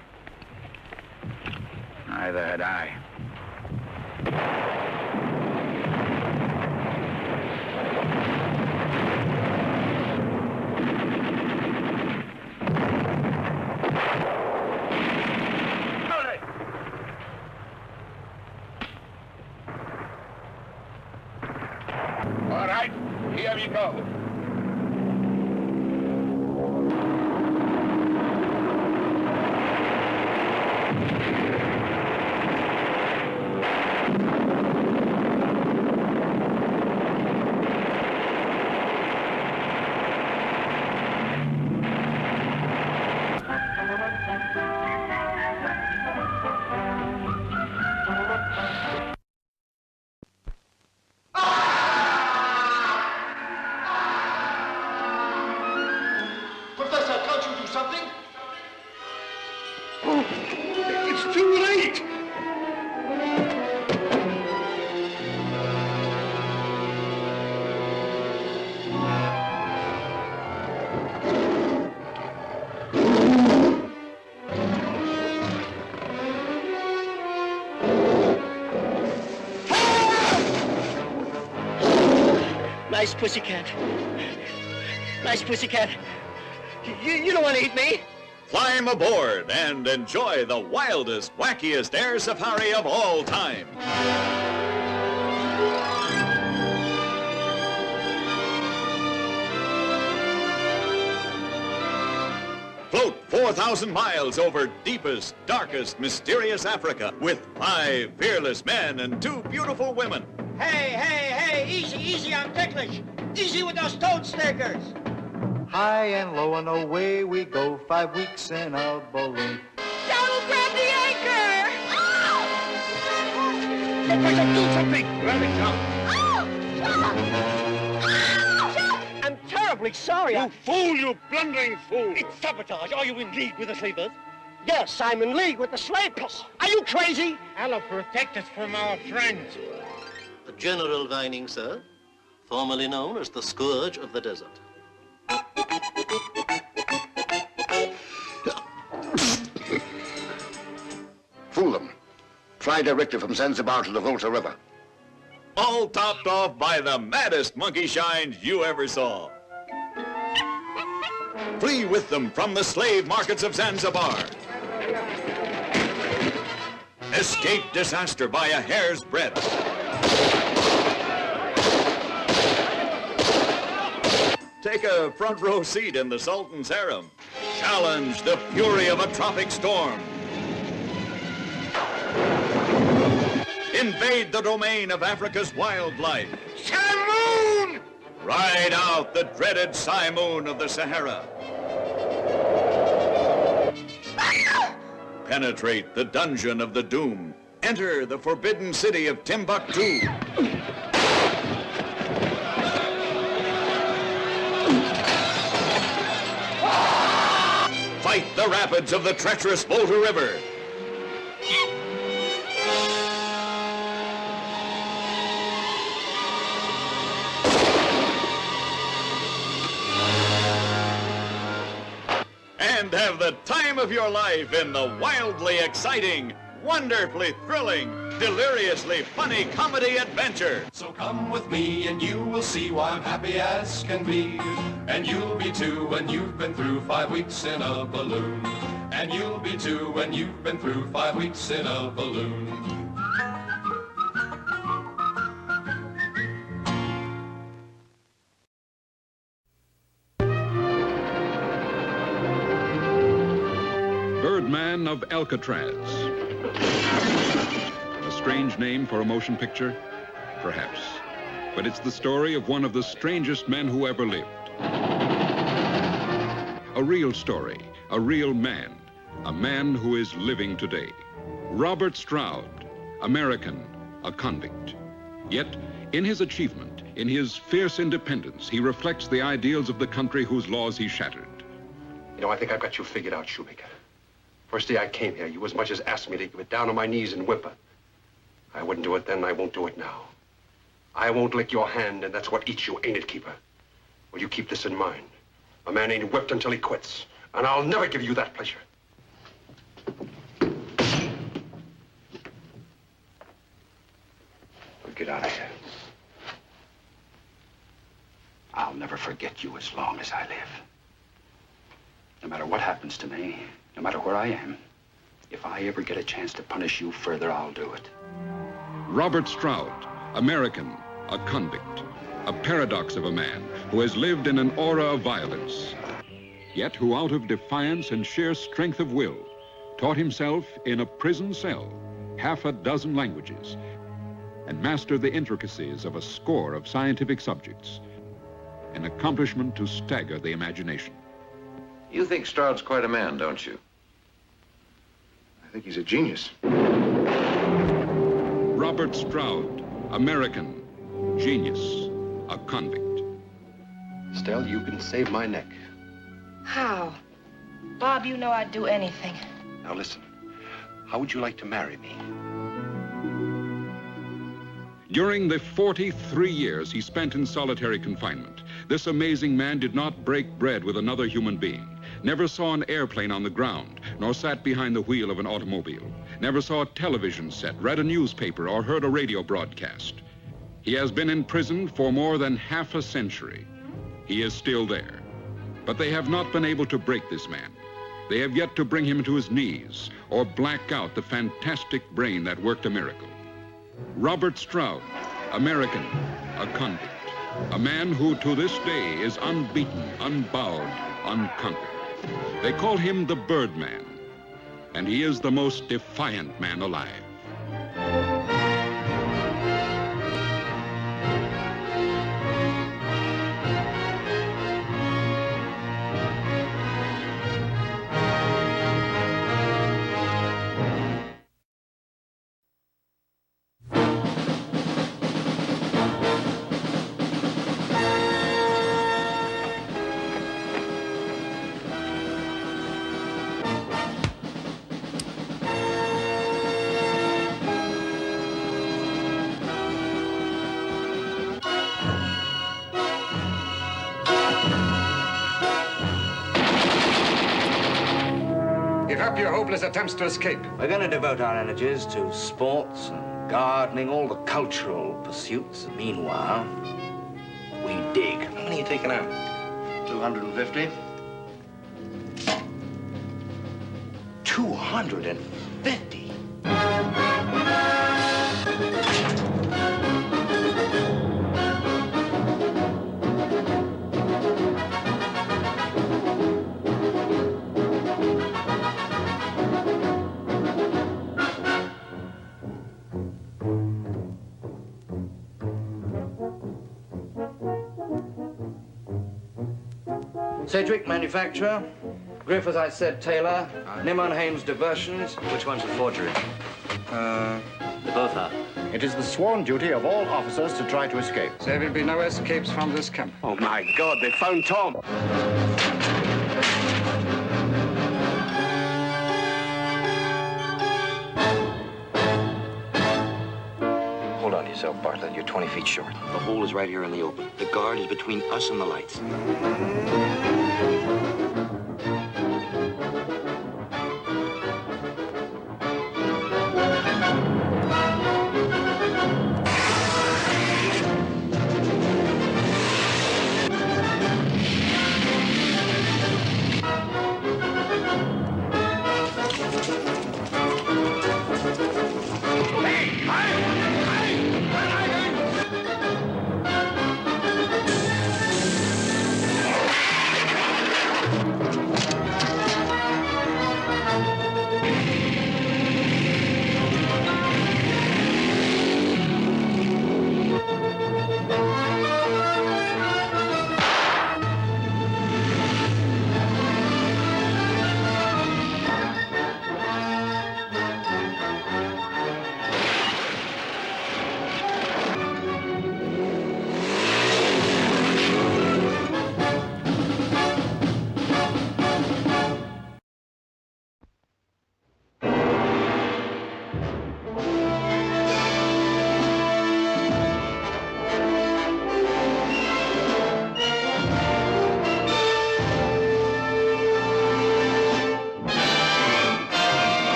Neither had I. All right, here we go. Nice pussycat. Nice pussycat. You don't want to eat me. Climb aboard and enjoy the wildest, wackiest air safari of all time. Float 4,000 miles over deepest, darkest, mysterious Africa with 5 fearless men and 2 beautiful women. Hey, easy, I'm ticklish. Easy with those toad stickers. High and low and away we go, 5 weeks in a balloon. Don't grab the anchor! Oh! Get myself do something! Grab it, John. I'm terribly sorry. You fool, you blundering fool! It's sabotage. Are you in league with the slavers? Yes, I'm in league with the slavers. Are you crazy? Allah protect us from our friends. The General Vining, sir, formerly known as the Scourge of the Desert. Fool them. Fly directly from Zanzibar to the Volta River. All topped off by the maddest monkey shines you ever saw. Flee with them from the slave markets of Zanzibar. Escape disaster by a hair's breadth. Take a front row seat in the Sultan's harem. Challenge the fury of a tropic storm. Invade the domain of Africa's wildlife. Simoon! Ride out the dreaded Simoon of the Sahara. Penetrate the dungeon of the doom. Enter the forbidden city of Timbuktu. the rapids of the treacherous Volta River. And have the time of your life in the wildly exciting, wonderfully thrilling, deliriously funny comedy adventure. So come with me and you will see why I'm happy as can be. And you'll be too when you've been through 5 weeks in a balloon. And you'll be too when you've been through 5 weeks in a balloon. Birdman of Alcatraz. A strange name for a motion picture? Perhaps. But it's the story of one of the strangest men who ever lived. A real story, a real man, a man who is living today. Robert Stroud, American, a convict. Yet, in his achievement, in his fierce independence, he reflects the ideals of the country whose laws he shattered. You know, I think I've got you figured out, Shoemaker. First day I came here, you as much as asked me to give it down on my knees and whimper. I wouldn't do it then, and I won't do it now. I won't lick your hand, and that's what eats you, ain't it, Keeper? Well, you keep this in mind. A man ain't whipped until he quits, and I'll never give you that pleasure. Well, get out of here. I'll never forget you as long as I live. No matter what happens to me, no matter where I am, if I ever get a chance to punish you further, I'll do it. Robert Stroud, American, a convict, a paradox of a man who has lived in an aura of violence, yet who out of defiance and sheer strength of will taught himself in a prison cell half a dozen languages and mastered the intricacies of a score of scientific subjects, an accomplishment to stagger the imagination. You think Stroud's quite a man, don't you? I think he's a genius. Robert Stroud, American, genius, a convict. Estelle, you can save my neck. How? Bob, you know I'd do anything. Now listen, how would you like to marry me? During the 43 years he spent in solitary confinement, this amazing man did not break bread with another human being, never saw an airplane on the ground, nor sat behind the wheel of an automobile, never saw a television set, read a newspaper, or heard a radio broadcast. He has been in prison for more than half a century. He is still there. But they have not been able to break this man. They have yet to bring him to his knees or black out the fantastic brain that worked a miracle. Robert Stroud, American, a convict, a man who to this day is unbeaten, unbowed, unconquered. They call him the Birdman, and he is the most defiant man alive. Give up your hopeless attempts to escape. We're going to devote our energies to sports and gardening, all the cultural pursuits. And meanwhile, we dig. How many are you taking out? 250. 250? Sedgwick, manufacturer. Griff, as I said, tailor. Nimon Hames, diversions. Which one's a forgery? They both are. It is the sworn duty of all officers to try to escape. There will be no escapes from this camp. Oh, my God, they found Tom. You're 20 feet short. The hole is right here in the open. The guard is between us and the lights.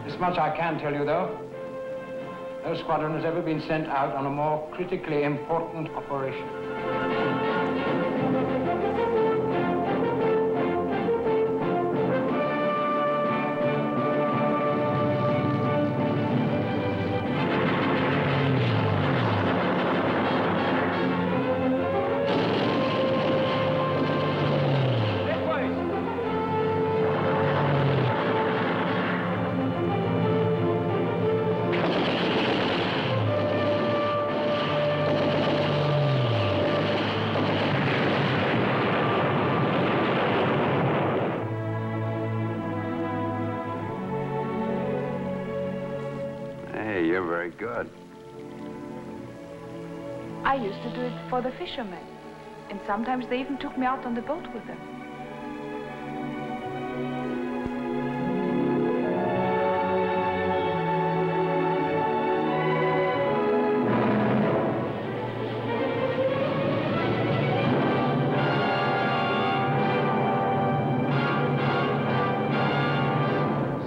This much I can tell you, though. No squadron has ever been sent out on a more critically important operation. You're very good. I used to do it for the fishermen, and sometimes they even took me out on the boat with them.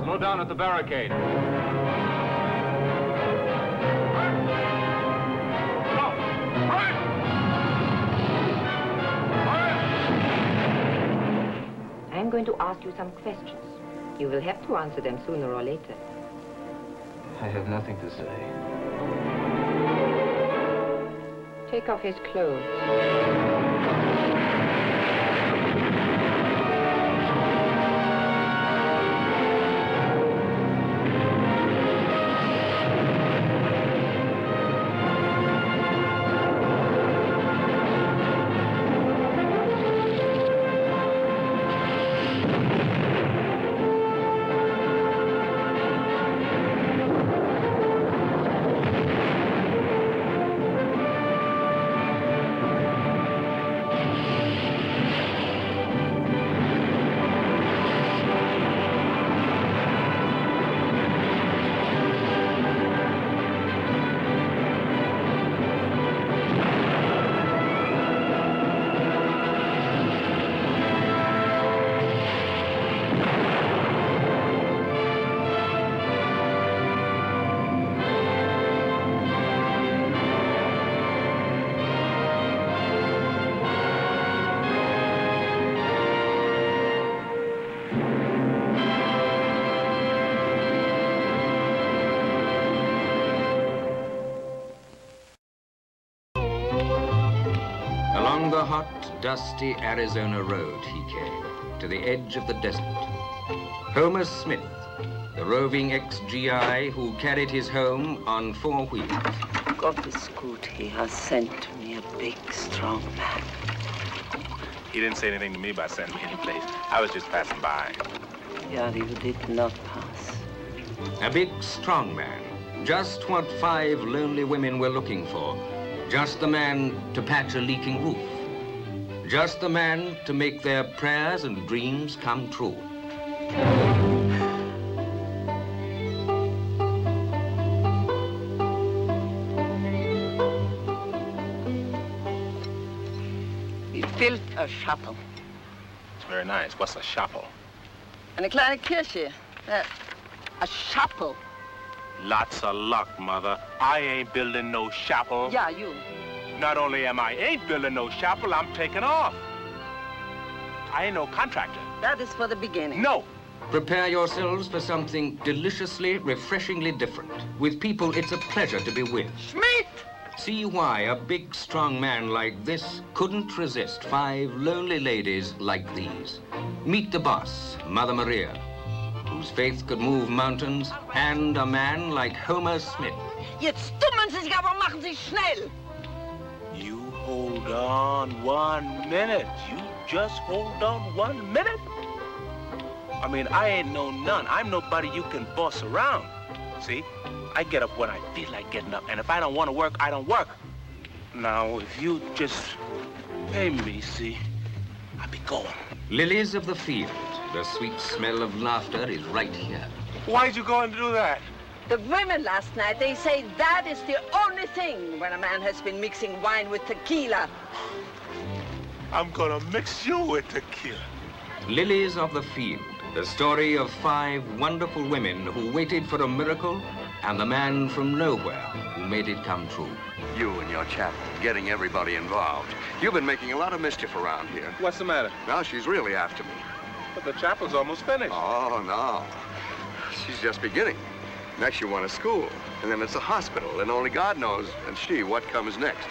Slow down at the barricade. I'm going to ask you some questions. You will have to answer them sooner or later. I have nothing to say. Take off his clothes. the hot, dusty Arizona road he came, to the edge of the desert. Homer Smith, the roving ex-GI who carried his home on 4 wheels. God is good. He has sent me a big, strong man. He didn't say anything to me about sending me any place. I was just passing by. Yeah, you did not pass. A big, strong man. Just what 5 lonely women were looking for. Just the man to patch a leaking roof. Just the man to make their prayers and dreams come true. We built a chapel. It's very nice. What's a chapel? Eine kleine Kirche. A chapel. Lots of luck, Mother. I ain't building no chapel. Yeah, you. Not only am I ain't building no chapel, I'm taking off. I ain't no contractor. That is for the beginning. No. Prepare yourselves for something deliciously, refreshingly different. With people it's a pleasure to be with. Schmidt! See why a big, strong man like this couldn't resist 5 lonely ladies like these. Meet the boss, Mother Maria, whose faith could move mountains, and a man like Homer Smith. Jetzt dummen Sie sich, aber machen Sie schnell. You hold on 1 minute. You just hold on 1 minute. I mean, I ain't no nun. I'm nobody you can boss around. See? I get up when I feel like getting up, and if I don't want to work, I don't work. Now, if you just pay me, see, I'll be going. Lilies of the field. The sweet smell of laughter is right here. Why'd you go and do that? The women last night, they say that is the only thing when a man has been mixing wine with tequila. I'm gonna mix you with tequila. Lilies of the field. The story of 5 wonderful women who waited for a miracle and the man from nowhere who made it come true. You and your chapel, getting everybody involved. You've been making a lot of mischief around here. What's the matter? Well, she's really after me. But the chapel's almost finished. Oh, no. She's just beginning. Next you want a school, and then it's a hospital, and only God knows, and she, what comes next.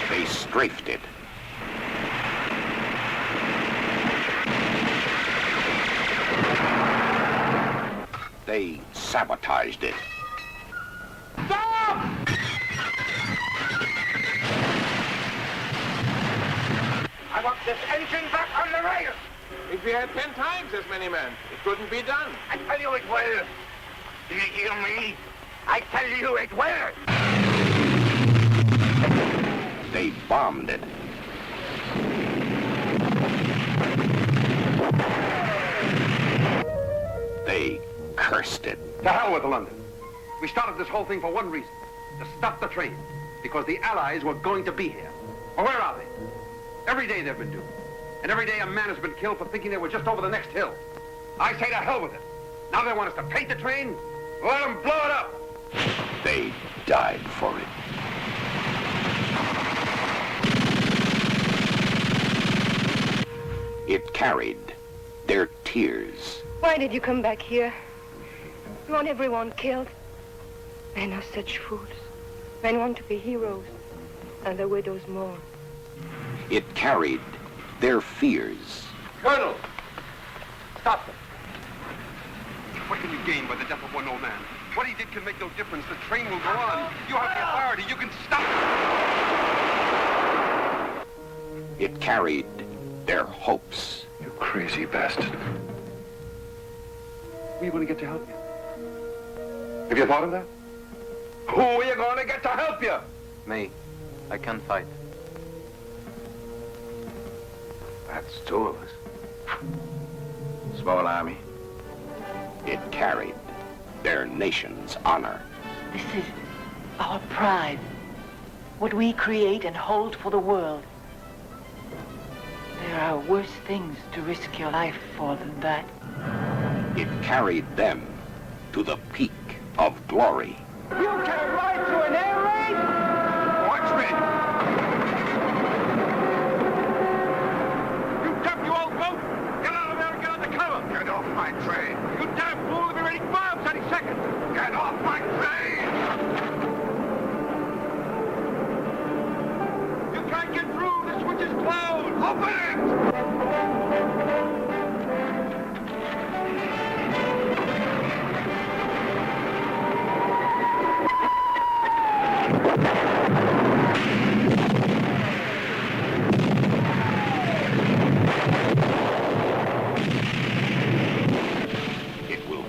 They strafed it. They sabotaged it. Stop! I want this engine back on the rails. If we had 10 times as many men, it couldn't be done. I tell you it will. Do you hear me? I tell you it will. They bombed it. They cursed it. To hell with London. We started this whole thing for one reason. To stop the train. Because the Allies were going to be here. Well, where are they? Every day they've been doomed. And every day a man has been killed for thinking they were just over the next hill. I say to hell with it. Now they want us to paint the train? Let them blow it up. They died for it. It carried their tears. Why did you come back here? You want everyone killed? Men are such fools. Men want to be heroes, and the widows mourn. It carried their fears. Colonel! Stop them. What can you gain by the death of one old man? What he did can make no difference. The train will go on. You have the authority. You can stop it. It carried their hopes. You crazy bastard. Where are you going to get to help you? Have you thought of that? Who are you going to get to help you? Me. I can fight. That's two of us. Small army. It carried their nation's honor. This is our pride. What we create and hold for the world. There are worse things to risk your life for than that. It carried them to the peak of glory. You can ride to an air raid? Watch me! You dump, you old goat! Get out of there and get under cover! Get off my train! You damn fool! We'll be ready bombs any second! Get off my train! You can't get through! The switch is closed! Open it!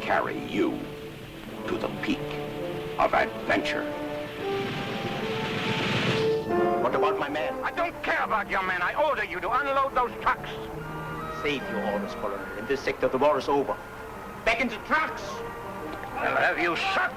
Carry you to the peak of adventure. What about my men? I don't care about your men. I order you to unload those trucks. Save your orders, Colonel. In this sector, the war is over. Back into trucks! I'll have you shot.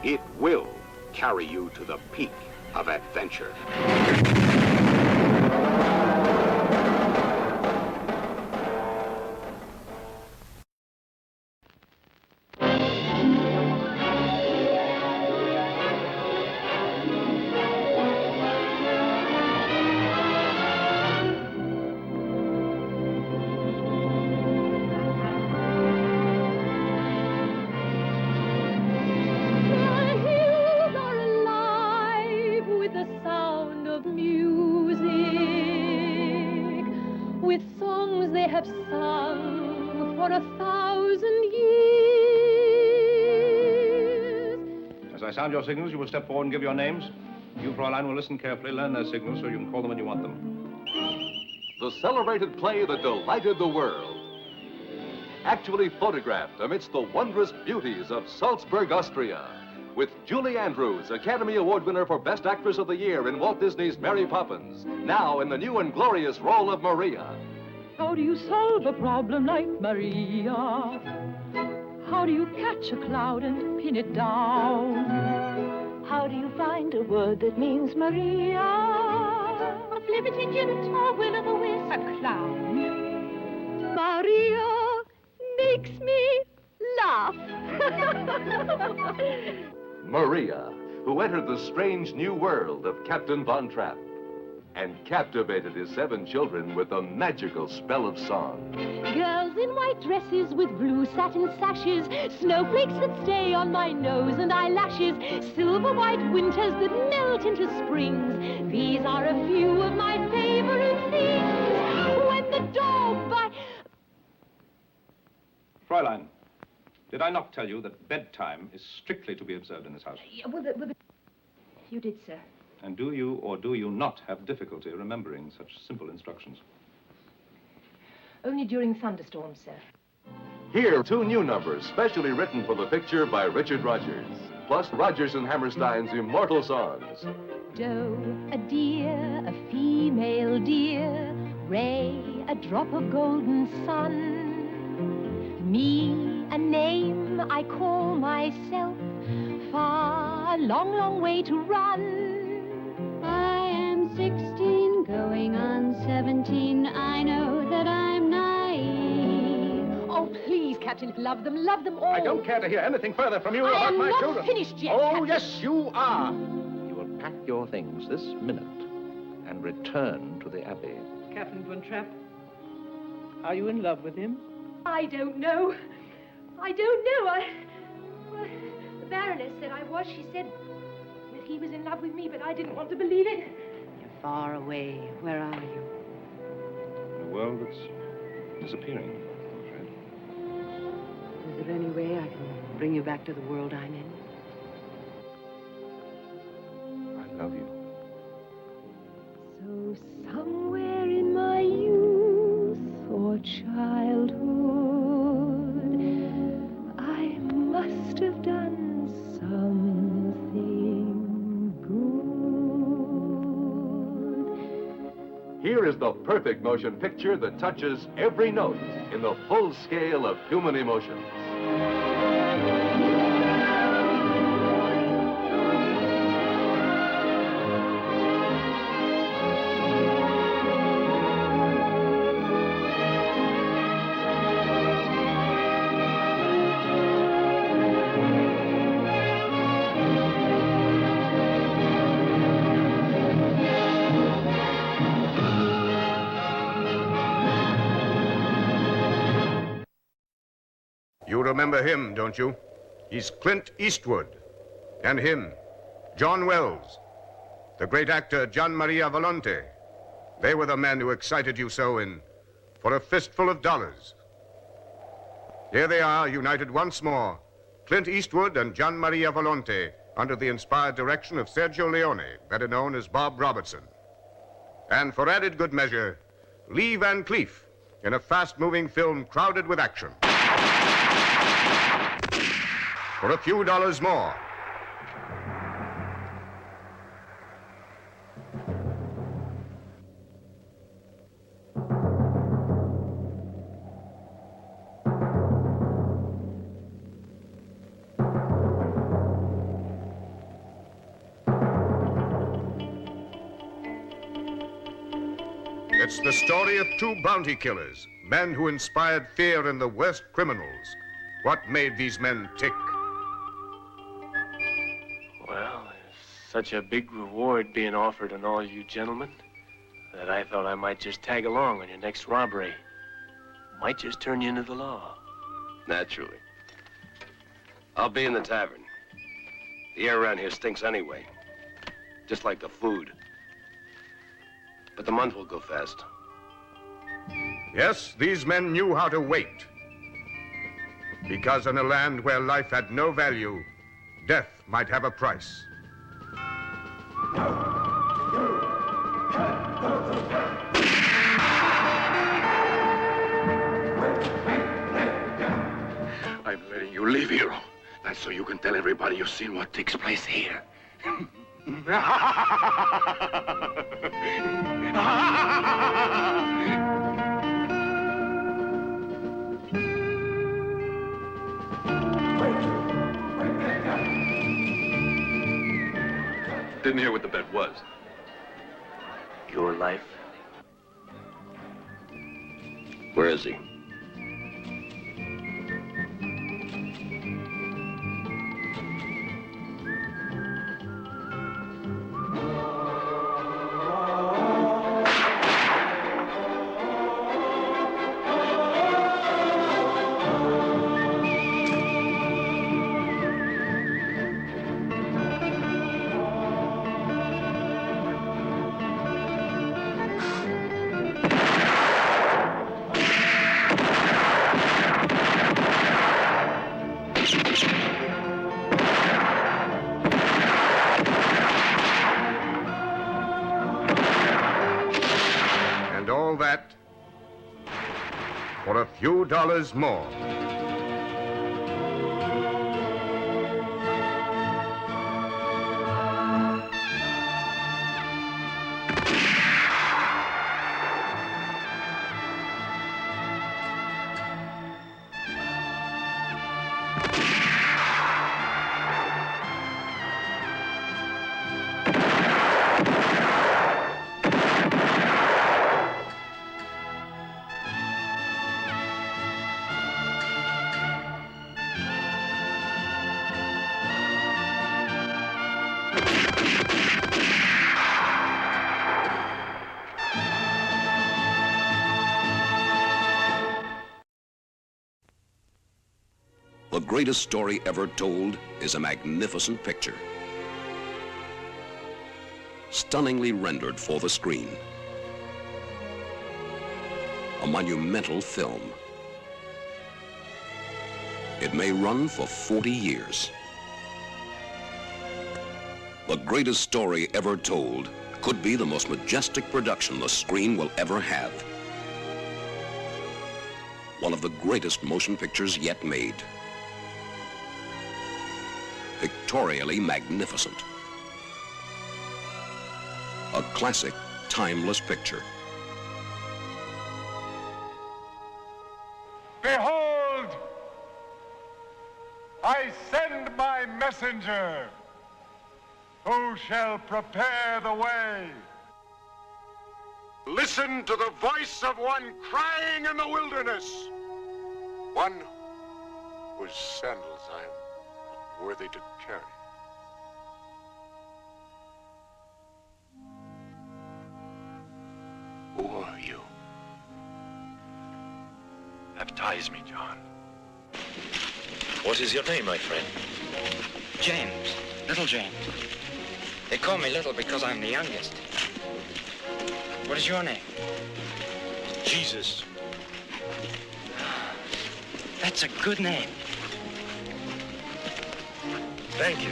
It will carry you to the peak of adventure. Sound your signals, you will step forward and give your names. You, Fräulein, will listen carefully, learn their signals so you can call them when you want them. The celebrated play that delighted the world. Actually photographed amidst the wondrous beauties of Salzburg, Austria, with Julie Andrews, Academy Award winner for Best Actress of the Year in Walt Disney's Mary Poppins, now in the new and glorious role of Maria. How do you solve a problem like Maria? How do you catch a cloud and pin it down? How do you find a word that means Maria? A flibbertigibbet or will-o'-the-wisp, a clown. Maria makes me laugh. Maria, who entered the strange new world of Captain Von Trapp and captivated his 7 children with a magical spell of song. Girls in white dresses with blue satin sashes, snowflakes that stay on my nose and eyelashes, silver white winters that melt into springs. These are a few of my favorite things. When the dog bites... Fräulein, did I not tell you that bedtime is strictly to be observed in this house? You did, sir. And do you or do you not have difficulty remembering such simple instructions? Only during thunderstorms, sir. Here, 2 new numbers, specially written for the picture by Richard Rodgers, plus Rodgers and Hammerstein's immortal songs. Doe, a deer, a female deer, Ray, a drop of golden sun. Me, a name I call myself, far, long, long way to run. I am 16, going on 17. I know that I'm naive. Oh, please, Captain. Love them all. I don't care to hear anything further from you about my children. I am not finished yet, Oh, Captain. yes, you are. You will pack your things this minute and return to the Abbey. Captain Von Trapp, are you in love with him? I don't know. Well, the Baroness said I was. She said that he was in love with me, but I didn't want to believe it. You're far away. Where are you? In a world that's disappearing, I'm afraid. Is there any way I can bring you back to the world I'm in? I love you. So somewhere in my youth or childhood, I must have done something good. Here is the perfect motion picture that touches every note in the full scale of human emotions. You remember him, don't you? He's Clint Eastwood. And him, John Wells. The great actor Gian Maria Volonte. They were the men who excited you so in For a Fistful of Dollars. Here they are, united once more. Clint Eastwood and Gian Maria Volonte, under the inspired direction of Sergio Leone, better known as Bob Robertson. And for added good measure, Lee Van Cleef, in a fast-moving film crowded with action. For a few dollars more. It's the story of two bounty killers, men who inspired fear in the worst criminals. What made these men tick? Well, there's such a big reward being offered on all you gentlemen that I thought I might just tag along on your next robbery. Might just turn you into the law. Naturally. I'll be in the tavern. The air around here stinks anyway. Just like the food. But the month will go fast. Yes, these men knew how to wait. Because in a land where life had no value, death might have a price. I'm letting you leave, hero. That's so you can tell everybody you've seen what takes place here. Didn't hear what the bet was. Your life? Where is he? And all that for a few dollars more. The greatest story ever told is a magnificent picture, stunningly rendered for the screen. A monumental film. It may run for 40 years. The greatest story ever told could be the most majestic production the screen will ever have. One of the greatest motion pictures yet made. Pictorially magnificent. A classic, timeless picture. Behold, I send my messenger, who shall prepare the way. Listen to the voice of one crying in the wilderness. One whose sandals I am not worthy to carry. Who are you? Baptize me, John. What is your name, my friend? James. Little James. They call me Little because I'm the youngest. What is your name? Jesus. That's a good name. Thank you.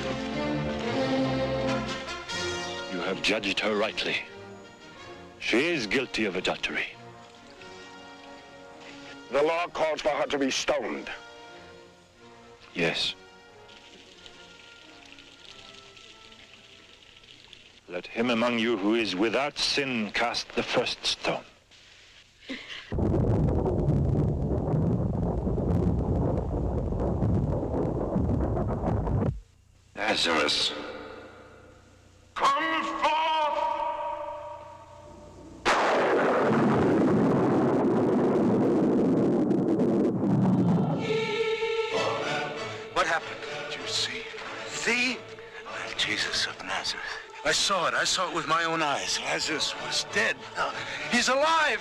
You have judged her rightly. She is guilty of adultery. The law calls for her to be stoned. Yes. Let him among you who is without sin cast the first stone. Lazarus. Come forth! What happened? Did you see? See? Well, Jesus of Nazareth. I saw it. I saw it with my own eyes. Lazarus was dead. Now, he's alive!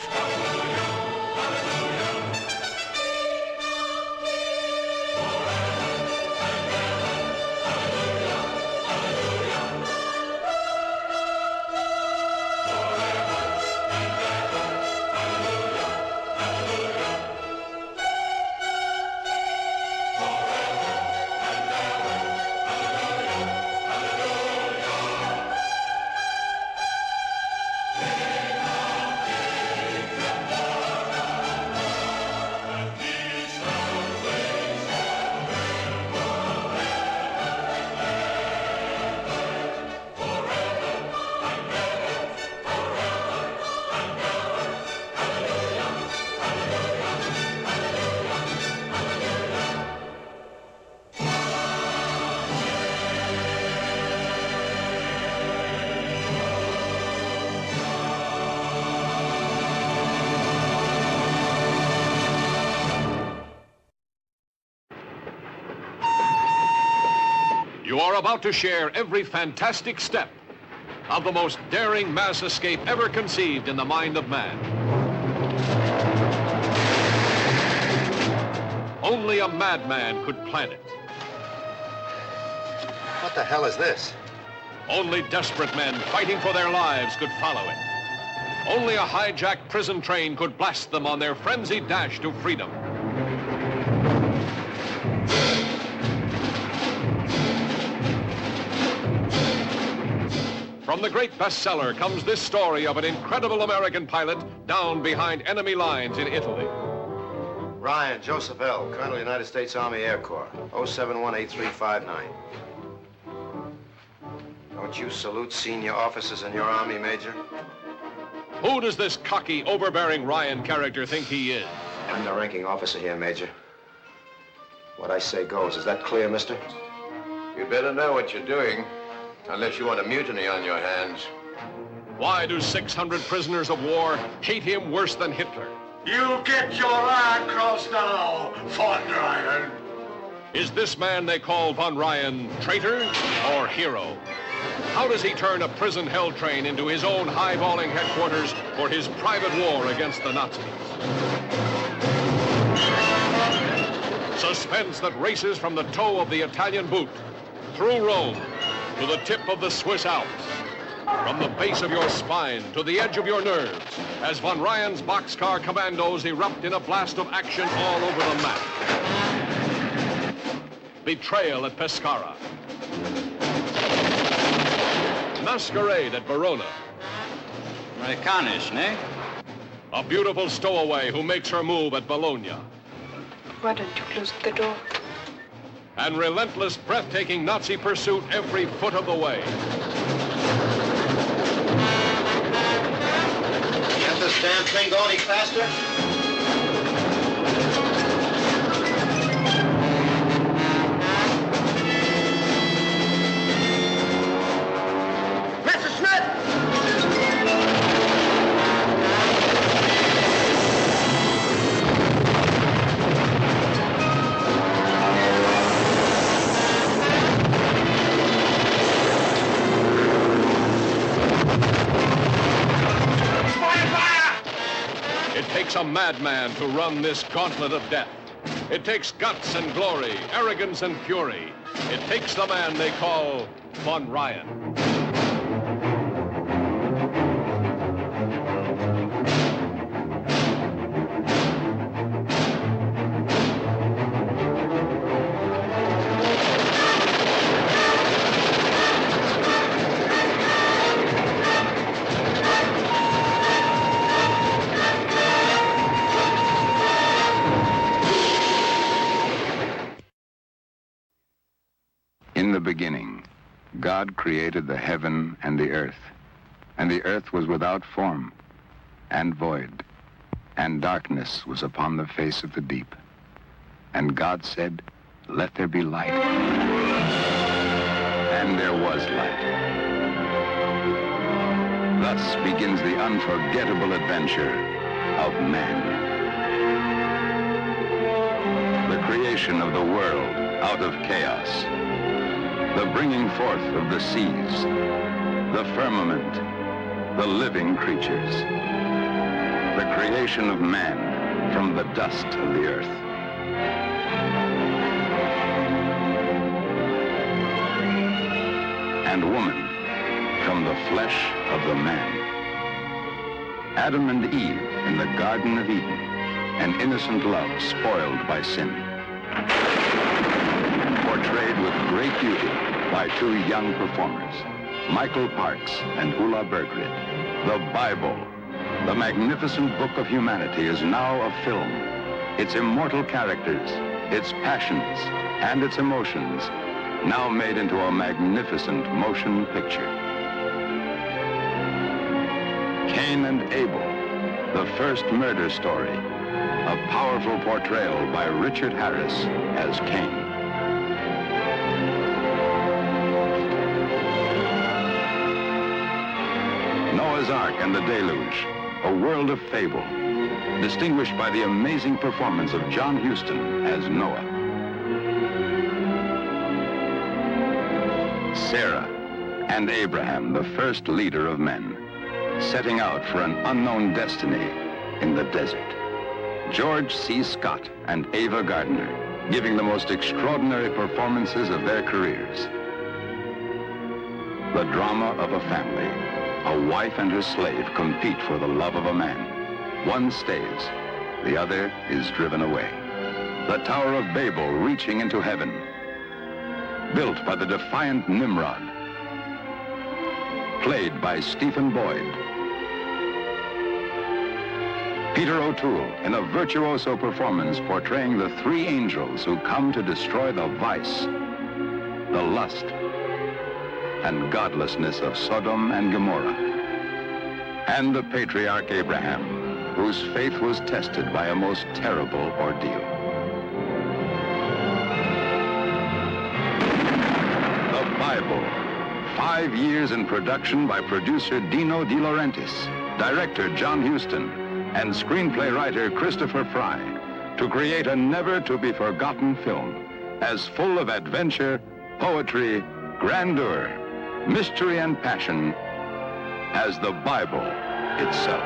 You are about to share every fantastic step of the most daring mass escape ever conceived in the mind of man. Only a madman could plan it. What the hell is this? Only desperate men fighting for their lives could follow it. Only a hijacked prison train could blast them on their frenzied dash to freedom. From the great bestseller comes this story of an incredible American pilot down behind enemy lines in Italy. Ryan, Joseph L., Colonel, United States Army Air Corps, 0718359. Don't you salute senior officers in your Army, Major? Who does this cocky, overbearing Ryan character think he is? I'm the ranking officer here, Major. What I say goes. Is that clear, mister? You'd better know what you're doing, unless you want a mutiny on your hands. Why do 600 prisoners of war hate him worse than Hitler? You get your eye crossed now, Von Ryan. Is this man they call Von Ryan traitor or hero? How does he turn a prison hell train into his own highballing headquarters for his private war against the Nazis? Suspense that races from the toe of the Italian boot, through Rome, to the tip of the Swiss Alps, from the base of your spine to the edge of your nerves, as Von Ryan's boxcar commandos erupt in a blast of action all over the map. Betrayal at Pescara. Masquerade at Verona. Americanisch, ne? A beautiful stowaway who makes her move at Bologna. Why don't you close the door? And relentless, breathtaking Nazi pursuit every foot of the way. Can't this damn thing go any faster? Mr. Smith! It takes a madman to run this gauntlet of death. It takes guts and glory, arrogance and fury. It takes the man they call Von Ryan. In the beginning, God created the heaven and the earth was without form and void, and darkness was upon the face of the deep. And God said, "Let there be light." And there was light. Thus begins the unforgettable adventure of man. The creation of the world out of chaos. The bringing forth of the seas, the firmament, the living creatures. The creation of man from the dust of the earth. And woman from the flesh of the man. Adam and Eve in the Garden of Eden, an innocent love spoiled by sin. Portrayed with great beauty by two young performers, Michael Parks and Ulla Bergrid. The Bible, the magnificent book of humanity, is now a film. Its immortal characters, its passions, and its emotions, now made into a magnificent motion picture. Cain and Abel, the first murder story, a powerful portrayal by Richard Harris as Cain. Noah's Ark and the Deluge, a world of fable, distinguished by the amazing performance of John Huston as Noah. Sarah and Abraham, the first leader of men, setting out for an unknown destiny in the desert. George C. Scott and Ava Gardner, giving the most extraordinary performances of their careers. The drama of a family. A wife and her slave compete for the love of a man. One stays, the other is driven away. The Tower of Babel reaching into heaven, built by the defiant Nimrod, played by Stephen Boyd. Peter O'Toole in a virtuoso performance portraying the three angels who come to destroy the vice, the lust, and godlessness of Sodom and Gomorrah. And the patriarch Abraham, whose faith was tested by a most terrible ordeal. The Bible, 5 years in production by producer Dino De Laurentiis, director John Huston, and screenplay writer Christopher Fry, to create a never-to-be-forgotten film as full of adventure, poetry, grandeur, mystery and passion as the Bible itself.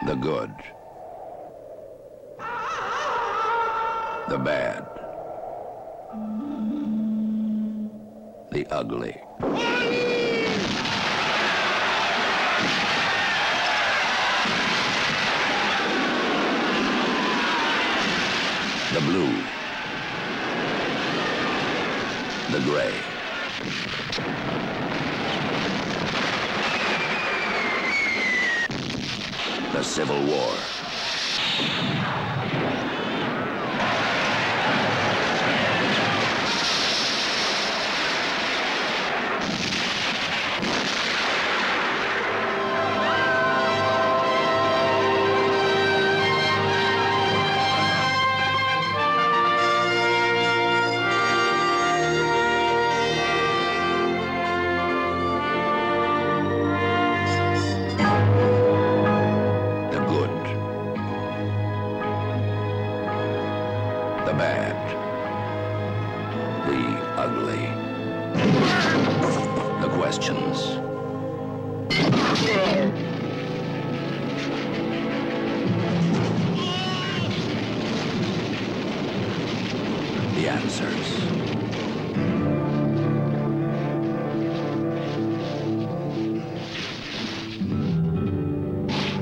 The good. The bad. The ugly. The blue. The gray. The Civil War.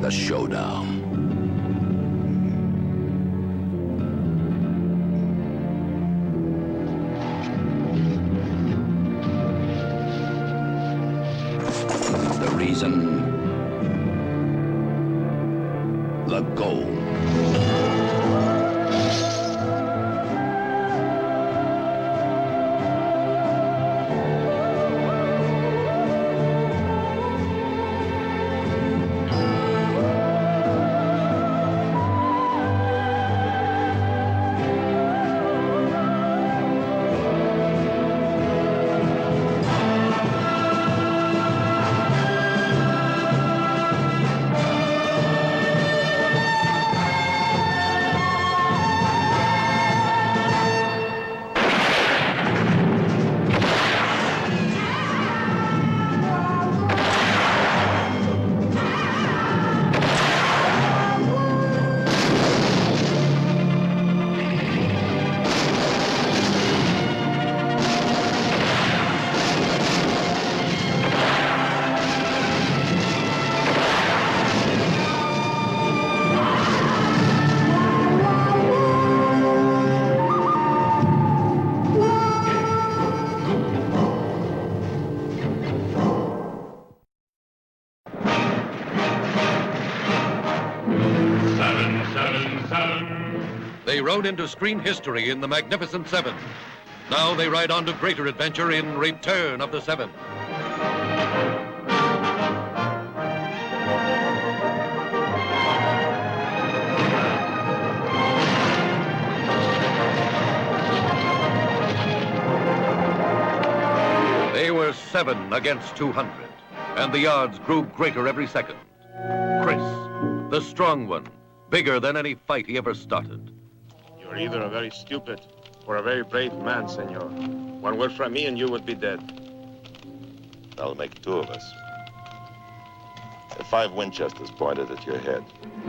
The showdown. The reason. The goal. They rode into screen history in The Magnificent Seven. Now they ride on to greater adventure in Return of the Seven. They were 7 against 200, and the odds grew greater every second. Chris, the strong one, bigger than any fight he ever started. You're either a very stupid or a very brave man, senor. One word from me and you would be dead. That'll make 2 of us. There are 5 Winchesters pointed at your head.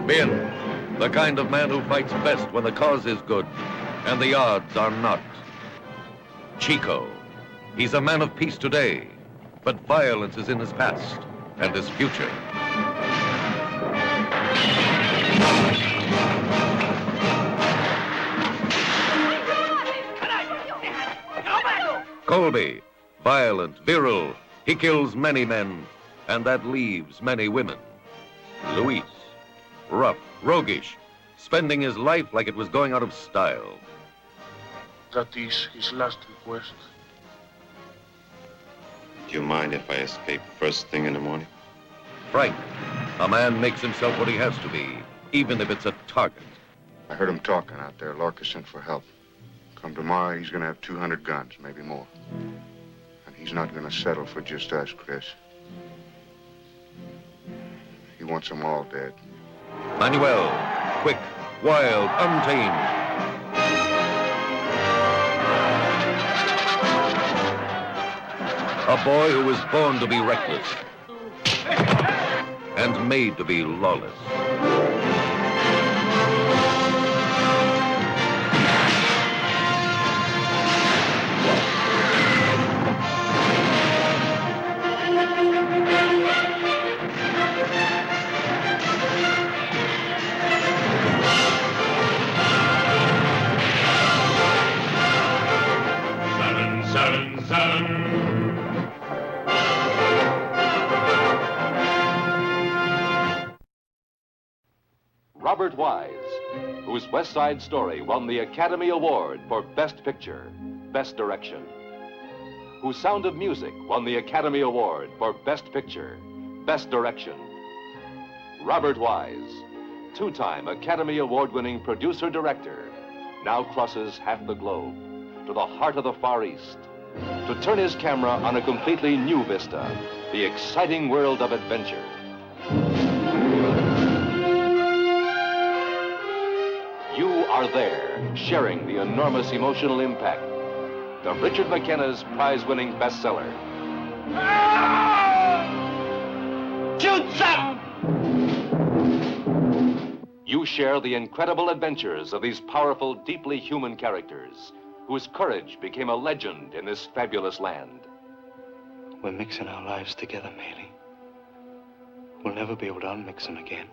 Ben, the kind of man who fights best when the cause is good and the odds are not. Chico, he's a man of peace today, but violence is in his past and his future. Colby, violent, virile, he kills many men, and that leaves many women. Luis, rough, roguish, spending his life like it was going out of style. That is his last request. Do you mind if I escape first thing in the morning? Frank, a man makes himself what he has to be, even if it's a target. I heard him talking out there. Lorca sent for help. Come tomorrow, he's gonna have 200 guns, maybe more. And he's not gonna settle for just us, Chris. He wants them all dead. Manuel, quick, wild, untamed. A boy who was born to be reckless. and made to be lawless. Robert Wise, whose West Side Story won the Academy Award for Best Picture, Best Direction. Whose Sound of Music won the Academy Award for Best Picture, Best Direction. Robert Wise, two-time Academy Award-winning producer-director, now crosses half the globe to the heart of the Far East to turn his camera on a completely new vista, the exciting world of adventure. You are there, sharing the enormous emotional impact. The Richard McKenna's prize-winning bestseller. Shoot some! You share the incredible adventures of these powerful, deeply human characters, whose courage became a legend in this fabulous land. We're mixing our lives together, Maylie. We'll never be able to unmix them again.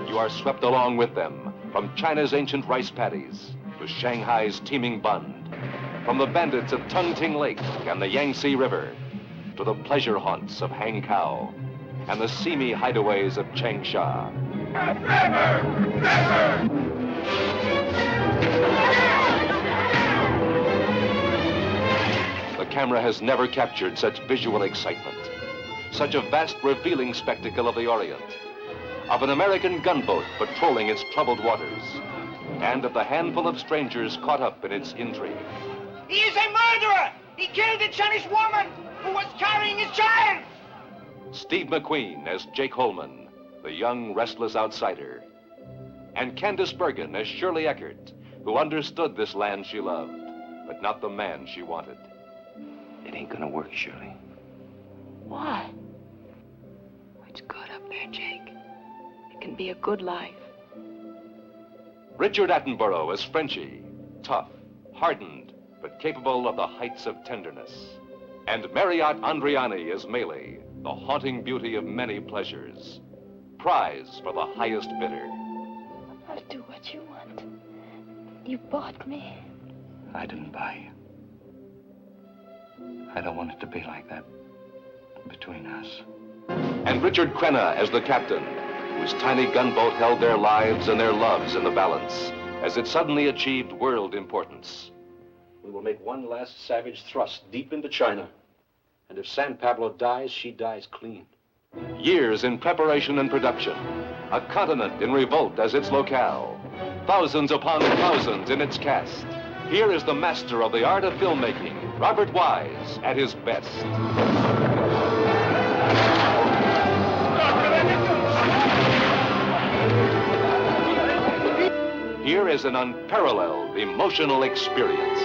You are swept along with them, from China's ancient rice paddies to Shanghai's teeming bund, from the bandits of Tung Ting Lake and the Yangtze River to the pleasure haunts of Hankow and the seamy hideaways of Changsha. The camera has never captured such visual excitement, such a vast, revealing spectacle of the Orient, of an American gunboat patrolling its troubled waters, and of the handful of strangers caught up in its intrigue. He is a murderer! He killed a Chinese woman who was carrying his child! Steve McQueen as Jake Holman, the young, restless outsider, and Candice Bergen as Shirley Eckert, who understood this land she loved, but not the man she wanted. It ain't gonna work, Shirley. Why? It's good up there, Jake. It can be a good life. Richard Attenborough as Frenchie, tough, hardened, but capable of the heights of tenderness. And Marriott Andriani as Maylie, the haunting beauty of many pleasures. Prize for the highest bidder. I'll do what you want. You bought me. I didn't buy you. I don't want it to be like that between us. And Richard Crenna as the captain, whose tiny gunboat held their lives and their loves in the balance as it suddenly achieved world importance. We will make one last savage thrust deep into China. And if San Pablo dies, she dies clean. Years in preparation and production. A continent in revolt as its locale. Thousands upon thousands in its cast. Here is the master of the art of filmmaking, Robert Wise, at his best. Here is an unparalleled emotional experience.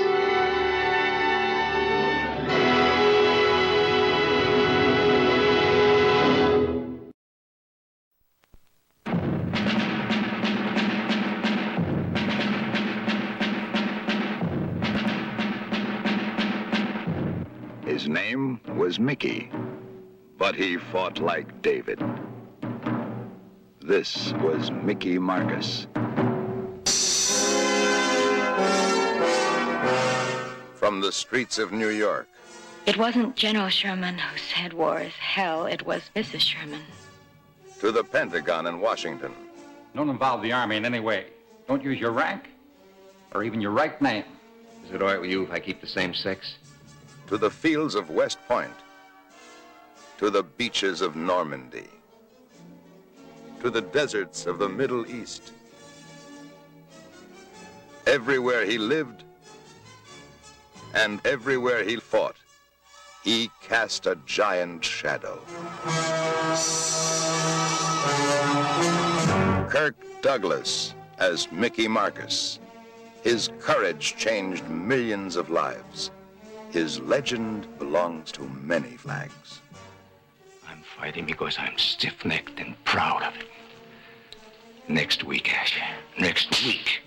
His name was Mickey, but he fought like David. This was Mickey Marcus. From the streets of New York. It wasn't General Sherman who said war is hell. It was Mrs. Sherman. To the Pentagon in Washington. Don't involve the Army in any way. Don't use your rank or even your right name. Is it all right with you if I keep the same sex? To the fields of West Point. To the beaches of Normandy. To the deserts of the Middle East. Everywhere he lived and everywhere he fought, he cast a giant shadow. Kirk Douglas as Mickey Marcus. His courage changed millions of lives. His legend belongs to many flags. I'm fighting because I'm stiff-necked and proud of it. Next week, Asher. Next week.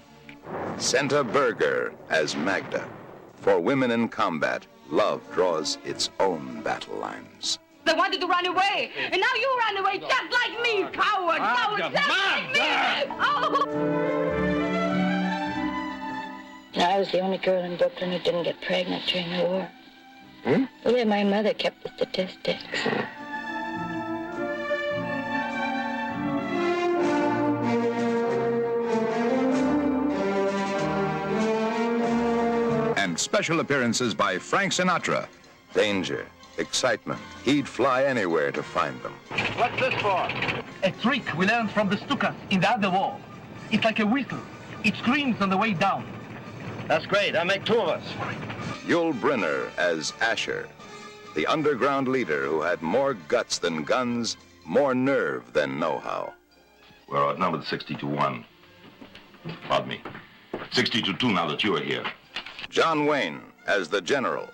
Senta Berger as Magda. For women in combat, love draws its own battle lines. They wanted to run away, and now you ran away just like me, coward! Coward, just like me! Oh! I was the only girl in Brooklyn who didn't get pregnant during the war. Yeah, my mother kept the statistics. And special appearances by Frank Sinatra. Danger, excitement. He'd fly anywhere to find them. What's this for? A trick we learned from the Stukas in the other wall. It's like a whistle. It screams on the way down. That's great. I'll make 2 of us. Yul Brynner as Asher, the underground leader who had more guts than guns, more nerve than know-how. We're outnumbered 60-1. Pardon me. 60-2 now that you are here. John Wayne as the general.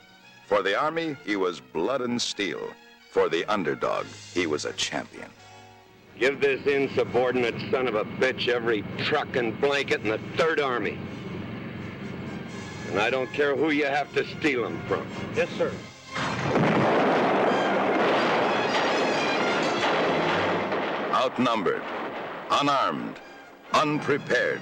For the Army, he was blood and steel. For the underdog, he was a champion. Give this insubordinate son of a bitch every truck and blanket in the 3rd Army. And I don't care who you have to steal them from. Yes, sir. Outnumbered, unarmed, unprepared,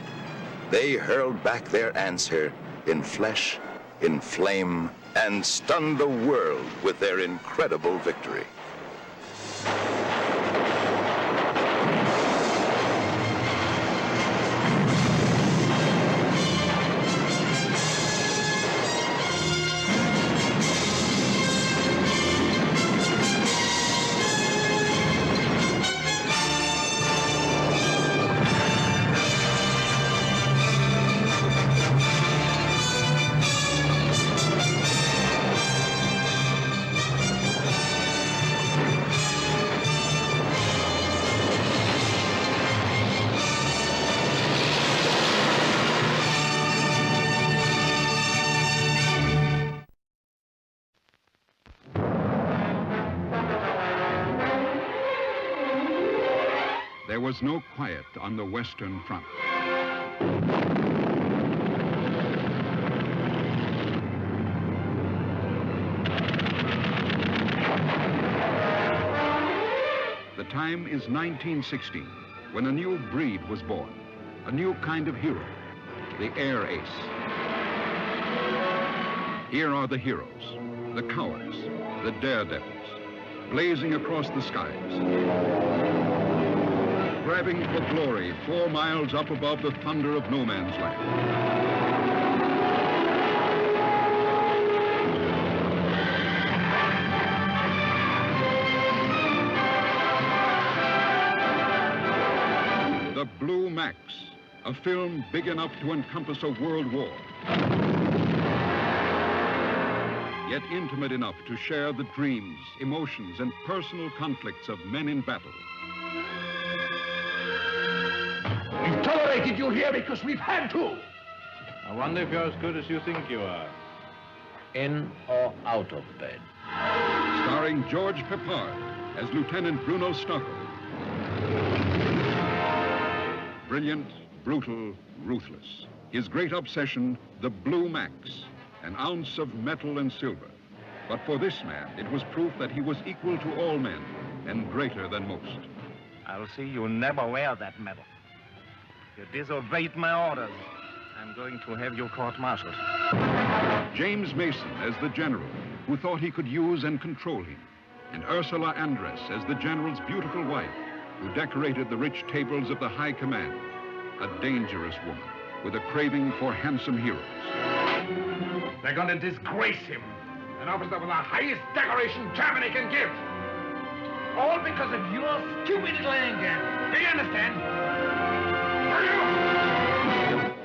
they hurled back their answer in flesh, in flame, and stunned the world with their incredible victory. There was no quiet on the Western Front. The time is 1916, when a new breed was born, a new kind of hero, the air ace. Here are the heroes, the cowards, the daredevils, blazing across the skies, grabbing for glory 4 miles up above the thunder of no man's land. The Blue Max, a film big enough to encompass a world war, yet intimate enough to share the dreams, emotions, and personal conflicts of men in battle. We've tolerated you here because we've had to. I wonder if you're as good as you think you are. In or out of bed. Starring George Peppard as Lieutenant Bruno Stockel. Brilliant, brutal, ruthless. His great obsession, the Blue Max, an ounce of metal and silver. But for this man, it was proof that he was equal to all men and greater than most. I'll see you never wear that medal. You disobeyed my orders. I'm going to have you court-martialed. James Mason as the general, who thought he could use and control him. And Ursula Andress as the general's beautiful wife, who decorated the rich tables of the high command. A dangerous woman with a craving for handsome heroes. They're going to disgrace him. An officer with the highest decoration Germany can give. All because of your stupid little anger. Do you understand?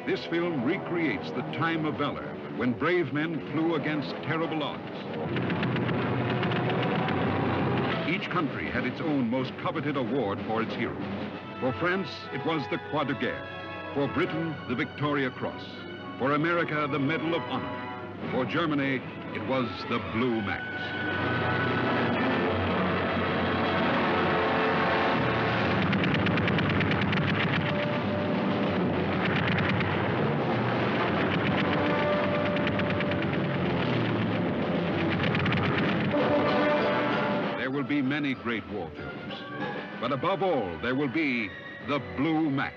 This film recreates the time of valor when brave men flew against terrible odds. Each country had its own most coveted award for its heroes. For France, it was the Croix de Guerre. For Britain, the Victoria Cross. For America, the Medal of Honor. For Germany, It was the Blue Max. There will be many great war films, but above all, there will be the Blue Max.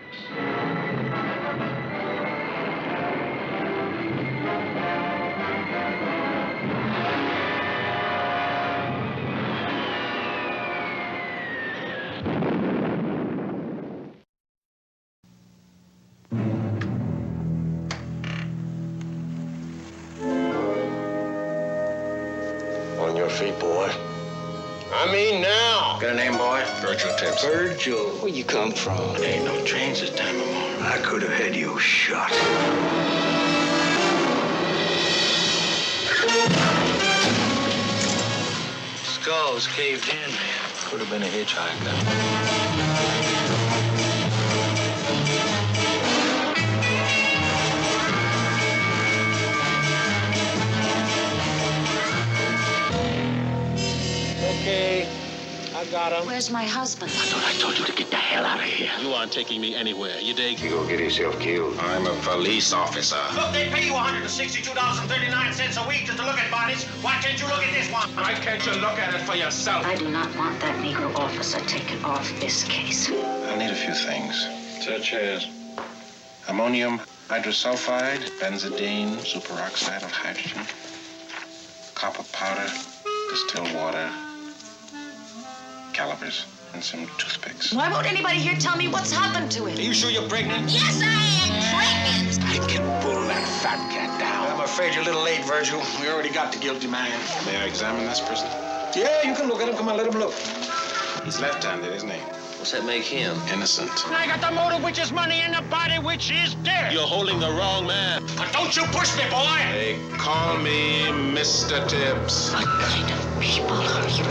On your feet, boy. I mean now. Got a name, boy? Virgil Tibbs. Virgil. Where you come from? There ain't no trains this time of morning. I could have had you shot. Skull's caved in. Could have been a hitchhiker. Okay, I got him. Where's my husband? I thought I told you to get the hell out of here. You aren't taking me anywhere, you dig? You go get yourself killed. I'm a police officer. Look, they pay you $162.39 a week just to look at bodies. Why can't you look at this one? Why can't you look at it for yourself? I do not want that Negro officer taken off this case. I need a few things. Such as ammonium hydrosulfide, benzidine, superoxide of hydrogen, copper powder, distilled water, calipers, and some toothpicks. Why won't anybody here tell me what's happened to him? Are you sure you're pregnant? Yes, I am pregnant. I can pull that fat cat down. I'm afraid you're a little late, Virgil. We already got the guilty man. May I examine this person? Yeah, you can look at him. Come on, let him look. He's left-handed, isn't he? What's that make him? Innocent. I got the motive, which is money, and the body, which is dead. You're holding the wrong man. But don't you push me, boy! They call me Mr. Tibbs. What kind of people are you?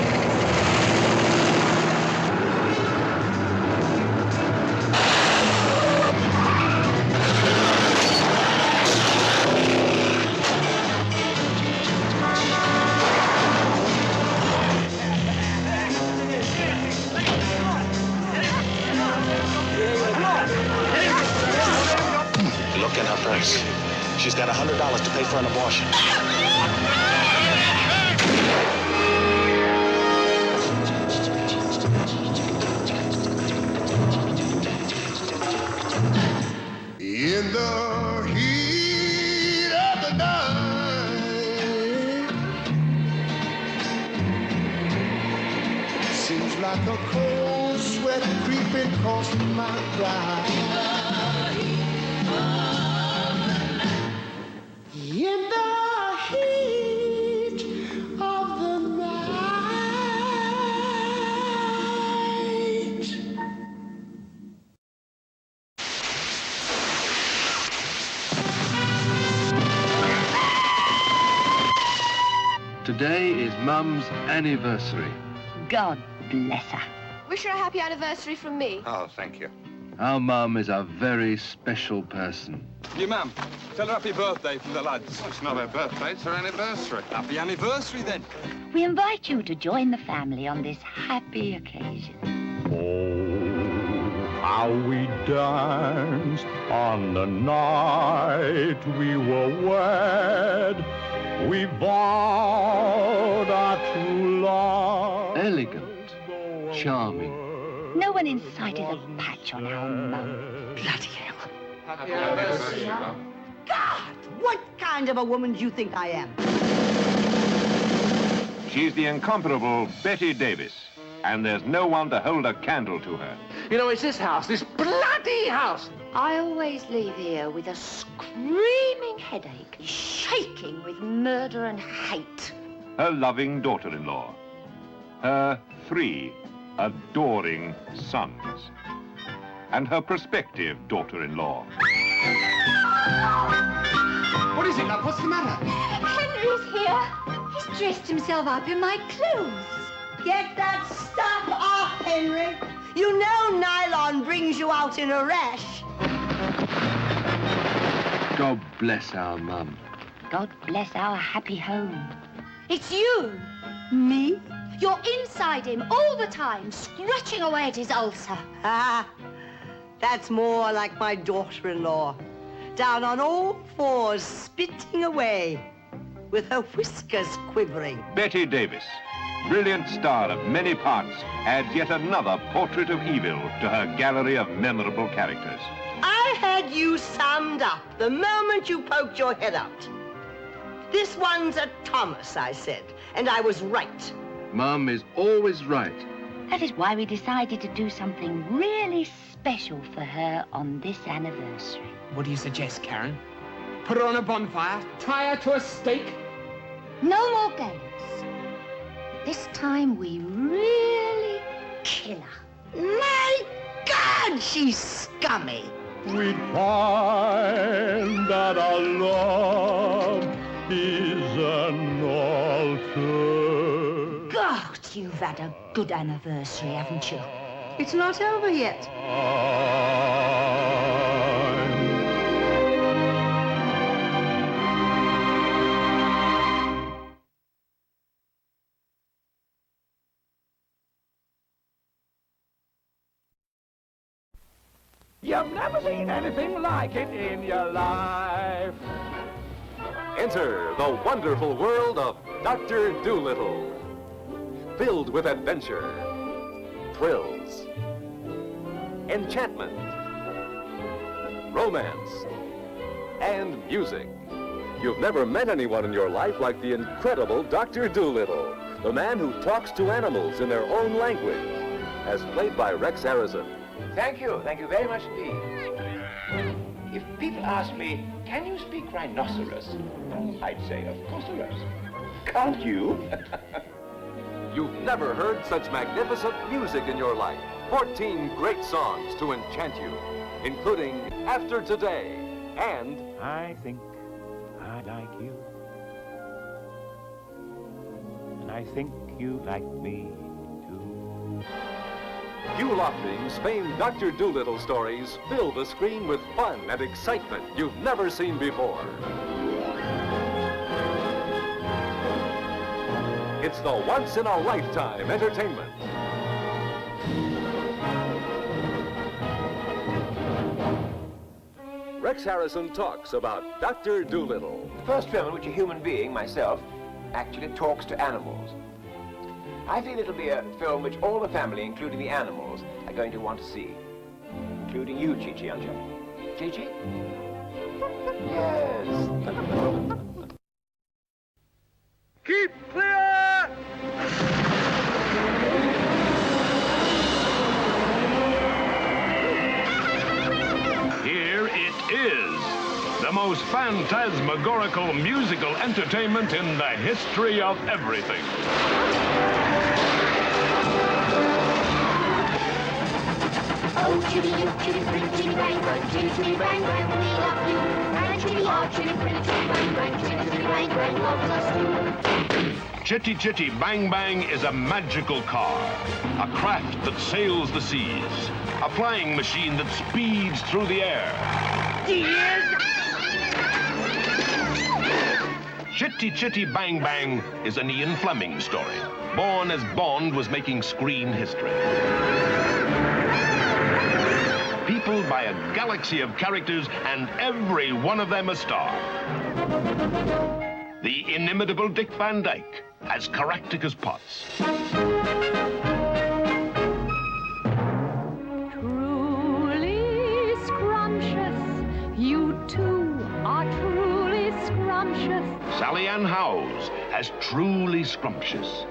Look in her purse. She's got $100 to pay for an abortion. In the heat of the night, seems like a cold sweat creeping across my brow. In the heat of the night. Today is Mum's anniversary. God bless her. Wish her a happy anniversary from me. Oh, thank you. Our Mum is a very special person. You, ma'am, tell her happy birthday from the lads. It's not her birthday, it's her anniversary. Happy anniversary, then. We invite you to join the family on this happy occasion. Oh, how we danced on the night we were wed. We vowed our true love. Elegant, charming. No one in sight is a patch on our Mum. Bloody hell. Happy anniversary, Mum. God! What kind of a woman do you think I am? She's the incomparable Betty Davis, and there's no one to hold a candle to her. You know, it's this house, this bloody house. I always leave here with a screaming headache, shaking with murder and hate. Her loving daughter-in-law. Her 3 adoring sons. And her prospective daughter-in-law. What is it, love? What's the matter? Henry's here. He's dressed himself up in my clothes. Get that stuff off, Henry. You know nylon brings you out in a rash. God bless our Mum. God bless our happy home. It's you. Me? You're inside him all the time, scratching away at his ulcer. Ah, that's more like my daughter-in-law. Down on all fours, spitting away, with her whiskers quivering. Betty Davis, brilliant star of many parts, adds yet another portrait of evil to her gallery of memorable characters. I had you summed up the moment you poked your head out. This one's a Thomas, I said, and I was right. Mum is always right. That is why we decided to do something really special for her on this anniversary. What do you suggest, Karen? Put her on a bonfire, tie her to a stake? No more games. This time we really kill her. My God, she's scummy. We'd find that our love is an altar. God, you've had a good anniversary, haven't you? It's not over yet. You've never seen anything like it in your life. Enter the wonderful world of Dr. Dolittle. Filled with adventure, thrills, enchantment, romance, and music. You've never met anyone in your life like the incredible Dr. Dolittle, the man who talks to animals in their own language, as played by Rex Harrison. Thank you very much indeed. If people ask me, can you speak rhinoceros? I'd say, of course. Can't you? You've never heard such magnificent music in your life. 14 great songs to enchant you, including After Today and I think I like you. And I think you like me, too. Hugh Lofting's famed Dr. Dolittle stories fill the screen with fun and excitement you've never seen before. It's the once-in-a-lifetime entertainment. Rex Harrison talks about Dr. Dolittle. The first film in which a human being, myself, actually talks to animals. I feel it'll be a film which all the family, including the animals, are going to want to see. Including you, Chi-Chi, aren't you? Chi-Chi? Yes. Keep clear! Here it is, the most phantasmagorical musical entertainment in the history of everything. Oh, chitty, you chitty, pretty, chitty, bang, bang, chitty, chitty, bang, bang, we love you. And chitty, oh, chitty, pretty, chitty, bang, bang, chitty, chitty, bang, bang, loves us too. Chitty Chitty Bang Bang is a magical car, a craft that sails the seas, a flying machine that speeds through the air. Chitty Chitty Bang Bang is an Ian Fleming story, born as Bond was making screen history. Peopled by a galaxy of characters, and every one of them a star. The inimitable Dick Van Dyke as Caractacus Potts. Truly scrumptious, you two are truly scrumptious. Sally Ann Howes as Truly Scrumptious.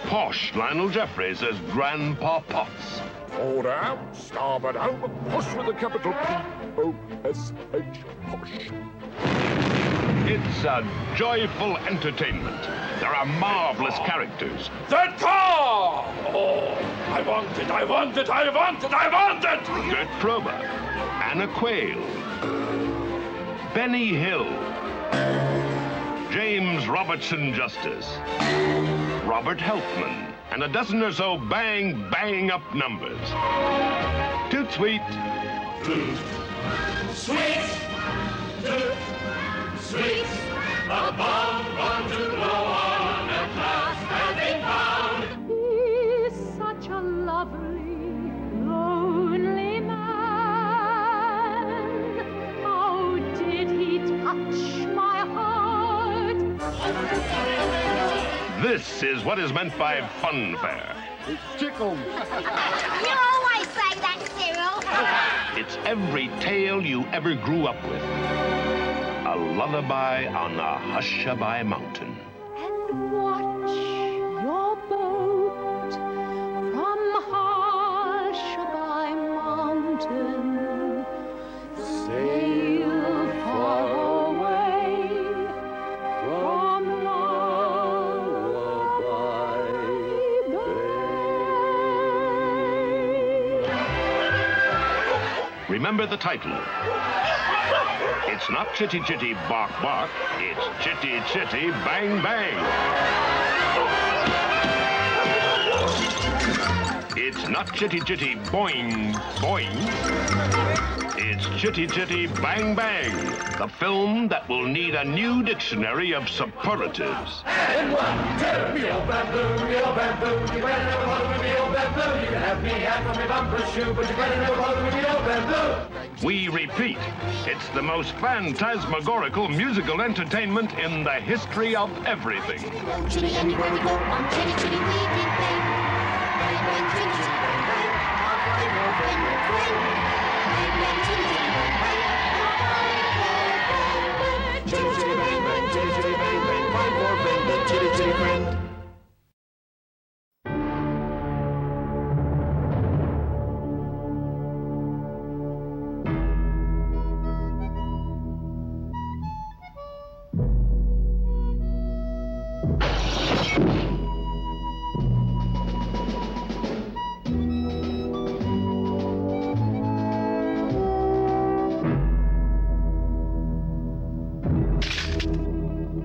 Posh Lionel Jeffries as Grandpa Potts. Forward out, starboard out, push with a capital P-O-S-H, push. It's a joyful entertainment. There are marvelous characters. The car! Oh, I want it, I want it, I want it, I want it! Gert Frober, Anna Quayle, Benny Hill, James Robertson Justice, Robert Helpman, and a dozen or so bang-up numbers. Toot sweet. Toot sweet, toot streets. The bomb to no one at last has been found. He's such a lovely, lonely man. How did he touch my heart? This is what is meant by funfair. It's tickled. You always say that, Cyril. It's every tale you ever grew up with. A lullaby on a hushaby mountain. And watch your boat from Hushaby Mountain sail far away from Remember the title. It's not Chitty Chitty Bark Bark, it's Chitty Chitty Bang Bang. It's not Chitty Chitty Boing Boing, it's Chitty Chitty Bang Bang, the film that will need a new dictionary of superlatives. And 1, 2, real bamboo, real bamboo. You better never bother with real bamboo. You can have me hat from my bumper shoe, but you better never bother with real bamboo. We repeat, it's the most phantasmagorical musical entertainment in the history of everything. Chitty, anywhere we go, on chitty, chitty, we did bang. Bang, bang, chitty, chitty, bang, bang. Bang, bang, bang, bang. Bang, bang, chitty, chitty, bang, bang. Chitty, chitty, bang, bang, chitty, chitty, bang, bang. Bang, for bang, the chitty, chitty, bang.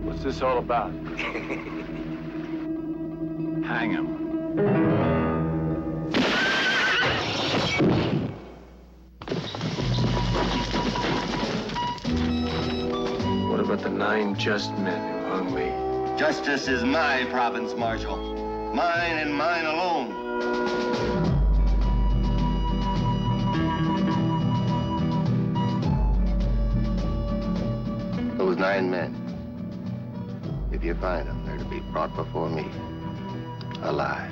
What's this all about? Hang him. What about the 9 just men who hung me? Justice is my province, Marshal. Mine and mine alone. Those 9 men, if you find them, they're to be brought before me, alive.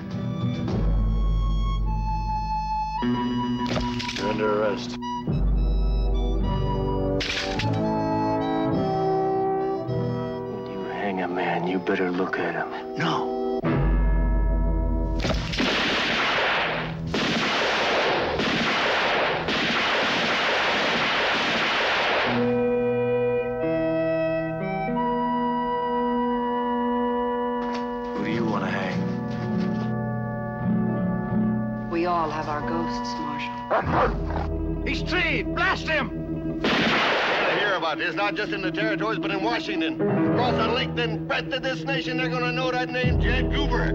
You're under arrest. When you hang a man, you better look at him. No. Who do you want to hang? We all have our ghosts, Marshal. He's treed! Blast him! You're gonna hear about this, not just in the territories, but in Washington. Across the length and breadth of this nation, they're gonna know that name, Jed Goober.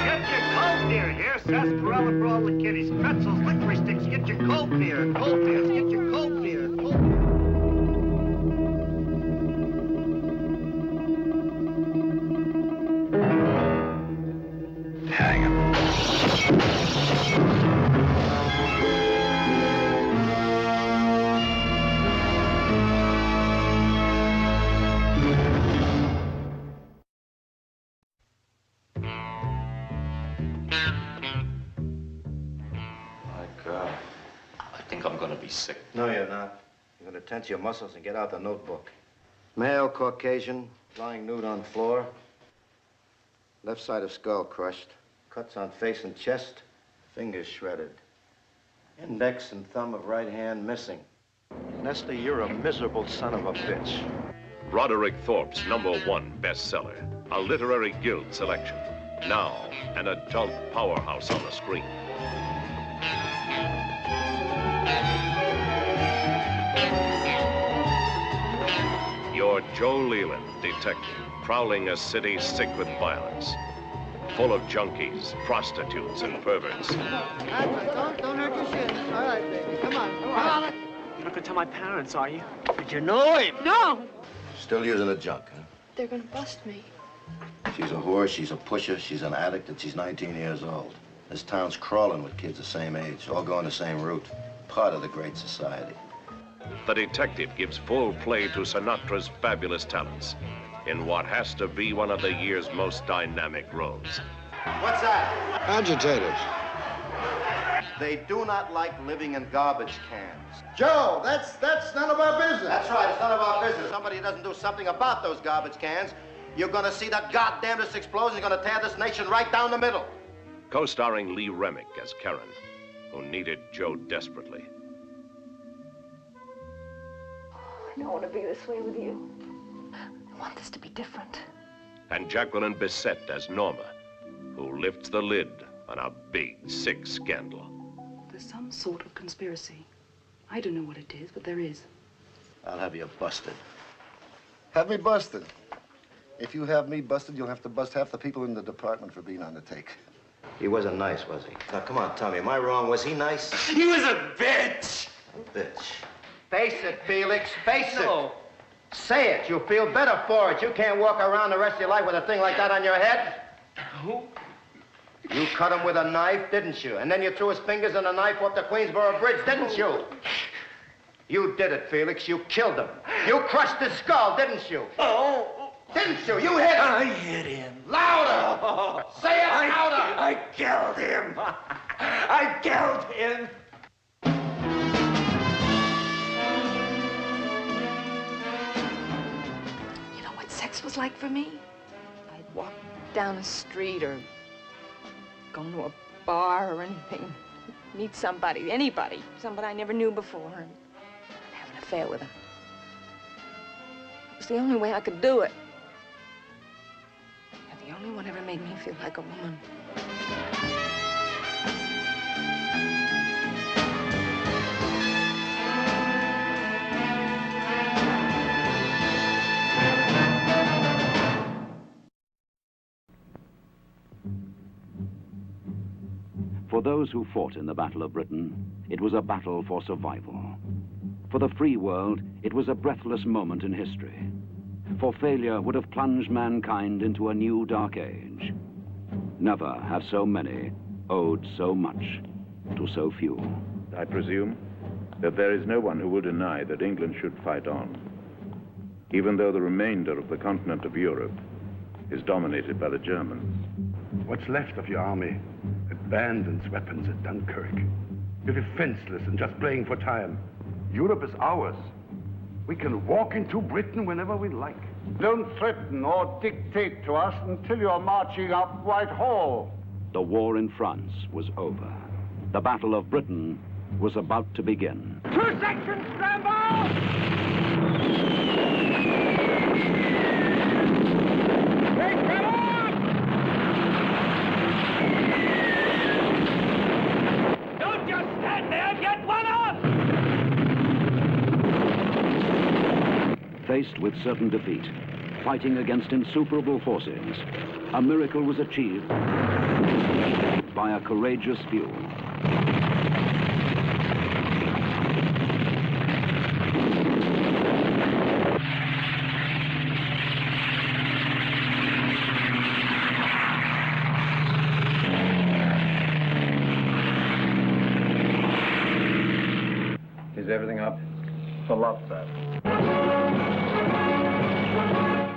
Get your cold beer here, sarsaparilla for all the kiddies. Pretzels, licorice sticks, get your cold beer. Cold beers, get your cold beer. Cold beer. Hang him. I think I'm gonna be sick. No, you're not. You're gonna tense your muscles and get out the notebook. Male, Caucasian, lying nude on floor. Left side of skull crushed. Cuts on face and chest. Fingers shredded. Index and thumb of right hand missing. Nestle, you're a miserable son of a bitch. Roderick Thorpe's #1 bestseller, a literary guild selection. Now, an adult powerhouse on the screen. Your Joe Leland, detective, prowling a city sick with violence, full of junkies, prostitutes, and perverts. Don't hurt your shins. All right, baby. Come on. You're not gonna tell my parents, are you? Did you know him? No. Still using the junk, huh? They're gonna bust me. She's a whore, she's a pusher, she's an addict, and she's 19 years old. This town's crawling with kids the same age, all going the same route. Part of the great society. The detective gives full play to Sinatra's fabulous talents in what has to be one of the year's most dynamic roles. What's that? Agitators. They do not like living in garbage cans. Joe, that's none of our business. That's right, it's none of our business. Somebody doesn't do something about those garbage cans, you're gonna see the goddamnedest explosion gonna tear this nation right down the middle. Co-starring Lee Remick as Karen, who needed Joe desperately. I don't want to be this way with you. I want this to be different. And Jacqueline Bisset as Norma, who lifts the lid on a big, sick scandal. There's some sort of conspiracy. I don't know what it is, but there is. I'll have you busted. Have me busted. If you have me busted, you'll have to bust half the people in the department for being on the take. He wasn't nice, was he? Now, come on, tell me, am I wrong? Was he nice? He was a bitch! A bitch. Face it, Felix, face it. Say it. You feel better for it. You can't walk around the rest of your life with a thing like that on your head. Who? You cut him with a knife, didn't you? And then you threw his fingers and a knife off the Queensboro Bridge, didn't you? You did it, Felix. You killed him. You crushed his skull, didn't you? Oh. Didn't you? You hit him. I hit him. Louder. Oh. Say it louder. I killed him. I killed him. You know what sex was like for me? I'd walk down a street or go to a bar or anything, meet somebody, anybody, somebody I never knew before, and have an affair with them. It was the only way I could do it. You're the only one ever made me feel like a woman. For those who fought in the Battle of Britain, it was a battle for survival. For the free world, it was a breathless moment in history. For failure would have plunged mankind into a new dark age. Never have so many owed so much to so few. I presume that there is no one who will deny that England should fight on, even though the remainder of the continent of Europe is dominated by the Germans. What's left of your army abandons weapons at Dunkirk. You're defenseless and just playing for time. Europe is ours. We can walk into Britain whenever we like. Don't threaten or dictate to us until you're marching up Whitehall. The war in France was over. The Battle of Britain was about to begin. 2 sections, scramble! Take them off! Don't just stand there, get one up! Faced with certain defeat, fighting against insuperable forces, a miracle was achieved by a courageous few. Is everything up? A lot, sir.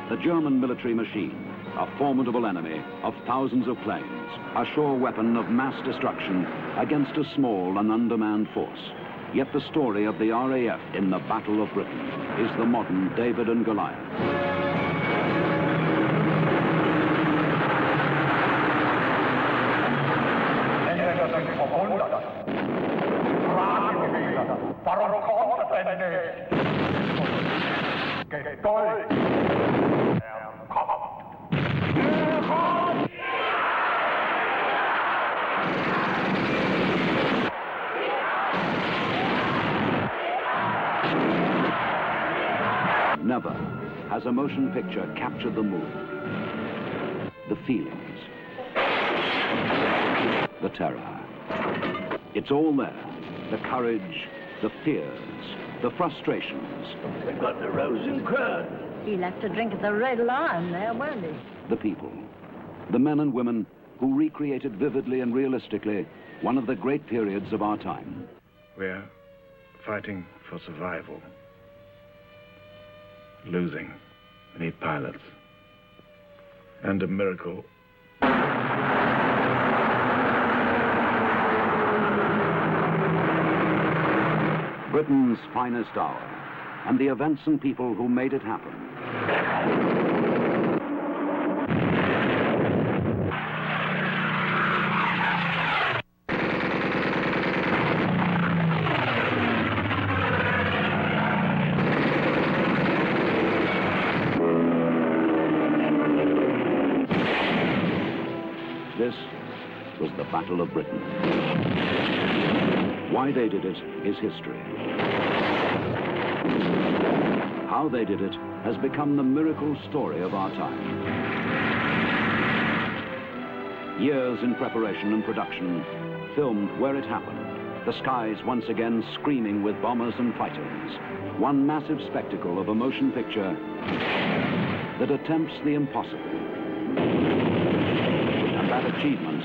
The German military machine, a formidable enemy of thousands of planes, a sure weapon of mass destruction against a small and undermanned force. Yet the story of the RAF in the Battle of Britain is the modern David and Goliath. Never has as a motion picture captured the mood, the feelings, the terror. It's all there. The courage, the fears, the frustrations. They got the Rosencrantz. He left to drink at the Red Lion there, wasn't he? The people, the men and women who recreated vividly and realistically one of the great periods of our time. We're fighting for survival. Losing. We need pilots. And a miracle. Britain's finest hour, and the events and people who made it happen. This was the Battle of Britain. Why they did it is history. How they did it has become the miracle story of our time. Years in preparation and production, filmed where it happened, the skies once again screaming with bombers and fighters. One massive spectacle of a motion picture that attempts the impossible. And that achievement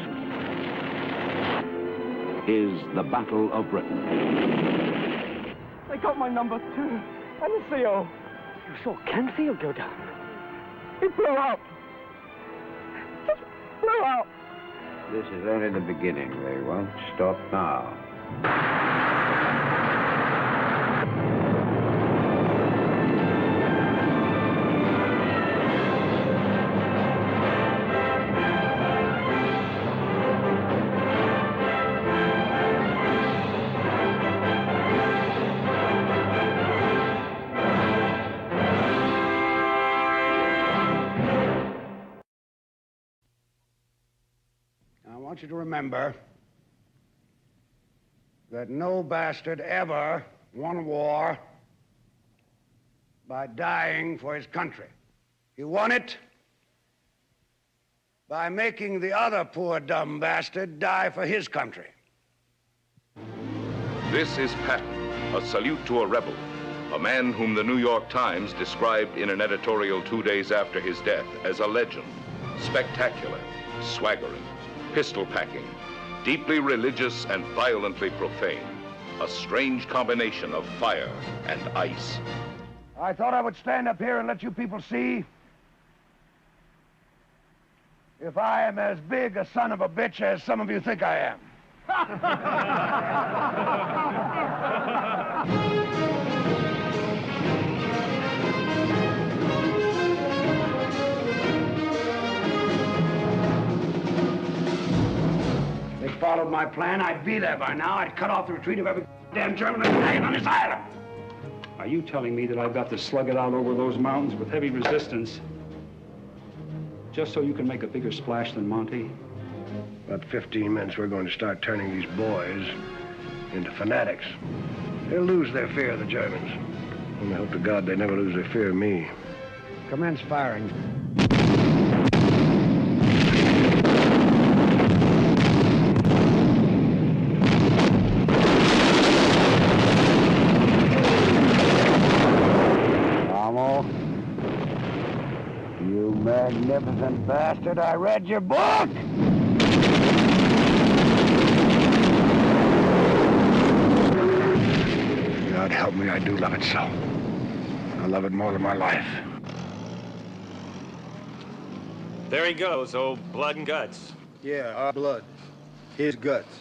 is the Battle of Britain. They got my number 2 and the CO. You saw Canfield go down. It blew up. Just blew up. This is only the beginning. They won't stop now. I want you to remember that no bastard ever won a war by dying for his country. He won it by making the other poor dumb bastard die for his country. This is Patton, a salute to a rebel, a man whom the New York Times described in an editorial 2 days after his death as a legend, spectacular, swaggering, pistol packing, deeply religious and violently profane, a strange combination of fire and ice. I thought I would stand up here and let you people see if I am as big a son of a bitch as some of you think I am. If they followed my plan, I'd be there by now. I'd cut off the retreat of every damn German lying on this island. Are you telling me that I've got to slug it out over those mountains with heavy resistance just so you can make a bigger splash than Monty? About 15 minutes, we're going to start turning these boys into fanatics. They'll lose their fear of the Germans. And I hope to God they never lose their fear of me. Commence firing. You magnificent bastard, I read your book! God help me, I do love it so. I love it more than my life. There he goes, old blood and guts. Yeah, our blood. His guts.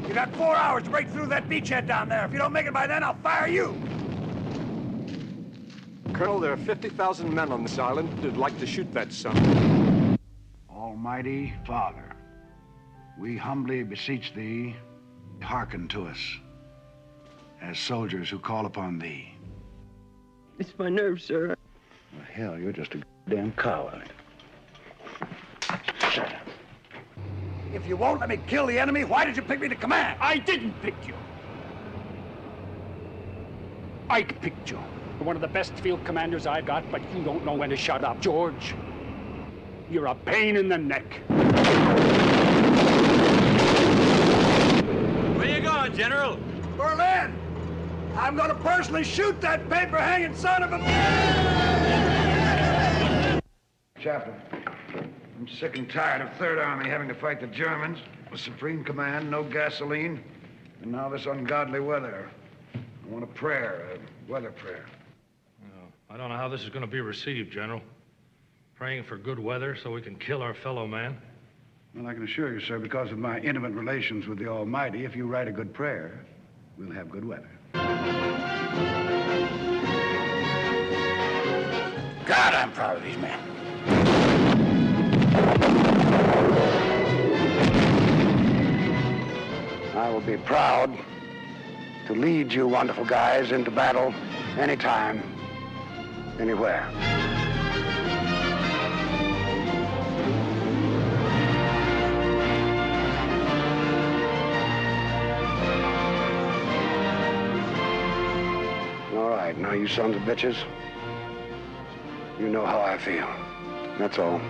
You got 4 hours to break through that beachhead down there. If you don't make it by then, I'll fire you! Colonel, there are 50,000 men on this island who'd like to shoot that son. Almighty Father, we humbly beseech thee, hearken to us as soldiers who call upon thee. It's my nerves, sir. Well, hell, you're just a damn coward. Shut up. If you won't let me kill the enemy, why did you pick me to command? I didn't pick you. Ike picked you. You're one of the best field commanders I've got, but you don't know when to shut up. George, you're a pain in the neck. Where you going, General? Berlin! I'm gonna personally shoot that paper-hanging son of a... Chaplain, I'm sick and tired of Third Army having to fight the Germans. The Supreme Command, no gasoline, and now this ungodly weather. I want a prayer, a weather prayer. I don't know how this is going to be received, General. Praying for good weather so we can kill our fellow man. Well, I can assure you, sir, because of my intimate relations with the Almighty, if you write a good prayer, we'll have good weather. God, I'm proud of these men. I will be proud to lead you wonderful guys into battle anytime, anywhere. All right, now you sons of bitches, you know how I feel. That's all.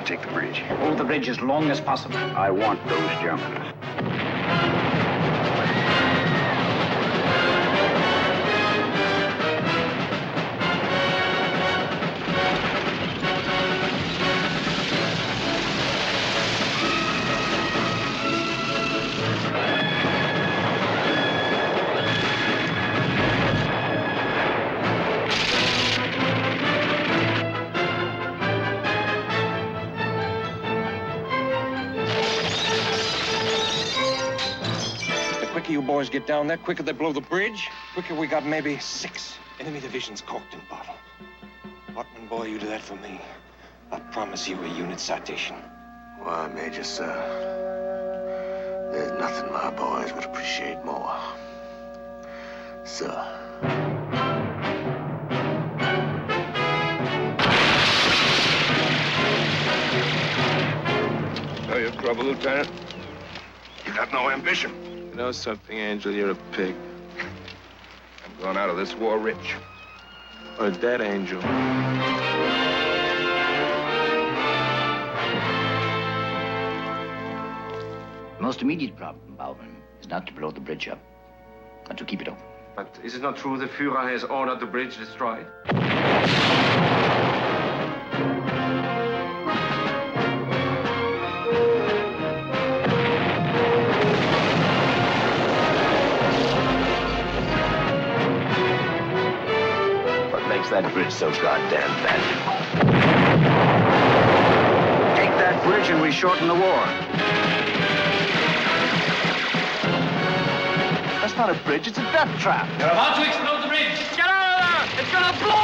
Take the bridge. Hold the bridge as long as possible. I want those Germans. You boys get down there, quicker they blow the bridge, quicker we got maybe 6 enemy divisions corked in bottle. Hartman, boy, you do that for me. I promise you a unit citation. Why, Major, sir, there's nothing my boys would appreciate more. Sir. Are you in trouble, Lieutenant? You got no ambition. You know something, Angel? You're a pig. I'm going out of this war rich. Or dead, Angel. The most immediate problem, Bowman, is not to blow the bridge up, but to keep it open. But is it not true the Führer has ordered the bridge destroyed? That bridge so goddamn valuable. Take that bridge and we shorten the war. That's not a bridge, it's a death trap. You're about to explode the bridge. Get out of there! It's gonna blow!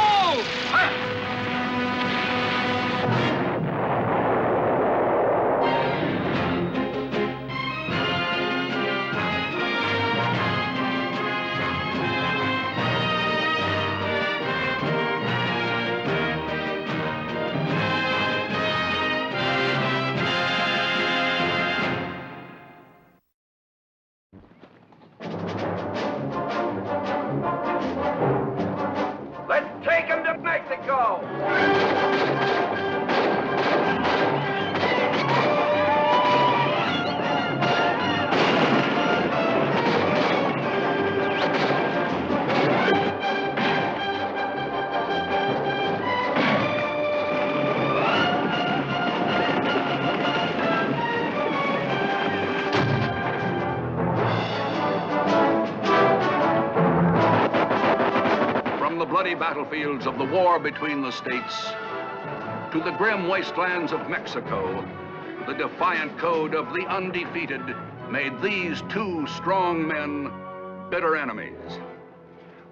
the bloody battlefields of the war between the states to the grim wastelands of Mexico, the defiant code of the undefeated made these two strong men bitter enemies.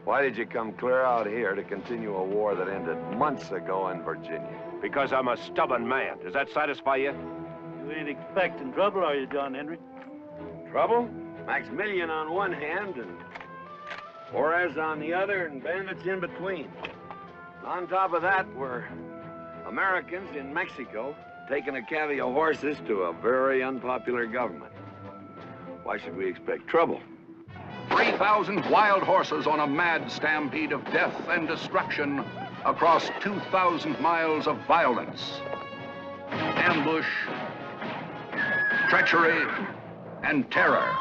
Why did you come clear out here to continue a war that ended months ago in Virginia? Because I'm a stubborn man. Does that satisfy you? You ain't expecting trouble, are you, John Henry? Trouble? Maximilian on one hand and Juarez on the other and bandits in between. On top of that, we're Americans in Mexico taking a cavy of horses to a very unpopular government. Why should we expect trouble? 3,000 wild horses on a mad stampede of death and destruction across 2,000 miles of violence, ambush, treachery, and terror.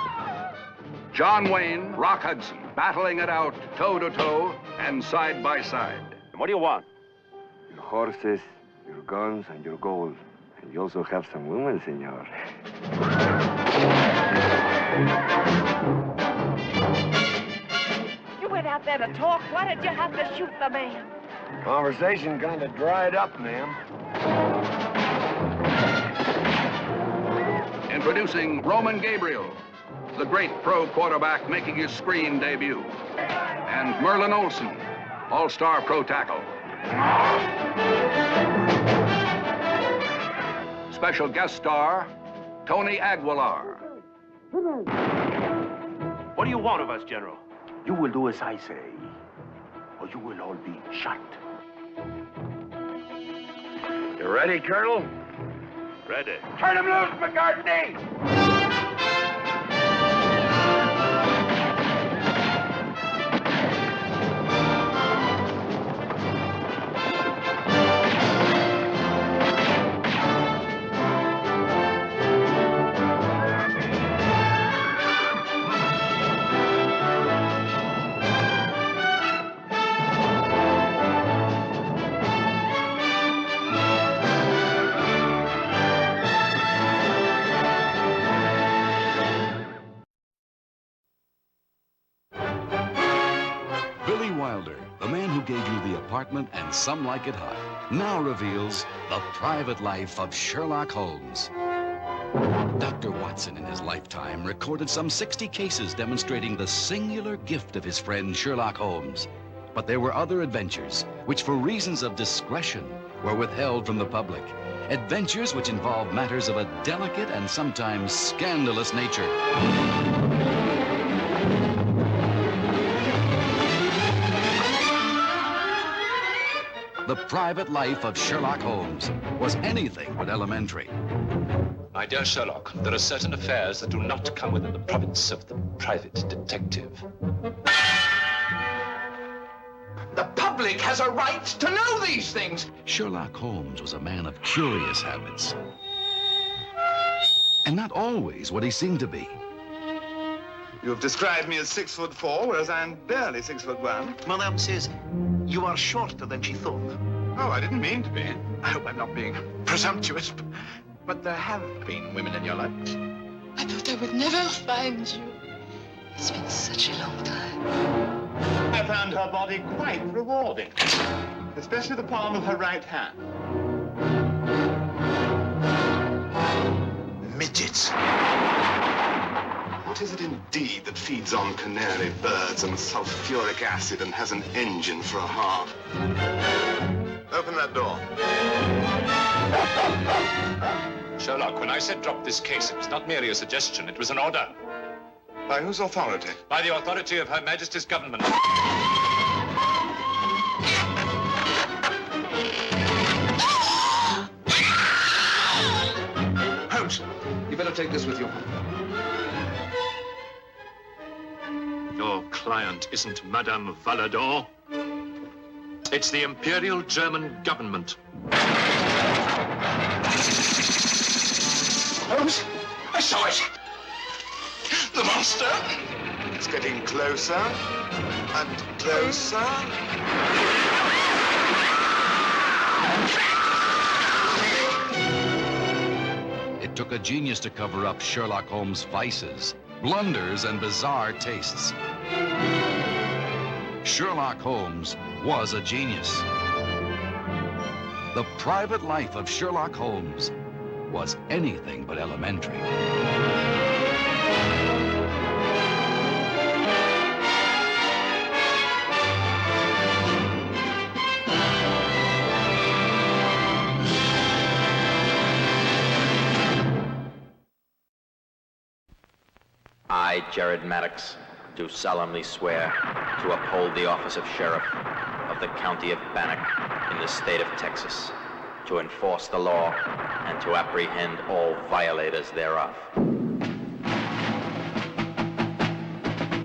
John Wayne, Rock Hudson, battling it out toe-to-toe and side by side. What do you want? Your horses, your guns, and your gold. And you also have some women, senor. You went out there to talk. Why did you have to shoot the man? Conversation kind of dried up, ma'am. Introducing Roman Gabriel, the great pro quarterback making his screen debut, and Merlin Olsen, all-star pro tackle. Special guest star, Tony Aguilar. What do you want of us, General? You will do as I say, or you will all be shot. You ready, Colonel? Ready. Turn him loose, McCartney! Gave you The Apartment and Some Like It Hot, now reveals the private life of Sherlock Holmes. Dr. Watson in his lifetime recorded some 60 cases demonstrating the singular gift of his friend Sherlock Holmes. But there were other adventures which, for reasons of discretion, were withheld from the public. Adventures which involved matters of a delicate and sometimes scandalous nature. The private life of Sherlock Holmes was anything but elementary. My dear Sherlock, there are certain affairs that do not come within the province of the private detective. The public has a right to know these things. Sherlock Holmes was a man of curious habits. And not always what he seemed to be. You've described me as 6'4", whereas I'm barely 6'1". Madame says you are shorter than she thought. Oh, I didn't mean to be. I hope I'm not being presumptuous, but there have been women in your life. I thought I would never find you. It's been such a long time. I found her body quite rewarding, especially the palm of her right hand. Midgets. What is it indeed that feeds on canary birds and sulfuric acid and has an engine for a heart? Open that door. Sherlock, when I said drop this case, it was not merely a suggestion, it was an order. By whose authority? By the authority of Her Majesty's government. Holmes, you better take this with you. Your client isn't Madame Valadon. It's the Imperial German government. Holmes, I saw it. The monster. It's getting closer and closer. It took a genius to cover up Sherlock Holmes' vices, blunders, and bizarre tastes. Sherlock Holmes was a genius. The private life of Sherlock Holmes was anything but elementary. I, Jared Maddox, do solemnly swear to uphold the office of Sheriff of the County of Bannock in the state of Texas, to enforce the law and to apprehend all violators thereof.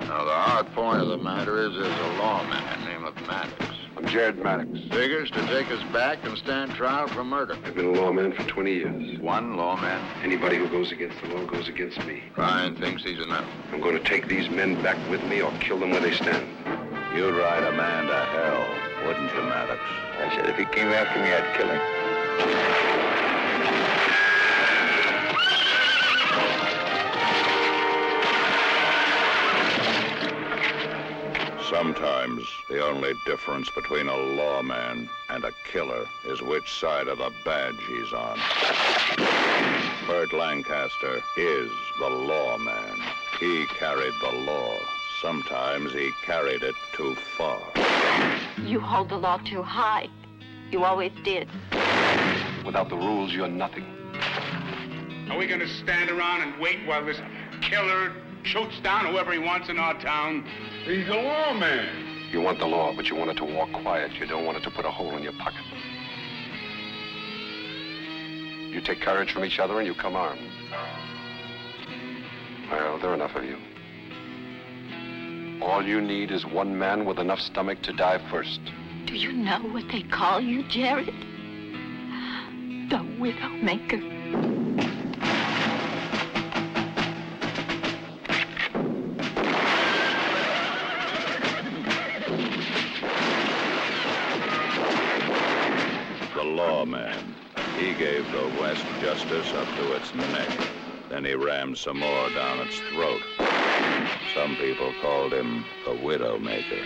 Now, the hard point of the matter is there's a lawman named Maddox. I'm Jared Maddox. Figures to take us back and stand trial for murder. I've been a lawman for 20 years. One lawman. Anybody who goes against the law goes against me. Ryan thinks he's enough. I'm going to take these men back with me or kill them where they stand. You'd ride a man to hell, wouldn't you, Maddox? I said if he came after me, I'd kill him. Sometimes the only difference between a lawman and a killer is which side of the badge he's on. Burt Lancaster is the lawman. He carried the law. Sometimes he carried it too far. You hold the law too high. You always did. Without the rules, you're nothing. Are we going to stand around and wait while this killer shoots down whoever he wants in our town? He's a lawman. You want the law, but you want it to walk quiet. You don't want it to put a hole in your pocket. You take courage from each other and you come armed. Well, there are enough of you. All you need is one man with enough stomach to die first. Do you know what they call you, Jared? The Widowmaker. The lawman. He gave the West justice up to its neck. Then he rammed some more down its throat. Some people called him the Widowmaker.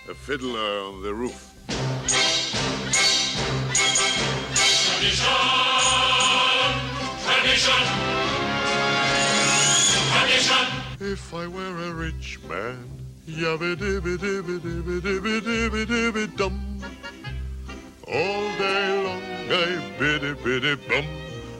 A fiddler on the roof. Tradition! Tradition! If I were a rich man, yabba-dibba-dibba-dibba-dibba-dibba-dibba-dum. All day long I biddy-biddy-bum.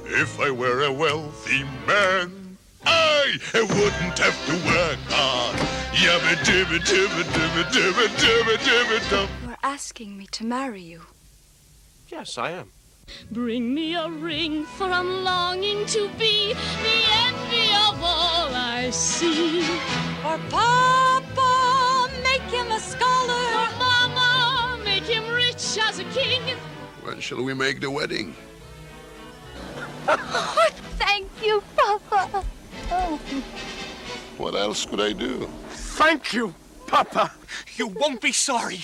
If I were a wealthy man, I wouldn't have to work hard. Yabba-dibba-dibba-dibba-dibba-dibba-dibba-dum. You're asking me to marry you. Yes, I am. Bring me a ring, for I'm longing to be the envy of all I see. For Papa, make him a scholar. For Mama, make him rich as a king. When shall we make the wedding? Oh, thank you, Papa. Oh. What else could I do? Thank you, Papa. You won't be sorry.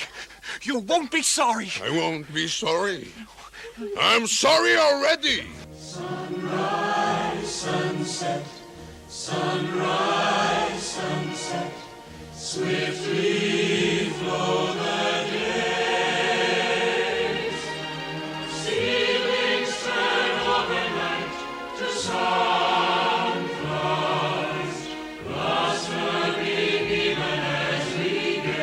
You won't be sorry. I won't be sorry. I'm sorry already. Sunrise, sunset, sunrise, sunset, swiftly flow the days. Ceilings turn overnight to sunflowers, blossoming even as we gaze.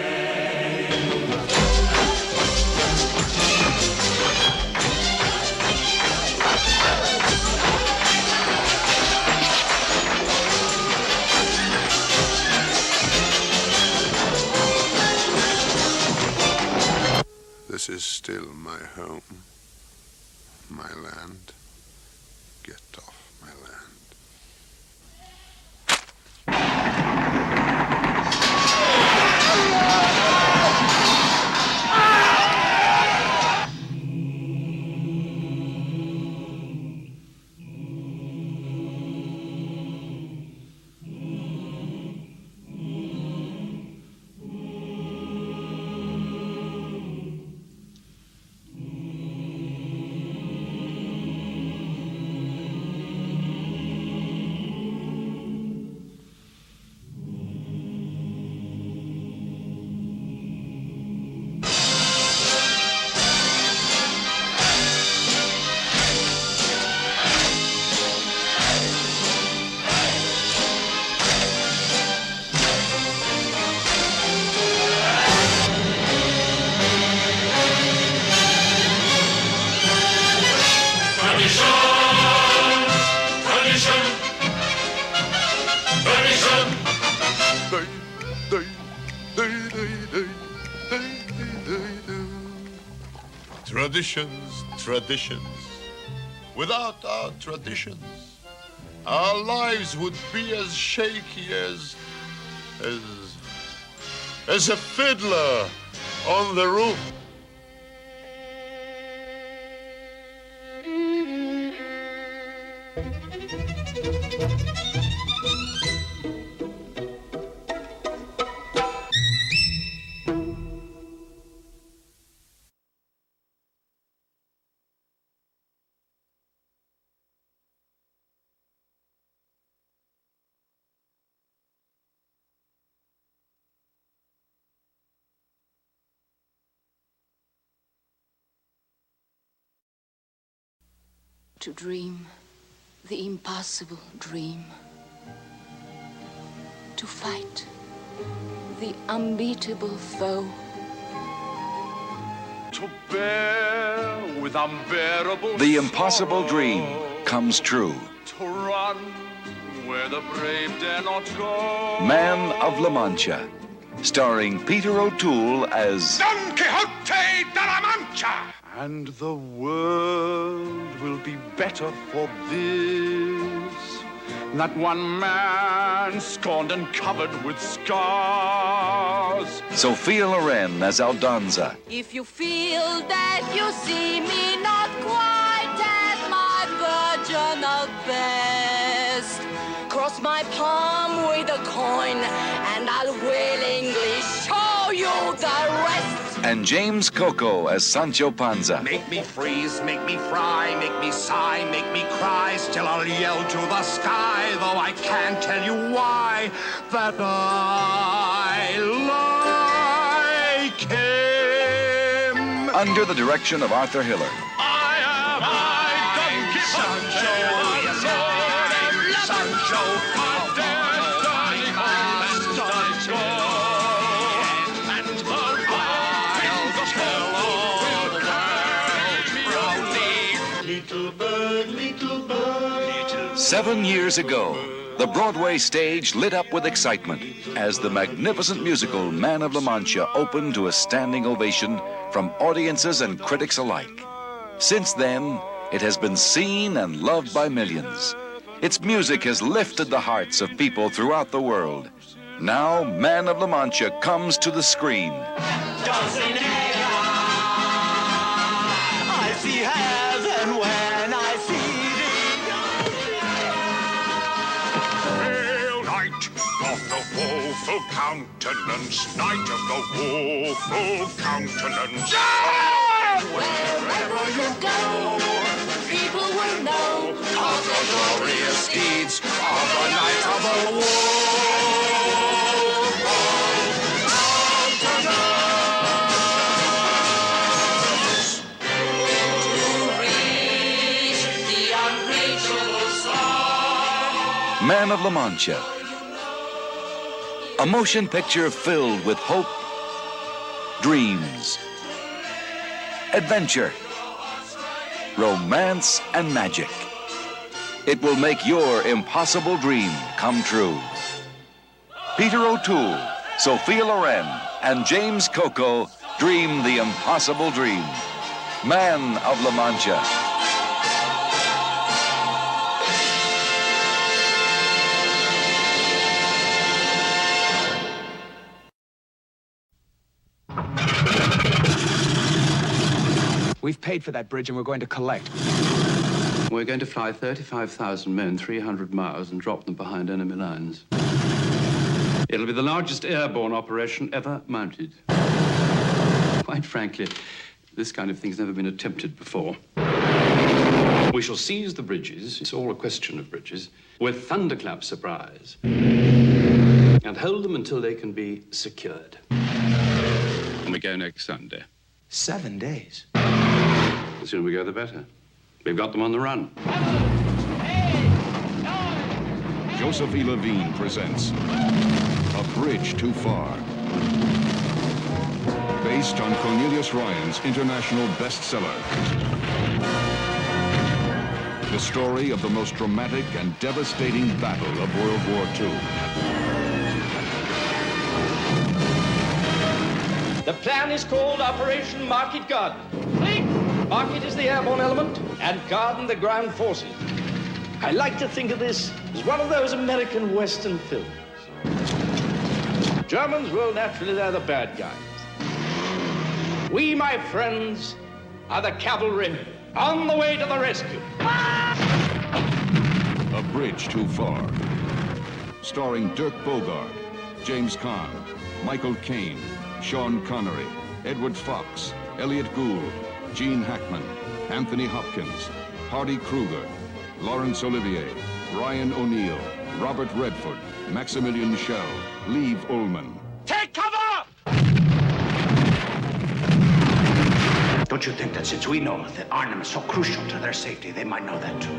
This is still my home, my land. Get off my land. Traditions, traditions. Without our traditions, our lives would be as shaky as a fiddler on the roof. To dream the impossible dream. To fight the unbeatable foe. To bear with unbearable The impossible dream comes true. To run where the brave dare not go. Man of La Mancha, starring Peter O'Toole as Don Quixote de la Mancha! And the world will be better for this. That one man scorned and covered with scars. Sophia Loren as Aldonza. If you feel that you see me not quite at my virginal best, cross my palm with a coin and I'll willingly show you the rest. And James Coco as Sancho Panza. Make me freeze, make me fry, make me sigh, make me cry. Still I'll yell to the sky, though I can't tell you why, that I like him. Under the direction of Arthur Hiller. Little bird, little bird. 7 years ago, the Broadway stage lit up with excitement as the magnificent musical Man of La Mancha opened to a standing ovation from audiences and critics alike. Since then, it has been seen and loved by millions. Its music has lifted the hearts of people throughout the world. Now, Man of La Mancha comes to the screen. I see hairs, and when I see Hail, night of the woeful countenance, night of the woeful countenance. Wherever you go, people will know of the glorious deeds of the night of the war. Man of La Mancha, a motion picture filled with hope, dreams, adventure, romance, and magic. It will make your impossible dream come true. Peter O'Toole, Sophia Loren, and James Coco dream the impossible dream. Man of La Mancha. We've paid for that bridge and we're going to collect. We're going to fly 35,000 men 300 miles and drop them behind enemy lines. It'll be the largest airborne operation ever mounted. Quite frankly, this kind of thing's never been attempted before. We shall seize the bridges, it's all a question of bridges, with thunderclap surprise, and hold them until they can be secured. And we go next Sunday. 7 days. The sooner we go, the better. We've got them on the run. Joseph E. Levine presents A Bridge Too Far. Based on Cornelius Ryan's international bestseller. The story of the most dramatic and devastating battle of World War II. The plan is called Operation Market Garden. Market is the airborne element, and Garden the ground forces. I like to think of this as one of those American Western films. Germans, well, naturally, they're the bad guys. We, my friends, are the cavalry on the way to the rescue. A Bridge Too Far. Starring Dirk Bogarde, James Caan, Michael Caine, Sean Connery, Edward Fox, Elliot Gould, Gene Hackman, Anthony Hopkins, Hardy Kruger, Laurence Olivier, Ryan O'Neal, Robert Redford, Maximilian Schell, Liv Ullmann. Take cover! Don't you think that since we know that Arnhem is so crucial to their safety, they might know that too?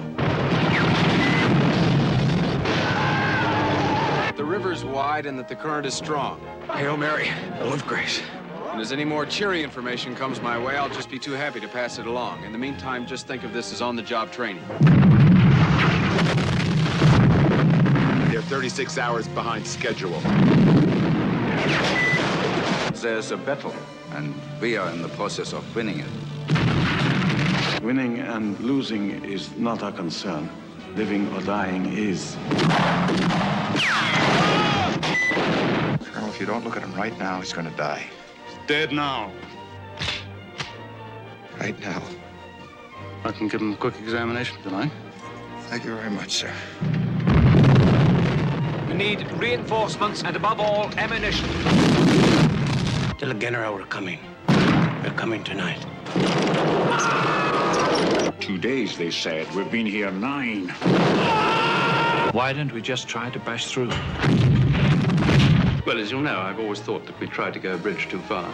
The river's wide and that the current is strong. Hail Mary, full of grace. And as any more cheery information comes my way, I'll just be too happy to pass it along. In the meantime, just think of this as on-the-job training. They're 36 hours behind schedule. There's a battle, and we are in the process of winning it. Winning and losing is not a concern. Living or dying is. Colonel, if you don't look at him right now, he's going to die. Dead now. Right now. I can give him a quick examination, if you like. Thank you very much, sir. We need reinforcements and, above all, ammunition. Tell the general we're coming. We're coming tonight. 2 days, they said. We've been here 9. Why don't we just try to bash through? Well, as you'll know, I've always thought that we tried to go a bridge too far.